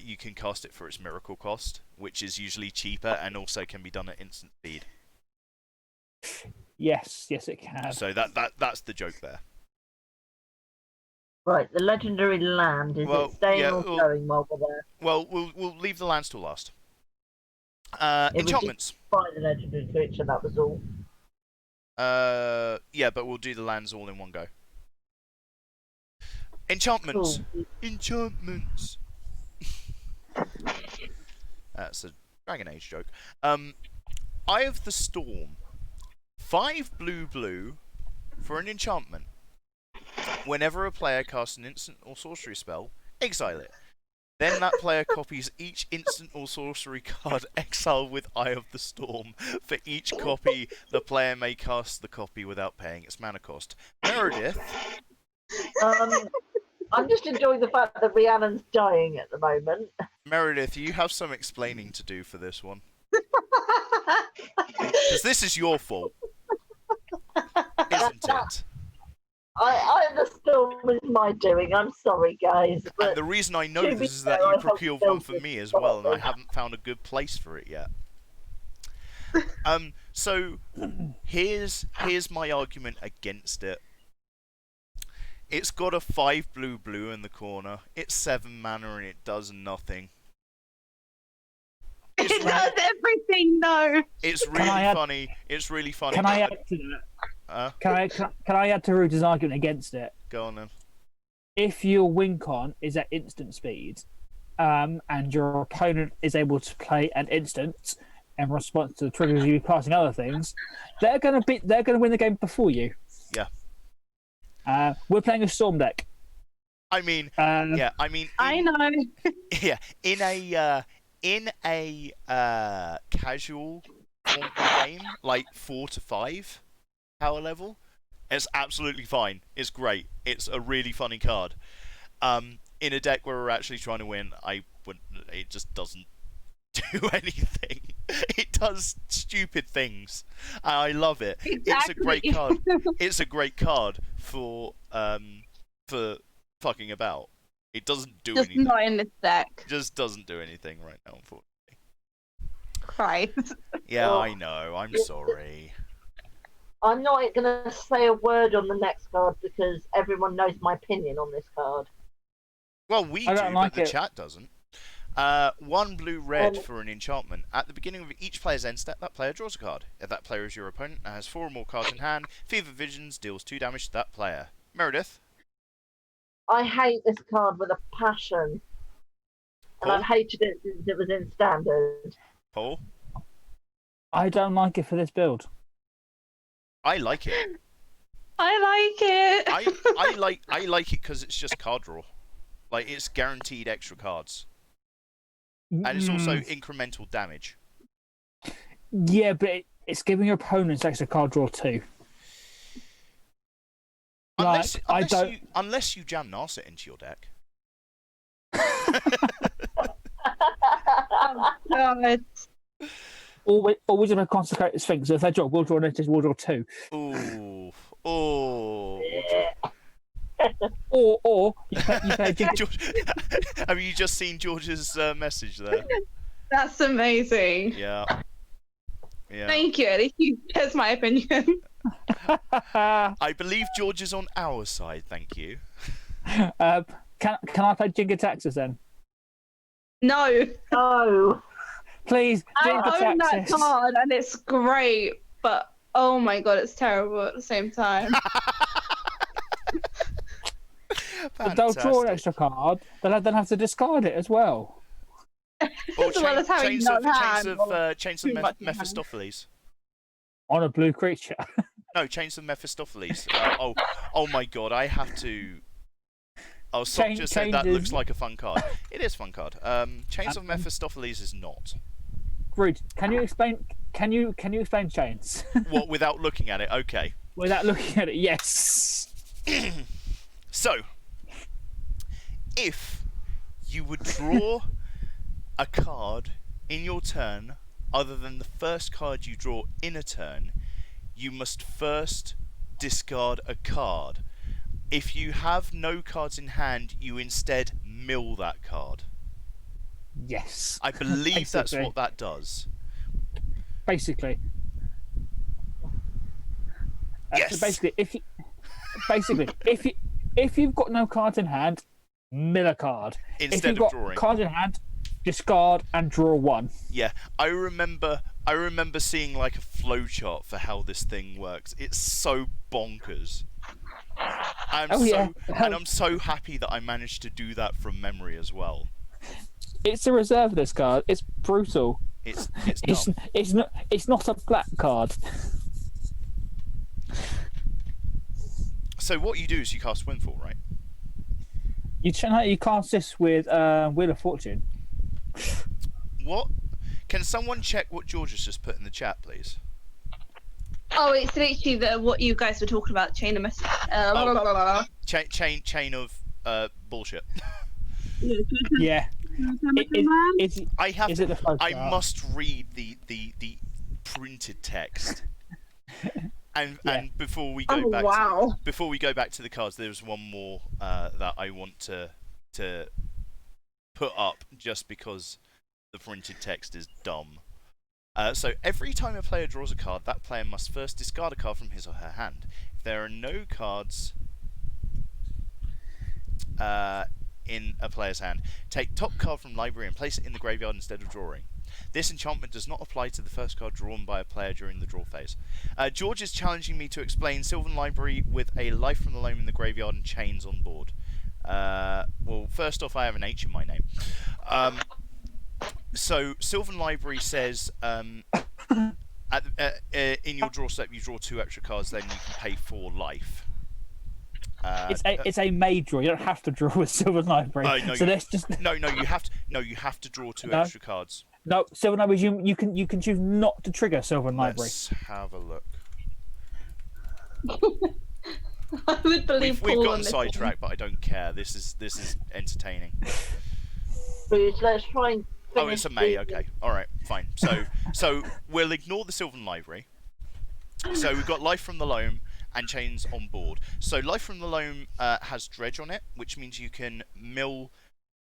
you can cast it for its Miracle cost, which is usually cheaper and also can be done at instant speed. Yes, it can. So that's the joke there. Right, the legendary land. Is it staying or going while we're there? Well, we'll leave the lands till last. It was just Enchantments. Find the legendary creature, that was all. Yeah, but we'll do the lands all in one go. Enchantments. Cool. Enchantments. That's a Dragon Age joke. Eye of the Storm. 5 blue for an enchantment. Whenever a player casts an instant or sorcery spell, exile it. Then that player copies each instant or sorcery card exiled with Eye of the Storm. For each copy, the player may cast the copy without paying its mana cost. Meredith. I'm just enjoying the fact that Rhiannon's dying at the moment. Meredith, you have some explaining to do for this one. Because this is your fault. Isn't it? Eye of the Storm is my doing. I'm sorry, guys. And But the reason I know to be this is that fair, I you have procured one built for it me as well, and I properly. haven't found a good place for it yet. So here's my argument against it. It's got a 5 blue in the corner. It's 7 mana and it does nothing. It's it does everything, though. It's Can really I add- funny. It's really funny. Can I add to that? Can I add to Rudy's argument against it? Go on then. If your win con is at instant speed, and your opponent is able to play an instant in response to the triggers you casting other things, they're gonna win the game before you. Yeah. We're playing a storm deck. I mean, Yeah. I mean, I know. yeah, in a casual game like 4 to 5 power level, it's absolutely fine. It's great. It's a really funny card. In a deck where we're actually trying to win, it just doesn't do anything. It does stupid things, and I love it. Exactly. It's a great card. It's a great card for fucking about. It doesn't do Just anything. not in this deck. Just doesn't do anything right now, unfortunately. Christ. Yeah, Oh. I know. I'm sorry. I'm not going to say a word on the next card because everyone knows my opinion on this card. Well, we I do, don't but like the it. chat doesn't. 1 blue for an enchantment. At the beginning of each player's end step, that player draws a card. If that player is your opponent and has 4 or more cards in hand, Fever Visions deals 2 damage to that player. Meredith? I hate this card with a passion. And Paul? I've hated it since it was in standard. Paul? I don't like it for this build. I like it. I like it. I like it because it's just card draw. Like, it's guaranteed extra cards. And it's also incremental damage. Yeah, but it's giving your opponents extra card draw too. Unless you jam Narset into your deck. Oh, God. Always have a consecrated sphinx. So if they draw, we'll draw notice, we'll draw 2. Ooh. Or you play George, have you just seen George's message there? That's amazing. Yeah. Thank you. At least here's my opinion. I believe George is on our side, thank you. Can I play Jinga Taxes then? No. Oh, Please, I Jinga own that Taxes. card and it's great, but oh my god, it's terrible at the same time. But they'll draw an extra card. They'll then have to discard it as well. Or As well as having no hand or Chains too of much in hand. Mephistopheles. On a blue creature. No, Chains of Mephistopheles. Oh my god, I have to. Oh, Sock just said that looks like a fun card. It is a fun card. Chains of Mephistopheles is not. Rude. Can you explain? Can you explain chains? What, without looking at it? Okay. Without looking at it, yes. So, if you would draw a card in your turn other than the first card you draw in a turn, you must first discard a card. If you have no cards in hand, you instead mill that card. Yes. I believe that's Basically. what that does. Basically. Yes. So basically, if you've got no cards in hand, mill a card. If Instead you've of got drawing. cards in hand, discard and draw 1. Yeah, I remember seeing like a flowchart for how this thing works. It's so bonkers. I'm so happy that I managed to do that from memory as well. It's a reserve list card. It's brutal. It's dumb. It's not a black card. So what you do is you cast Windfall, right? You cast this with Wheel of Fortune. What? Can someone check what George has just put in the chat, please? Oh, it's literally what you guys were talking about, chain of message. Chain of bullshit. Yeah. I have. Is it the photo I art? must read the printed text. And before we go back to the cards, there's one more that I want to put up just because the printed text is dumb. So every time a player draws a card, that player must first discard a card from his or her hand. If there are no cards in a player's hand, take top card from library and place it in the graveyard instead of drawing. This enchantment does not apply to the first card drawn by a player during the draw phase. George is challenging me to explain Sylvan Library with a Life from the Loam in the graveyard and chains on board. Well, first off, I have an H in my name. So Sylvan Library says in your draw step you draw 2 extra cards, then you can pay 4 life. It's a May draw. You don't have to draw with Sylvan Library. No, so let's just you have to draw 2 extra cards. No, Sylvan Library. You can choose not to trigger Sylvan Library. Let's have a look. I would believe We've Paul gotten on this sidetracked, but I don't care. This is entertaining. Bruce, let's try and Oh, finish it's a May. the- Okay, all right, fine. So we'll ignore the Sylvan Library. So we've got Life from the Loam and Chains on board. So Life from the Loam has Dredge on it, which means you can mill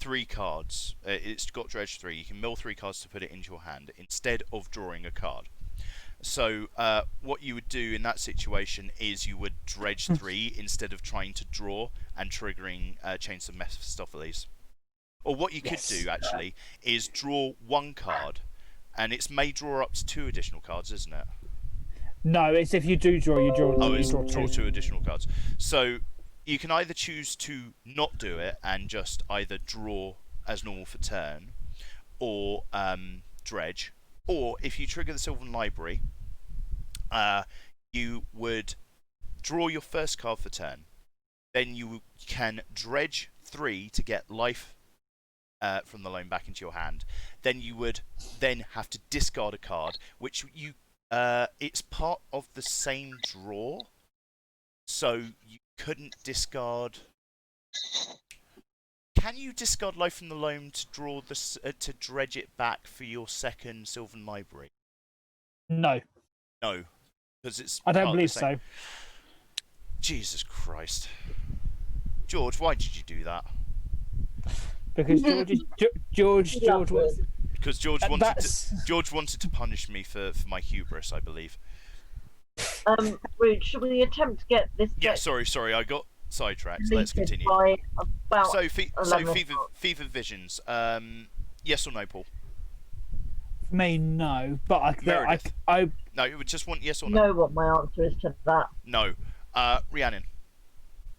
3 cards. It's got Dredge 3. You can mill 3 cards to put it into your hand instead of drawing a card. So what you would do in that situation is you would Dredge 3 instead of trying to draw and triggering Chains of Mephistopheles. Or what you could do, actually, is draw 1 card, and it's may draw up to 2 additional cards, isn't it? No, it's if you do draw, you draw. Oh, you it's draw draw 2. 2 additional cards. So you can either choose to not do it and just either draw as normal for turn, or dredge, or if you trigger the Sylvan Library, you would draw your first card for turn. Then you can dredge 3 to get life from the loam back into your hand. Then you would then have to discard a card, which you it's part of the same draw, so you couldn't discard. Can you discard life from the loam to draw to dredge it back for your second Sylvan Library? No, No, because it's. I don't part of the believe same. so. Jesus Christ, George, why did you do that? Because George wants. Because George wanted That's George wanted to punish me for my hubris, I believe. Rude, should we attempt to get this Yeah, deck sorry, I got sidetracked. Let's deleted continue. by about So, 11 Fever Visions. Yes or no, Paul? for me, no. But Meredith. I No, we just want yes or You no. know what my answer is to that. No. Rhiannon.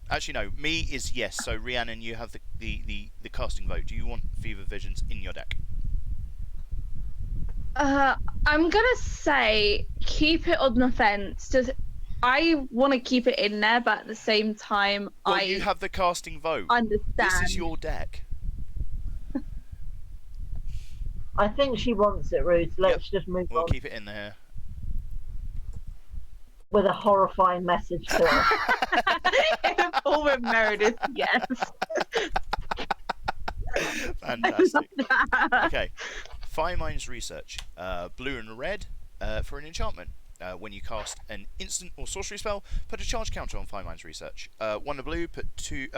Actually, no. Me is yes. So, Rhiannon, you have the casting vote. Do you want Fever Visions in your deck? I'm gonna say keep it on the fence. Just I want to keep it in there, but at the same time, Well, I you have the casting vote. understand. This is your deck. I think she wants it, Rude. So let's just move We'll on keep it in there. with a horrifying message to her. Paul with Meredith, yes. Fantastic. Okay. Fire Minds Research. Blue and red for an enchantment. When you cast an instant or sorcery spell, put a charge counter on Fire Minds Research. 1 in blue,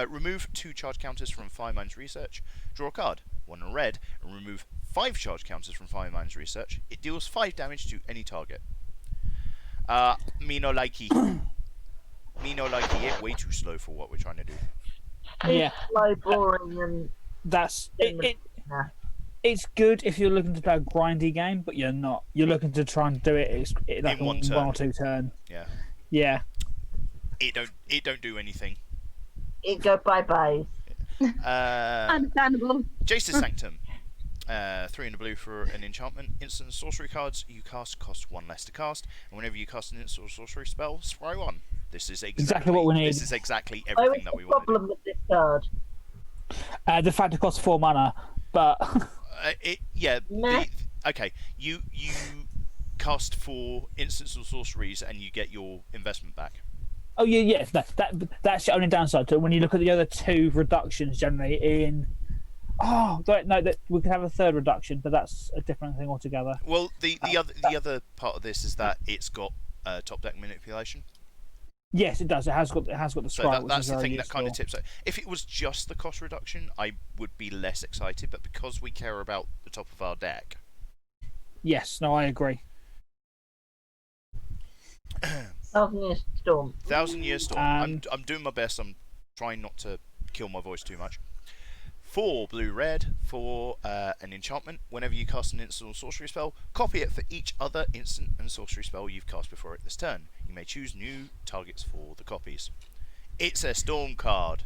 remove 2 charge counters from Fire Minds Research. Draw a card. 1 in red, and remove 5 charge counters from Fire Minds Research. It deals 5 damage to any target. Me no likey. Me no likey it. Way too slow for what we're trying to do. yeah. Slow, boring, and That's it. Nah. It's good if you're looking to play a grindy game, but you're not. You're looking to try and do it like In one one turn. or two turn. Yeah. Yeah. It don't do anything. it go bye bye. Understandable. Jace's Sanctum. 3 in the blue for an enchantment. Instant sorcery cards you cast cost 1 less to cast, and whenever you cast an instant or sorcery spell, scry 1. This is Exactly what we need. This is exactly Oh, everything it's that the we want to do. problem with this card. The fact it costs 4 mana, but Meh. Okay, you cast 4 instants or sorceries and you get your investment back. oh yeah, that's the only downside to it. When you look at the other 2 reductions, generally in we could have a third reduction, but that's a different thing altogether. Well, the other part of this is that it's got top deck manipulation. Yes, it does. It has got the So scry, which that's is the very thing useful. that kind of tips it. If it was just the cost reduction, I would be less excited, but because we care about the top of our deck. Yes, no, I agree. 1,000-Year Storm. 1,000-Year Storm. I'm doing my best. I'm trying not to kill my voice too much. 4 blue-red for an enchantment. Whenever you cast an instant or sorcery spell, copy it for each other instant and sorcery spell you've cast before it this turn. You may choose new targets for the copies. It's a storm card.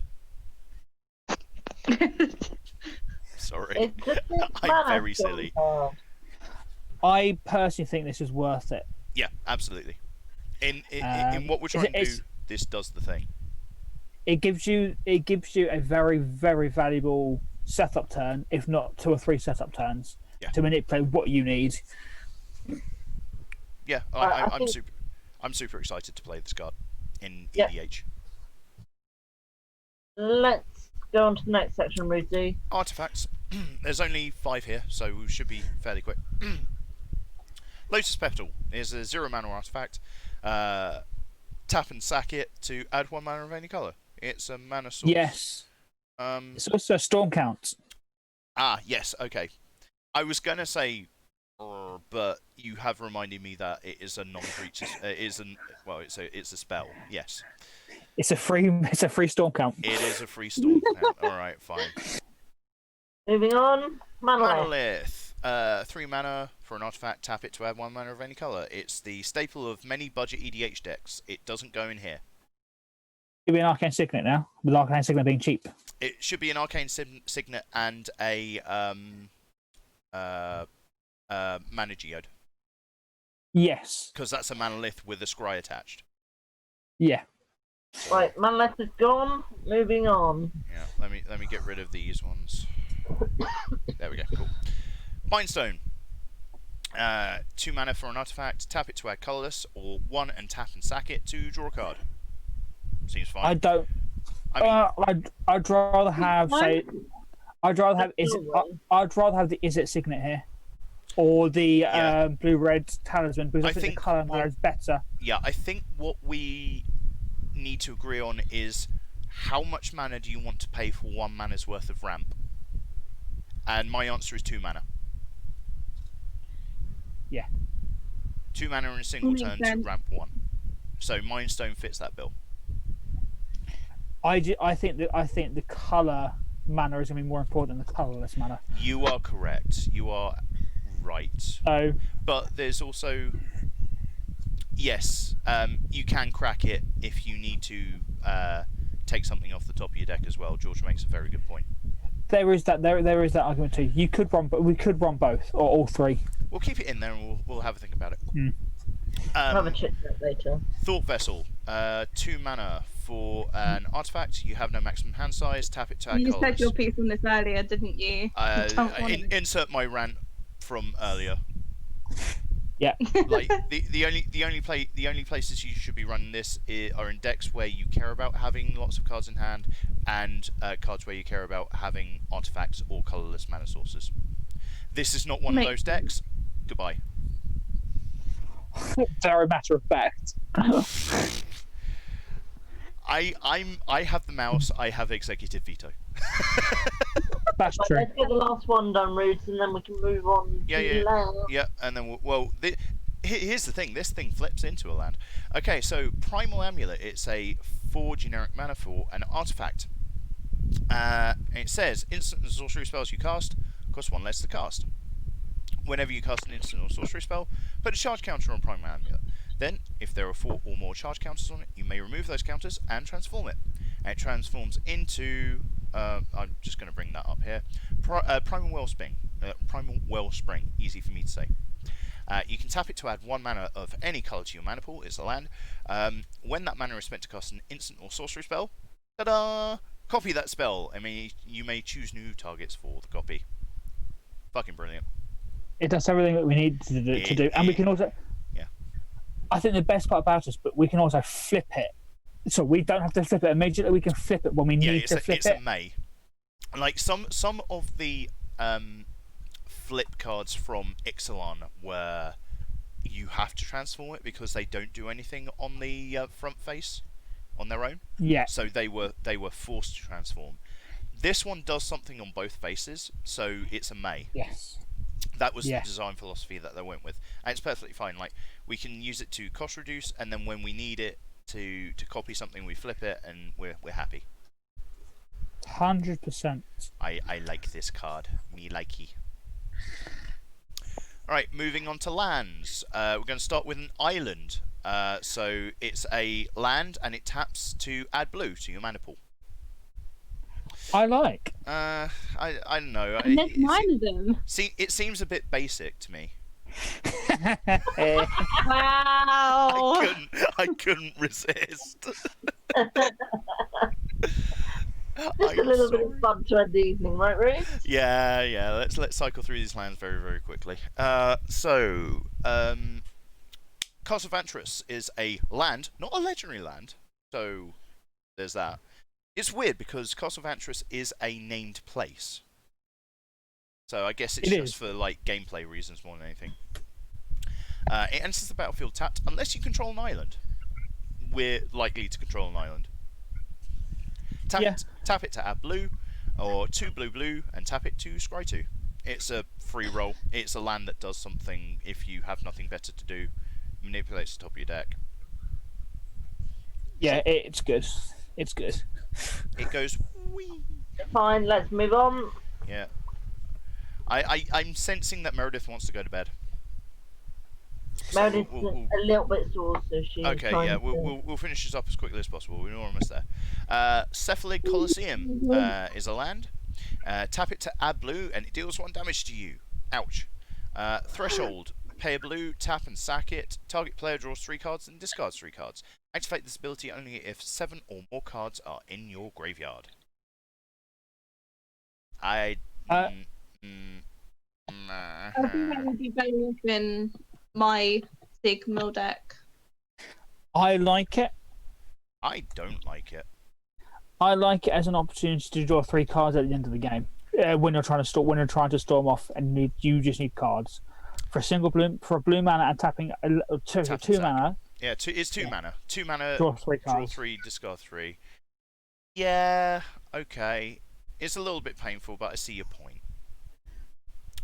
Sorry. It's just this I'm mana very storm silly. card. I personally think this is worth it. Yeah, absolutely. In what we're Is trying it- to do, it's- this does the thing. It gives you a very, very valuable setup turn, if not 2 or 3 setup turns, Yeah. to manipulate what you need. Yeah, I I'm think- I'm super excited to play this card in Yeah. EDH. Let's go on to the next section, Rudy. Artifacts. There's only 5 here, so we should be fairly quick. Lotus Petal is a 0 mana artifact. Tap and sack it to add 1 mana of any colour. It's a mana source. Yes. Um. It's also a storm count. Yes. Okay. I was gonna say, but you have reminded me that it is a non-creature. It's a spell. Yes. It's a free storm count. It is a free storm. All right. Fine. Moving on. Monolith. Monolith. 3 mana for an artifact. Tap it to add 1 mana of any colour. It's the staple of many budget EDH decks. It doesn't go in here. It'll be an arcane signet now, with arcane signet being cheap. It should be an arcane signet and a mana geode, Yes. because that's a monolith with a scry attached. Yeah. Right, Melek is gone. Moving on. Yeah, let me get rid of these ones. There we go. Cool. Mind Stone. 2 mana for an artifact. Tap it to add colorless, or 1 and tap and sack it to draw a card. Seems fine. I don't. I mean, I'd rather have say. I'd rather have I'd rather have the Izzet Signet here, or the Yeah. blue-red talisman, because I think the color what- is better. yeah, I think what we need to agree on is how much mana do you want to pay for 1 mana's worth of ramp? And my answer is 2 mana. Yeah. 2 mana in a single Makes turn to sense. ramp 1. So Mind Stone fits that bill. I think the color mana is going to be more important than the colorless mana. You are correct. You are right. So But there's also, yes, you can crack it if you need to take something off the top of your deck as well. George makes a very good point. there is that argument too. You could run, but we could run both or all three. We'll keep it in there and we'll have a think about it. Have a chit chat later. Thought Vessel, 2 mana for an artifact. You have no maximum hand size. Tap it to add You said colours. your piece on this earlier, didn't you? Don't want it. Insert my rant from earlier. Yeah. Like the only places you should be running this are in decks where you care about having lots of cards in hand, and cards where you care about having artifacts or colorless mana sources. This is not one of those decks. Goodbye. Very matter of fact. I have the mouse. I have executive veto. That's Right, true. let's get the last one done, Roots, and then we can move on Yeah, to yeah. land. Yeah, and then here's the thing. This thing flips into a land. Okay, so Primal Amulet. It's a 4 generic mana for an artifact. It says instant and sorcery spells you cast cost 1 less to cast. Whenever you cast an instant or sorcery spell, put a charge counter on Primal Amulet. Then, if there are 4 or more charge counters on it, you may remove those counters and transform it. And it transforms into. I'm just going to bring that up here. Primal Wellspring. Primal Wellspring. Easy for me to say. You can tap it to add 1 mana of any colour to your mana pool. It's a land. When that mana is spent to cast an instant or sorcery spell, ta-da! Copy that spell. I mean, you may choose new targets for the copy. Fucking brilliant. It does everything that we need to do, and we can also. Yeah. I think the best part about us, but we can also flip it. So we don't have to flip it immediately. We can flip it when we need to flip it's it. a may. Like some of the flip cards from Ixalan where you have to transform it because they don't do anything on the front face on their own. Yeah. So they were forced to transform. This one does something on both faces, so it's a may. Yes. That was Yeah. the design philosophy that they went with, and it's perfectly fine. Like we can use it to cost reduce, and then when we need it to copy something, we flip it, and we're happy. 100%. I like this card. Me likey. Alright, moving on to lands. We're going to start with an island. So it's a land, and it taps to add blue to your mana pool. I like. I don't know. And there's 9 of them. See, it seems a bit basic to me. Wow. I couldn't resist. Just a little bit of fun to end the evening, right, Roots? Yeah. Let's cycle through these lands very, very quickly. Castle Vantress is a land, not a legendary land. So there's that. It's weird because Castle Vantress is a named place. So I guess it's just for like gameplay reasons more than anything. It enters the battlefield tapped unless you control an island. We're likely to control an island. Tap it to add blue, or 2 blue, and tap it to scry 2. It's a free roll. It's a land that does something if you have nothing better to do. Manipulates the top of your deck. Yeah, it's good. It's good. It goes wee. Fine, let's move on. Yeah. I'm sensing that Meredith wants to go to bed. So Meredith's a little bit sore, so she's okay, trying yeah, to... we'll finish this up as quickly as possible. We're almost there. Cephalid Colosseum is a land. Tap it to add blue, and it deals 1 damage to you. Ouch. Threshold. Pay a blue, tap and sack it. Target player draws 3 cards and discards 3 cards. Activate this ability only if 7 or more cards are in your graveyard. I think that would be better off in my Signal deck. I like it. I don't like it. I like it as an opportunity to draw 3 cards at the end of the game when you're trying to storm off and you just need cards for a blue mana and tapping two mana. Yeah, it's 2 mana. 2 mana. Draw 3 cards. Draw 3, discard 3. Yeah, okay. It's a little bit painful, but I see your point.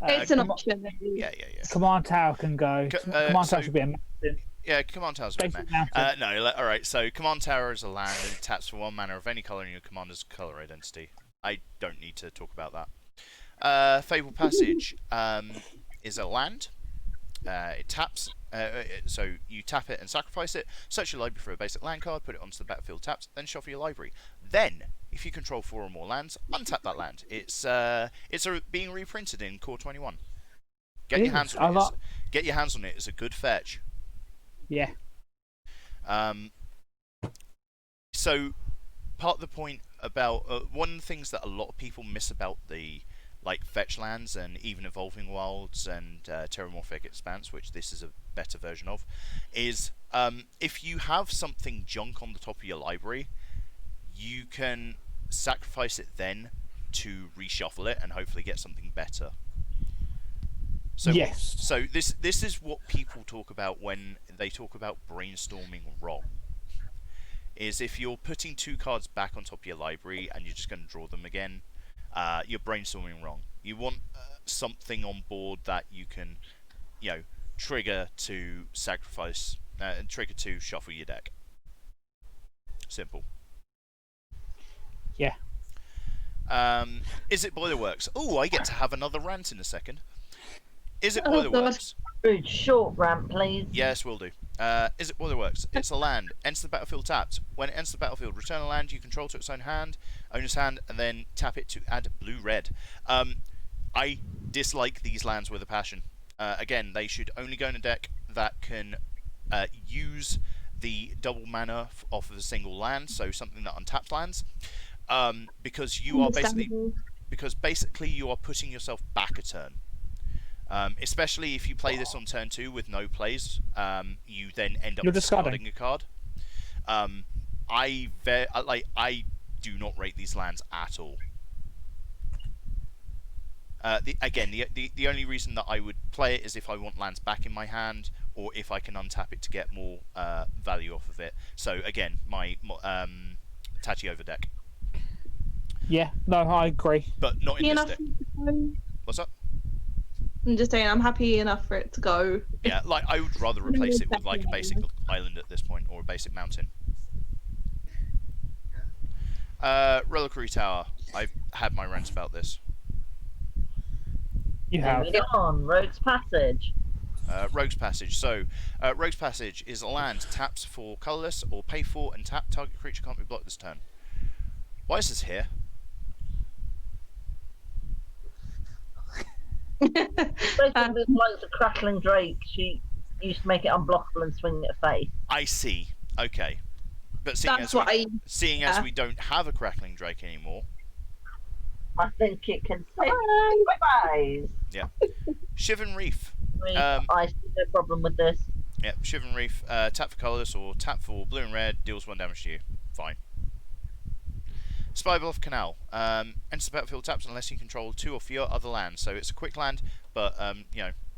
It's an option. Yeah. Command Tower can go. Command Tower should be a mountain. Yeah, Command Tower's a bit Mountain. no, alright, so Command Tower is a land and it taps for 1 mana of any colour in your commander's colour identity. I don't need to talk about that. Fable Passage is a land. It taps, so you tap it and sacrifice it, search your library for a basic land card, put it onto the battlefield tapped, then shuffle your library. Then, if you control 4 or more lands, untap that land. It's being reprinted in Core 21. Get your hands on it. Get your hands on it. It's a good fetch. Yeah. So, part of the point about one of the things that a lot of people miss about the fetch lands and even evolving wilds and terramorphic expanse, which this is a better version of, is if you have something junk on the top of your library, you can sacrifice it then to reshuffle it and hopefully get something better. So yes. So this is what people talk about when they talk about brainstorming wrong. Is if you're putting 2 cards back on top of your library and you're just going to draw them again, you're brainstorming wrong. You want something on board that you can, trigger to sacrifice, and trigger to shuffle your deck. Simple. Yeah. Izzet Boilerworks. Oh, I get to have another rant in a second. Izzet Boilerworks. Short rant, please. Yes, will do. Izzet Boilerworks. It's a land. Enters the battlefield tapped. When it enters the battlefield, return a land you control to its own hand, owner's hand, and then tap it to add blue-red. I dislike these lands with a passion. Again, they should only go in a deck that can use the double mana off of a single land, so something that untaps lands. Because you are basically you are putting yourself back a turn. Especially if you play this on turn 2 with no plays, you then end up discarding a card. I do not rate these lands at all. The only reason that I would play it is if I want lands back in my hand, or if I can untap it to get more value off of it. So again, my Tachi over deck. Yeah, no, I agree. But not in this deck. What's up? I'm just saying, I'm happy enough for it to go. Yeah, I would rather replace it with a basic island at this point, or a basic mountain. Reliquary Tower. I've had my rants about this. You have. Moving on, Rogue's Passage. Rogue's Passage. So, Rogue's Passage is a land, taps for colourless, or pay for and tap, target creature can't be blocked this turn. Why is this here? Basically, like the Crackling Drake, she used to make it unblockable and swing it at face. I see. Okay. But seeing as we don't have a Crackling Drake anymore... I think it can say bye-byes. Yeah. Shivan Reef. I see no problem with this. Yeah, Shivan Reef. Tap for colourless or tap for blue and red, deals 1 damage to you. Fine. Spybluff Canal. Enters the battlefield taps unless you control 2 or fewer other lands. So it's a quick land, but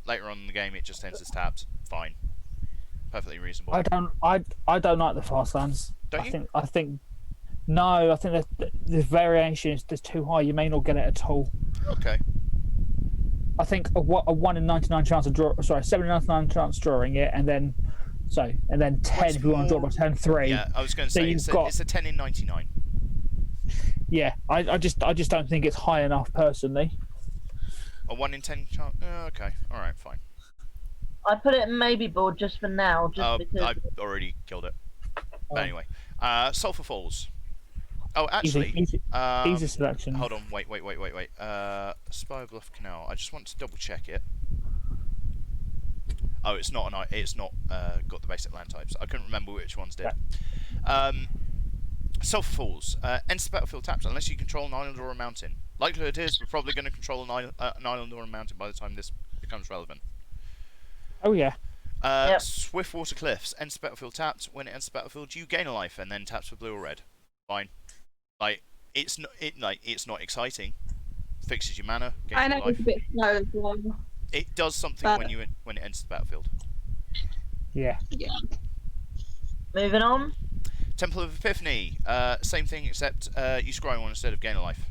later on in the game it just enters tapped. Fine. Perfectly reasonable. I don't like the fast lands. Don't you? I think no. I think the variation is just too high. You may not get it at all. Okay. I think a 1 in 99 chance of draw. Sorry, 7 in 99 chance drawing it, and then 10 if you want to draw by turn 3. Yeah, I was going to say it's a 10 in 99. Yeah, I just don't think it's high enough personally. A 1 in 10 chance. Okay, all right, fine. I put it in maybe board just for now, because I've already killed it. But anyway, Sulphur Falls. Oh, actually, easy selection. Hold on, wait. Spybluff Canal. I just want to double check it. Oh, it's not got the basic land types. I couldn't remember which ones did. Sulphur Falls. Enter the battlefield tapped unless you control an island or a mountain. Likelihood is we're probably going to control an island or a mountain by the time this becomes relevant. Oh yeah. Swiftwater Cliffs. Enter the battlefield tapped. When it enters the battlefield, you gain a life and then taps for blue or red. Fine. Like it's not exciting. Fixes your mana. Gains I know your life. it's a bit slow as well. It does something But- when it enters the battlefield. Yeah. Yeah. Moving on. Temple of Epiphany, same thing except you scry one instead of gain a life.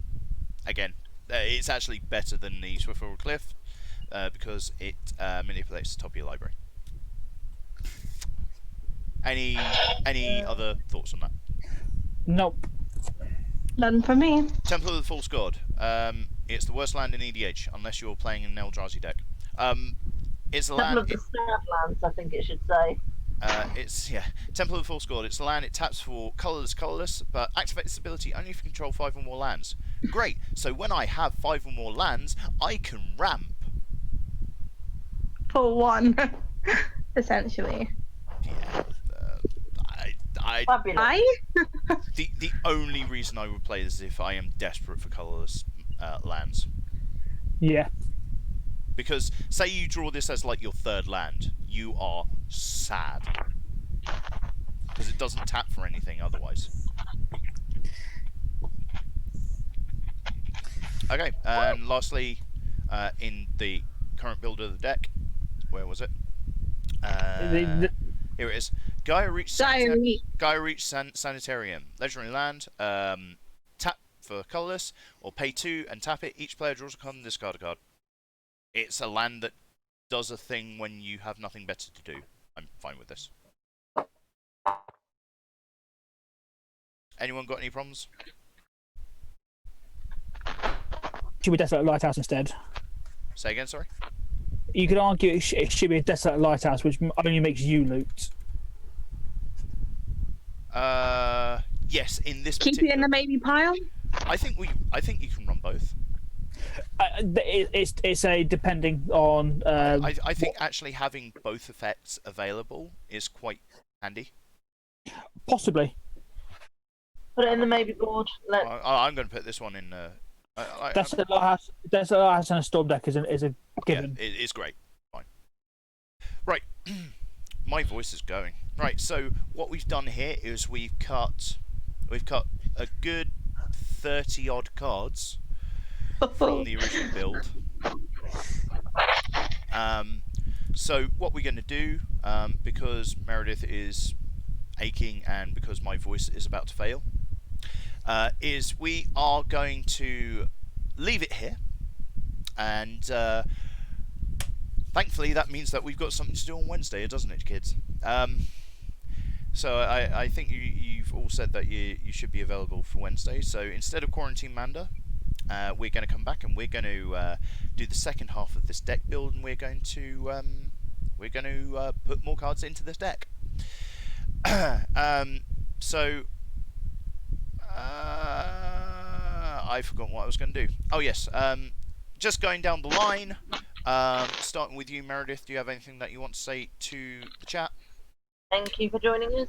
Again, it's actually better than the Swiftwater Cliff because it manipulates the top of your library. Any other thoughts on that? Nope. None for me. Temple of the False God. It's the worst land in EDH unless you're playing an Eldrazi deck. It's a Temple land. of the Sadlands, I think it should say. Temple of the False God. It's a land. It taps for colorless, but activates its ability only if you control 5 or more lands. Great. So when I have 5 or more lands, I can ramp. For one, essentially. Yeah. Fabulous. The only reason I would play this is if I am desperate for colorless lands. Yeah. Because say you draw this as like your 3rd land, you are sad. Because it doesn't tap for anything otherwise. Okay, and lastly, in the current build of the deck, where was it? Here it is. Gaia Reach Sanitarium. Legendary land. Tap for colorless, or pay 2 and tap it. Each player draws a card and discard a card. It's a land that does a thing when you have nothing better to do. I'm fine with this. Anyone got any problems? Should be Desolate Lighthouse instead. Say again, sorry? You could argue it should be a Desolate Lighthouse, which only makes you loot. Yes, in this Keep particular... it in the maybe pile. I think you can run both. It's a depending on. I think actually having both effects available is quite handy. Possibly. Put it in the maybe board. I'm going to put this one in. Desolate Lighthouse and a Storm deck is a given. Yeah, it's great. Fine. Right, my voice is going. Right, so what we've done here is we've cut a good 30 odd cards from the original build. So what we're going to do, because Meredith is aching and because my voice is about to fail, is we are going to leave it here, and thankfully that means that we've got something to do on Wednesday, doesn't it, kids? So I think you've all said that you should be available for Wednesday. So instead of Quarantine Manda, we're going to come back and we're going to do the second half of this deck build, and we're going to put more cards into this deck. So I forgot what I was going to do. Oh yes, just going down the line, starting with you, Meredith. Do you have anything that you want to say to the chat? Thank you for joining us,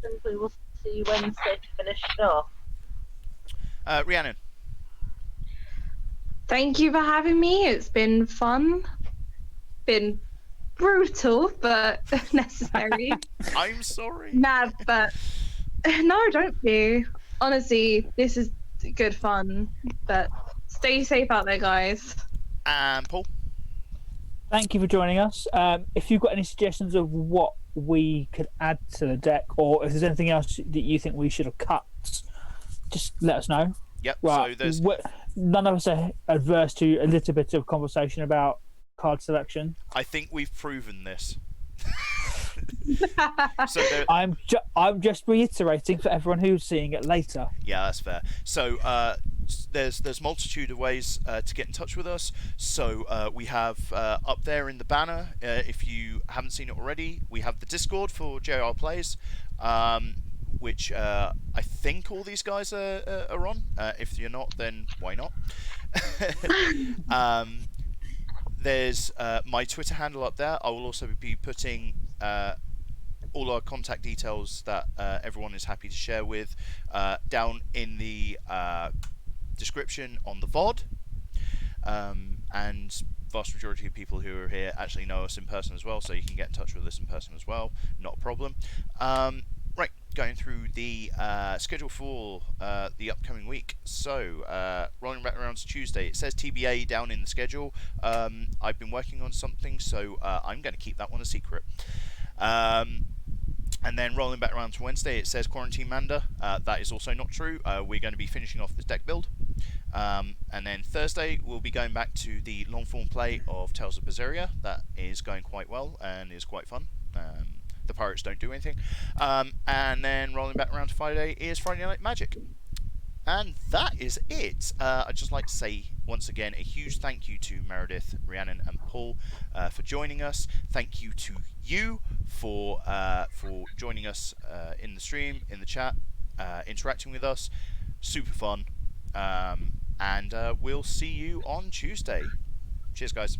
and we will see you Wednesday to finish it off. Rhiannon. Thank you for having me. It's been fun. Been brutal, but necessary. I'm sorry. Mad, but no, don't be. Honestly, this is good fun. But stay safe out there, guys. And Paul. Thank you for joining us. If you've got any suggestions of what we could add to the deck, or if there's anything else that you think we should have cut, just let us know. Yep. Right. So there's none of us are adverse to a little bit of conversation about card selection. I think we've proven this. So I'm just reiterating for everyone who's seeing it later. yeah, that's fair. So there's multitude of ways to get in touch with us. So we have up there in the banner, if you haven't seen it already, we have the Discord for JR Plays, which I think all these guys are on. If you're not, then why not? there's my Twitter handle up there. I will also be putting all our contact details that everyone is happy to share with down in the description on the VOD. And vast majority of people who are here actually know us in person as well, so you can get in touch with us in person as well, not a problem. Right, going through the schedule for the upcoming week. So, rolling back around to Tuesday, it says TBA down in the schedule. I've been working on something, so I'm going to keep that one a secret. And then rolling back around to Wednesday, it says Quarantine Manda. That is also not true. We're going to be finishing off this deck build. And then Thursday, we'll be going back to the long form play of Tales of Berseria. That is going quite well and is quite fun. The pirates don't do anything. And then rolling back around to Friday is Friday Night Magic. And that is it. I'd just like to say once again a huge thank you to Meredith, Rhiannon, and Paul for joining us. Thank you to you for joining us in the stream, in the chat, interacting with us. Super fun. And we'll see you on Tuesday. Cheers, guys.